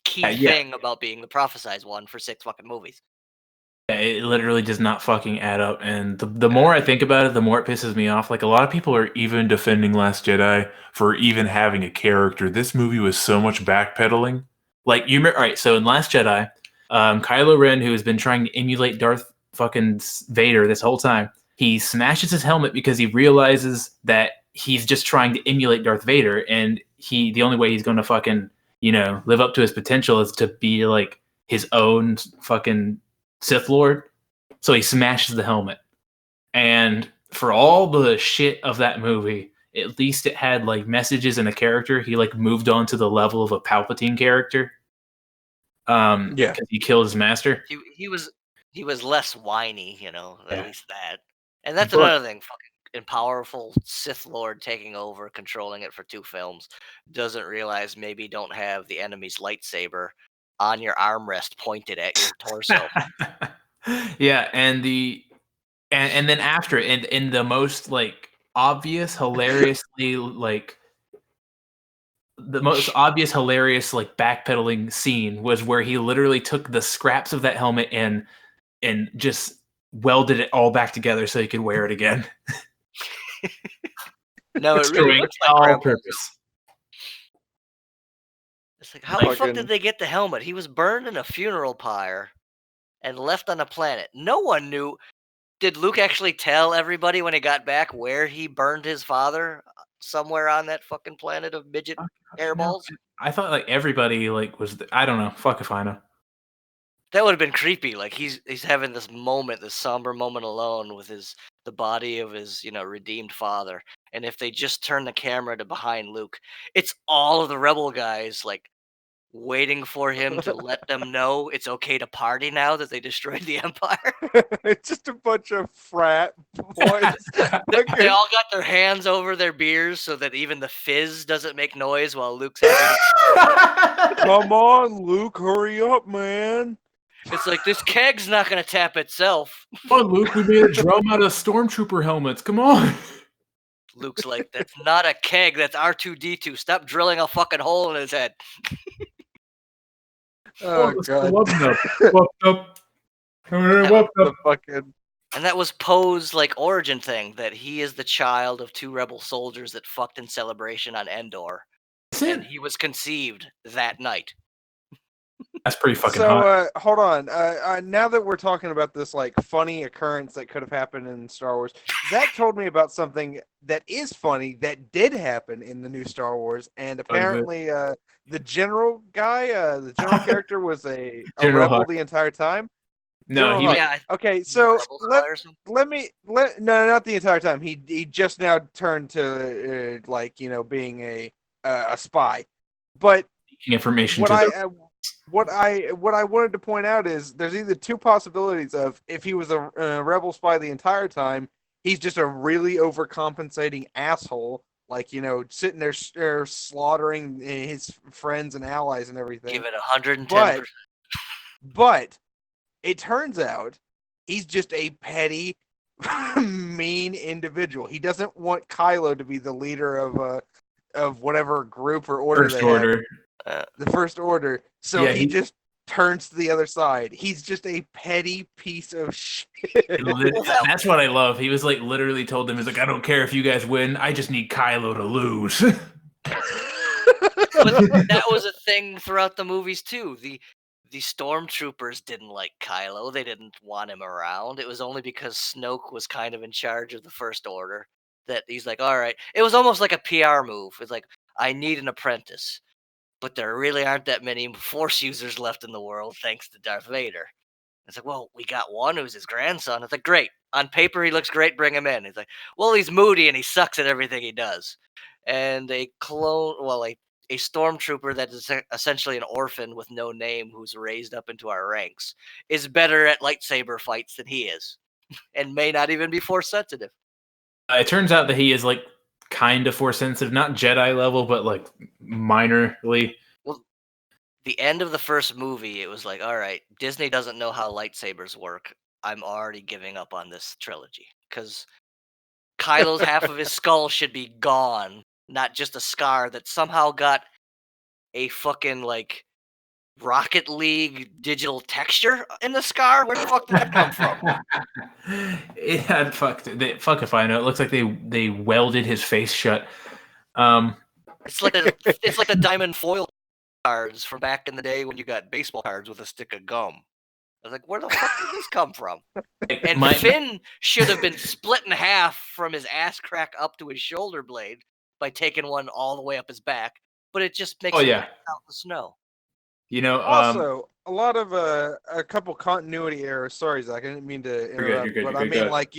[SPEAKER 1] key
[SPEAKER 2] Yeah.
[SPEAKER 1] thing about being the prophesized one for 6 fucking movies.
[SPEAKER 2] It literally does not fucking add up. And the more I think about it, the more it pisses me off. Like, a lot of people are even defending Last Jedi for even having a character. This movie was so much backpedaling. Like, you remember, all right, so in Last Jedi, Kylo Ren, who has been trying to emulate Darth fucking Vader this whole time, he smashes his helmet because he realizes that he's just trying to emulate Darth Vader, and the only way he's going to fucking, live up to his potential is to be like his own fucking Sith Lord. So he smashes the helmet. And for all the shit of that movie, at least it had like messages and a character. He like moved on to the level of a Palpatine character.
[SPEAKER 3] Yeah.
[SPEAKER 2] Because he killed his master.
[SPEAKER 1] He was less whiny, at least that. And that's another thing, fucking powerful Sith Lord taking over, controlling it for 2 films, doesn't realize maybe don't have the enemy's lightsaber on your armrest pointed at your torso.
[SPEAKER 2] Yeah, and then after, in the most like obvious, hilariously like the most obvious, hilarious like backpedaling scene was where he literally took the scraps of that helmet and just welded it all back together so he could wear it again.
[SPEAKER 1] No, it really
[SPEAKER 2] Destroying
[SPEAKER 1] looks like
[SPEAKER 2] all
[SPEAKER 1] Rebels.
[SPEAKER 2] purpose.
[SPEAKER 1] It's like, how the fuck did they get the helmet? He was burned in a funeral pyre and left on a planet. No one knew. Did Luke actually tell everybody when he got back where he burned his father? Somewhere on that fucking planet of midget hairballs?
[SPEAKER 2] I thought like everybody like was. I don't know. Fuck if I know.
[SPEAKER 1] That would have been creepy. Like he's having this moment, this somber moment alone with the body of his, redeemed father. And if they just turn the camera to behind Luke, it's all of the rebel guys like waiting for him to let them know it's okay to party now that they destroyed the Empire.
[SPEAKER 3] It's just a bunch of frat boys.
[SPEAKER 1] They all got their hands over their beers so that even the fizz doesn't make noise while Luke's having.
[SPEAKER 3] Come on, Luke, hurry up, man.
[SPEAKER 1] It's like, this keg's not going to tap itself.
[SPEAKER 2] Come on, Luke, we made a drum out of stormtrooper helmets. Come on.
[SPEAKER 1] Luke's like, that's not a keg, that's R2-D2. Stop drilling a fucking hole in his head.
[SPEAKER 3] Oh, God.
[SPEAKER 2] Whooped up.
[SPEAKER 3] The fucking...
[SPEAKER 1] And that was Poe's like origin thing, that he is the child of 2 rebel soldiers that fucked in celebration on Endor. And he was conceived that night.
[SPEAKER 2] That's pretty fucking hot.
[SPEAKER 3] So, hold on. Now that we're talking about this like funny occurrence that could have happened in Star Wars, Zach told me about something that is funny that did happen in the new Star Wars, and apparently, the general guy, the general character, was a rebel the entire time.
[SPEAKER 2] No,
[SPEAKER 3] okay. So no, not the entire time. He just now turned to being a spy, but
[SPEAKER 2] information.
[SPEAKER 3] What I wanted to point out is there's either 2 possibilities of if he was a rebel spy the entire time, he's just a really overcompensating asshole, like sitting there slaughtering his friends and allies and everything.
[SPEAKER 1] Give it 110%.
[SPEAKER 3] But it turns out he's just a petty, mean individual. He doesn't want Kylo to be the leader of whatever group or order
[SPEAKER 2] First Order.
[SPEAKER 3] The First Order. So he just turns to the other side. He's just a petty piece of shit.
[SPEAKER 2] That's what I love. He was like literally told them, he's like, I don't care if you guys win. I just need Kylo to lose.
[SPEAKER 1] But that was a thing throughout the movies too. The stormtroopers didn't like Kylo. They didn't want him around. It was only because Snoke was kind of in charge of the First Order that he's like, all right. It was almost like a PR move. It's like, I need an apprentice, but there really aren't that many Force users left in the world thanks to Darth Vader. It's like, well, we got one who's his grandson. It's like, great. On paper, he looks great. Bring him in. He's like, well, he's moody and he sucks at everything he does. And a clone, well, a stormtrooper that is essentially an orphan with no name who's raised up into our ranks is better at lightsaber fights than he is and may not even be force sensitive.
[SPEAKER 2] It turns out that he is like kind of force sensitive, not Jedi level, but like minorly.
[SPEAKER 1] Well, the end of the first movie, it was like, all right, Disney doesn't know how lightsabers work. I'm already giving up on this trilogy because Kylo's half of his skull should be gone, not just a scar that somehow got a fucking like Rocket League digital texture in the scar. Where the fuck did that come from?
[SPEAKER 2] It had fuck if I know. It looks like they welded his face shut.
[SPEAKER 1] It's like the diamond foil cards from back in the day when you got baseball cards with a stick of gum. I was like, where the fuck did this come from? And Finn should have been split in half from his ass crack up to his shoulder blade by taking one all the way up his back, but it just makes him out the snow.
[SPEAKER 2] You know,
[SPEAKER 3] also a lot of a couple continuity errors. Sorry, Zach, I didn't mean to interrupt,
[SPEAKER 2] you're good,
[SPEAKER 3] but
[SPEAKER 2] you're
[SPEAKER 3] I
[SPEAKER 2] good,
[SPEAKER 3] mean,
[SPEAKER 2] go
[SPEAKER 3] like,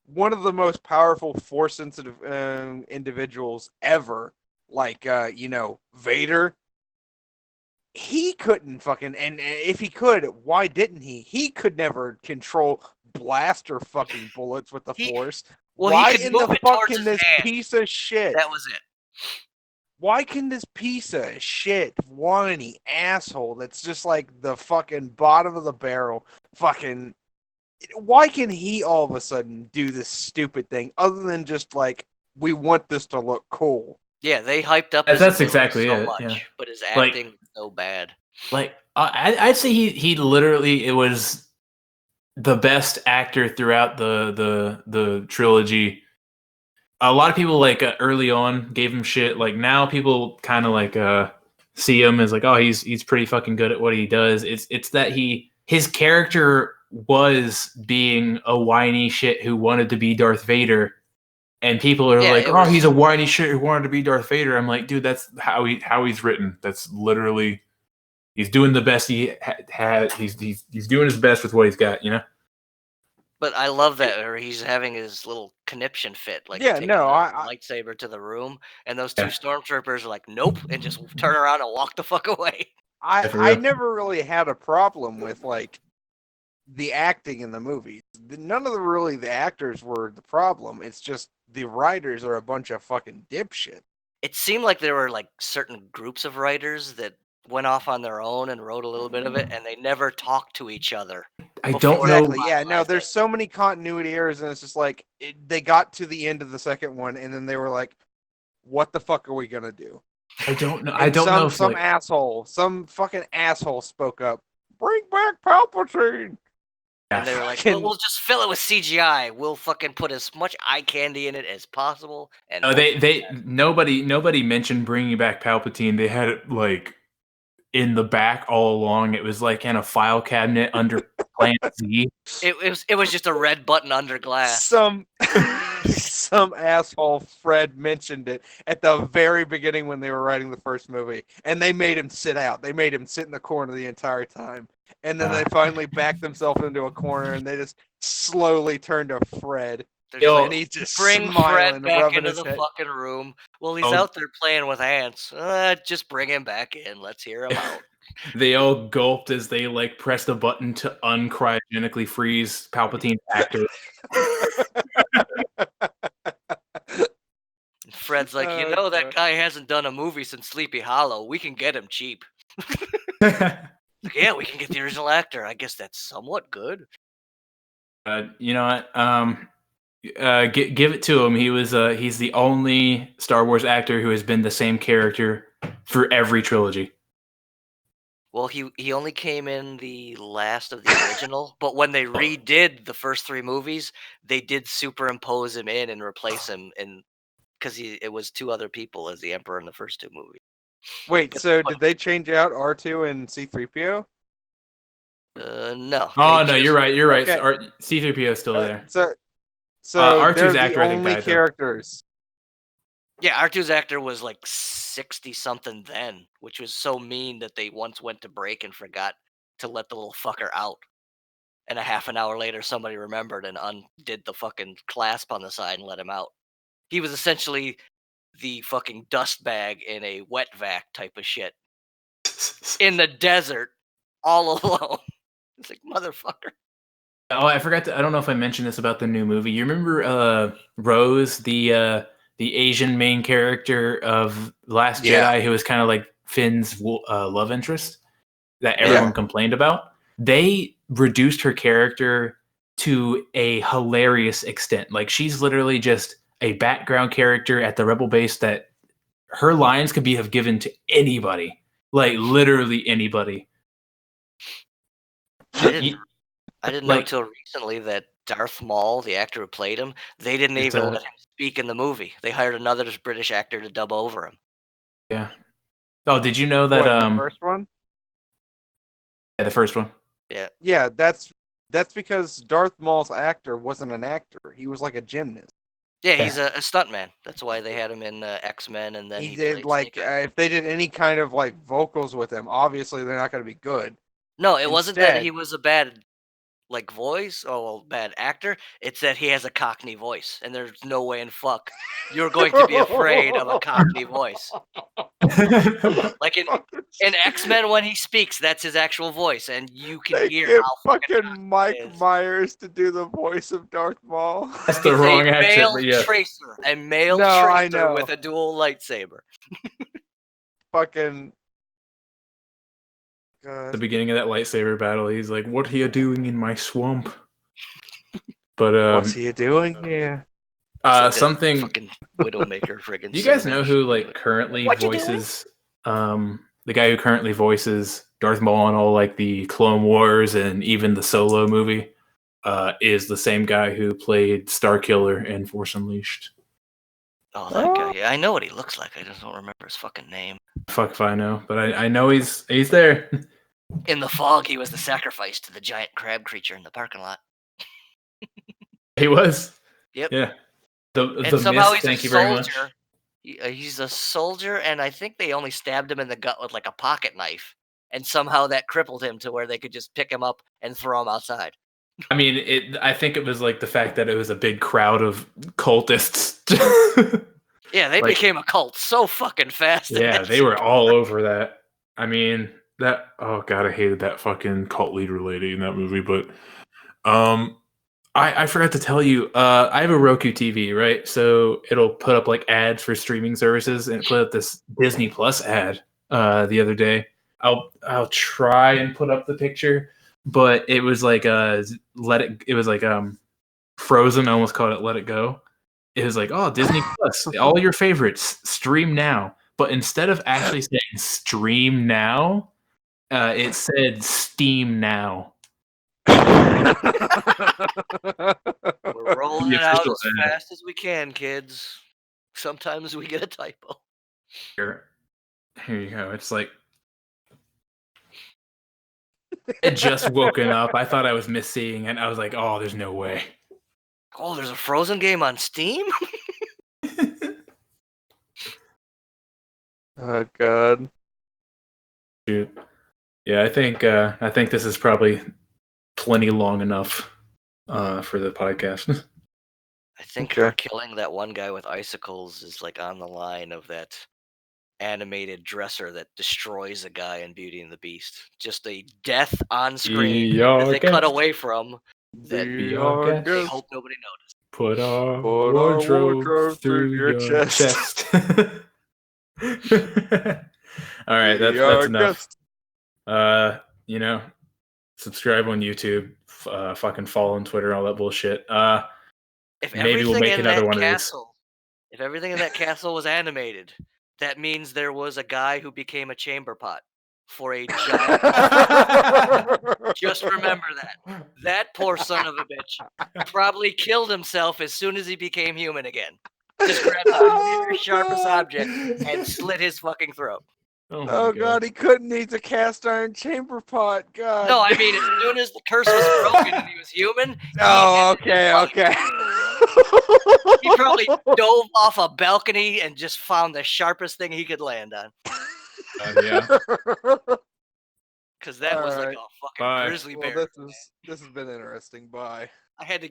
[SPEAKER 3] one of the most powerful force-sensitive individuals ever, like Vader. He couldn't fucking, and if he could, why didn't he? He could never control blaster fucking bullets with the Force.
[SPEAKER 1] Well,
[SPEAKER 3] why
[SPEAKER 1] he could
[SPEAKER 3] in
[SPEAKER 1] move
[SPEAKER 3] the
[SPEAKER 1] it
[SPEAKER 3] fuck
[SPEAKER 1] towards
[SPEAKER 3] can
[SPEAKER 1] his
[SPEAKER 3] this
[SPEAKER 1] hand.
[SPEAKER 3] piece of shit?
[SPEAKER 1] That was it.
[SPEAKER 3] Why can this piece of shit, whiny asshole that's just like the fucking bottom of the barrel, fucking, why can he all of a sudden do this stupid thing other than just like, we want this to look cool?
[SPEAKER 1] Yeah, they hyped up
[SPEAKER 2] That's exactly
[SPEAKER 1] so
[SPEAKER 2] it,
[SPEAKER 1] much,
[SPEAKER 2] yeah.
[SPEAKER 1] but his acting was so bad.
[SPEAKER 2] Like, I'd say he literally, it was the best actor throughout the trilogy. A lot of people like early on gave him shit. Like now people kind of like see him as like, oh, he's pretty fucking good at what he does. It's that his character was being a whiny shit who wanted to be Darth Vader. And people are like, "Oh, he's a whiny shit who wanted to be Darth Vader." I'm like, dude, that's how he's written. That's literally, he's doing the best he had. He's doing his best with what he's got, you know.
[SPEAKER 1] But I love that where he's having his little conniption fit, like
[SPEAKER 3] Yeah,
[SPEAKER 1] taking
[SPEAKER 3] no,
[SPEAKER 1] the lightsaber to the room, and those two stormtroopers are like, "Nope," and just turn around and walk the fuck away.
[SPEAKER 3] I never really had a problem with like the acting in the movies. None of the actors were the problem. It's just the writers are a bunch of fucking dipshit.
[SPEAKER 1] It seemed like there were like certain groups of writers that went off on their own and wrote a little bit of it, and they never talked to each other.
[SPEAKER 2] I don't know.
[SPEAKER 3] Exactly. Yeah, no, there's so many continuity errors, and it's just like they got to the end of the second one, and then they were like, "What the fuck are we gonna do?"
[SPEAKER 2] I don't know.
[SPEAKER 3] And
[SPEAKER 2] I don't know. If,
[SPEAKER 3] some asshole, some fucking asshole spoke up. Bring back Palpatine.
[SPEAKER 1] And they were like, well, we'll just fill it with CGI. We'll fucking put as much eye candy in it as possible. And
[SPEAKER 2] nobody mentioned bringing back Palpatine. They had it like in the back all along. It was like in a file cabinet under Plan Z.
[SPEAKER 1] It was just a red button under glass.
[SPEAKER 3] Some asshole Fred mentioned it at the very beginning when they were writing the first movie, and they made him sit out. They made him sit in the corner the entire time. And then they finally backed themselves into a corner, and they just slowly turned to Fred. And he's just
[SPEAKER 1] bring
[SPEAKER 3] smiling,
[SPEAKER 1] Fred back into
[SPEAKER 3] his
[SPEAKER 1] the
[SPEAKER 3] head.
[SPEAKER 1] fucking room. Well, he's out there playing with ants. Just bring him back in. Let's hear him out.
[SPEAKER 2] They all gulped as they like pressed a button to uncryogenically freeze Palpatine's actor.
[SPEAKER 1] Fred's like, that guy hasn't done a movie since Sleepy Hollow. We can get him cheap. Like, yeah, we can get the original actor. I guess that's somewhat good.
[SPEAKER 2] You know what? Give it to him. He's the only Star Wars actor who has been the same character for every trilogy.
[SPEAKER 1] Well, he only came in the last of the original, but when they redid the first 3 movies, they did superimpose him in and replace him and because it was 2 other people as the Emperor in the first 2 movies.
[SPEAKER 3] Wait,
[SPEAKER 1] But
[SPEAKER 3] so did they change out R2 and C3PO?
[SPEAKER 1] no, they
[SPEAKER 2] Oh no, you're
[SPEAKER 1] just
[SPEAKER 2] right. You're right.
[SPEAKER 3] Okay.
[SPEAKER 2] C3PO is still there.
[SPEAKER 3] So
[SPEAKER 2] R2's
[SPEAKER 3] they're the
[SPEAKER 2] actor, I think,
[SPEAKER 3] only
[SPEAKER 2] died though.
[SPEAKER 3] characters.
[SPEAKER 1] yeah, R2's actor was like 60 something then, which was so mean that they once went to break and forgot to let the little fucker out. And a half an hour later, somebody remembered and undid the fucking clasp on the side and let him out. He was essentially the fucking dust bag in a wet vac type of shit in the desert, all alone. It's like motherfucker.
[SPEAKER 2] Oh, I forgot to. I don't know if I mentioned this about the new movie. You remember Rose, the Asian main character of Last
[SPEAKER 3] Yeah.
[SPEAKER 2] Jedi, who was kind of like Finn's love interest that
[SPEAKER 1] Yeah.
[SPEAKER 2] everyone complained about? They reduced her character to a hilarious extent. Like she's literally just a background character at the Rebel base that her lines could be have given to anybody, like literally anybody.
[SPEAKER 1] I didn't know
[SPEAKER 2] Like
[SPEAKER 1] till recently that Darth Maul, the actor who played him, they didn't
[SPEAKER 2] It's
[SPEAKER 1] even let him speak in the movie. They hired another British actor to dub over him.
[SPEAKER 2] yeah. Oh, did you know that?
[SPEAKER 3] What, the first one?
[SPEAKER 2] Yeah, the first one.
[SPEAKER 1] Yeah.
[SPEAKER 3] Yeah, that's because Darth Maul's actor wasn't an actor. He was like a gymnast.
[SPEAKER 1] Yeah, he's a stuntman. That's why they had him in X-Men, and then
[SPEAKER 3] He
[SPEAKER 1] he
[SPEAKER 3] did
[SPEAKER 1] played
[SPEAKER 3] like
[SPEAKER 1] Snake Eyes.
[SPEAKER 3] if they did any kind of like vocals with him, obviously they're not going to be good.
[SPEAKER 1] No, it wasn't that he
[SPEAKER 3] Instead-
[SPEAKER 1] was a bad like voice or well, bad actor. It's that he has a Cockney voice, and there's no way in fuck you're going to be afraid of a Cockney voice. Like in X-Men, when he speaks, that's his actual voice, and you can
[SPEAKER 3] They
[SPEAKER 1] hear
[SPEAKER 3] get
[SPEAKER 1] how
[SPEAKER 3] fucking Mike
[SPEAKER 1] it is.
[SPEAKER 3] Myers to do the voice of Darth Maul.
[SPEAKER 2] That's the
[SPEAKER 1] It's
[SPEAKER 2] wrong
[SPEAKER 1] a
[SPEAKER 2] accent,
[SPEAKER 1] male
[SPEAKER 2] but yeah.
[SPEAKER 1] tracer, a male
[SPEAKER 3] No, I
[SPEAKER 1] tracer
[SPEAKER 3] know.
[SPEAKER 1] with a dual lightsaber.
[SPEAKER 3] Fucking
[SPEAKER 2] The
[SPEAKER 3] God.
[SPEAKER 2] beginning of that lightsaber battle, he's like, "What are you doing in my swamp?" But
[SPEAKER 3] What's he doing here?
[SPEAKER 1] It's like that
[SPEAKER 2] something.
[SPEAKER 1] fucking Widowmaker friggin'
[SPEAKER 2] Do you guys
[SPEAKER 1] cinnamon.
[SPEAKER 2] know who like currently
[SPEAKER 1] What you doing?
[SPEAKER 2] voices the guy who currently voices Darth Maul on all like the Clone Wars and even the Solo movie is the same guy who played Starkiller in Force Unleashed.
[SPEAKER 1] Oh, that guy. Yeah, I know what he looks like. I just don't remember his fucking name.
[SPEAKER 2] Fuck if I know, but I know he's there.
[SPEAKER 1] In the fog, he was the sacrifice to the giant crab creature in the parking lot.
[SPEAKER 2] He was.
[SPEAKER 1] Yep.
[SPEAKER 2] Yeah.
[SPEAKER 1] And
[SPEAKER 2] The
[SPEAKER 1] somehow
[SPEAKER 2] mist,
[SPEAKER 1] he's
[SPEAKER 2] thank
[SPEAKER 1] a
[SPEAKER 2] you very much.
[SPEAKER 1] soldier. He's a soldier, and I think they only stabbed him in the gut with like a pocket knife. And somehow that crippled him to where they could just pick him up and throw him outside.
[SPEAKER 2] I mean, I think it was like the fact that it was a big crowd of cultists.
[SPEAKER 1] Yeah, they
[SPEAKER 2] Like-
[SPEAKER 1] became a cult so fucking fast. in
[SPEAKER 2] Yeah,
[SPEAKER 1] that
[SPEAKER 2] they were
[SPEAKER 1] shit.
[SPEAKER 2] all over that. I mean, oh god, I hated that fucking cult leader lady in that movie, but I forgot to tell you, I have a Roku TV, right? So it'll put up like ads for streaming services, and it put up this Disney Plus ad the other day. I'll try and put up the picture, but it was like it was like Frozen. I almost called it Let It Go. It was like, oh, Disney Plus, all your favorites, stream now. But instead of actually saying stream now, it said Steam now.
[SPEAKER 1] We're rolling
[SPEAKER 2] The
[SPEAKER 1] it out
[SPEAKER 2] official
[SPEAKER 1] as
[SPEAKER 2] ad.
[SPEAKER 1] fast as we can, kids. Sometimes we get a typo.
[SPEAKER 2] Here you go. It's like it just woken up. I thought I was misseeing it. I was like, oh, there's no way.
[SPEAKER 1] Oh, there's a Frozen game on Steam?
[SPEAKER 3] Oh God.
[SPEAKER 2] Shoot. Yeah, I think this is probably plenty long enough for the podcast.
[SPEAKER 1] I think
[SPEAKER 3] Okay.
[SPEAKER 1] her killing that one guy with icicles is like on the line of that animated dresser that destroys a guy in Beauty and the Beast. Just a death on screen that they cut away from that
[SPEAKER 2] Be our
[SPEAKER 1] they
[SPEAKER 2] guest.
[SPEAKER 1] hope nobody noticed.
[SPEAKER 2] Put our
[SPEAKER 3] Put our
[SPEAKER 2] wardrobe
[SPEAKER 3] wardrobe
[SPEAKER 2] through
[SPEAKER 3] through your
[SPEAKER 2] your
[SPEAKER 3] chest.
[SPEAKER 2] All right,
[SPEAKER 3] Be
[SPEAKER 2] that's
[SPEAKER 3] our
[SPEAKER 2] enough.
[SPEAKER 3] guest.
[SPEAKER 2] Subscribe on YouTube, fucking follow on Twitter, all that bullshit.
[SPEAKER 1] If
[SPEAKER 2] Maybe we'll
[SPEAKER 1] everything
[SPEAKER 2] make
[SPEAKER 1] in
[SPEAKER 2] another
[SPEAKER 1] that
[SPEAKER 2] one of these.
[SPEAKER 1] castle, if everything in that castle was animated, that means there was a guy who became a chamber pot. for a giant. Just remember that. That poor son of a bitch probably killed himself as soon as he became human again. Just grabbed the very sharpest object and slit his fucking throat.
[SPEAKER 2] Oh, my
[SPEAKER 3] Oh god, he couldn't eat the cast iron chamber pot. God.
[SPEAKER 1] No, I mean, as soon as the curse was broken and he was human,
[SPEAKER 3] Oh, okay, okay.
[SPEAKER 1] he probably dove off a balcony and just found the sharpest thing he could land on.
[SPEAKER 2] Yeah.
[SPEAKER 1] Because that was like
[SPEAKER 3] Alright.
[SPEAKER 1] a fucking
[SPEAKER 2] Bye.
[SPEAKER 1] grizzly
[SPEAKER 3] Well,
[SPEAKER 1] bear.
[SPEAKER 3] this has been interesting. Bye.
[SPEAKER 1] I had to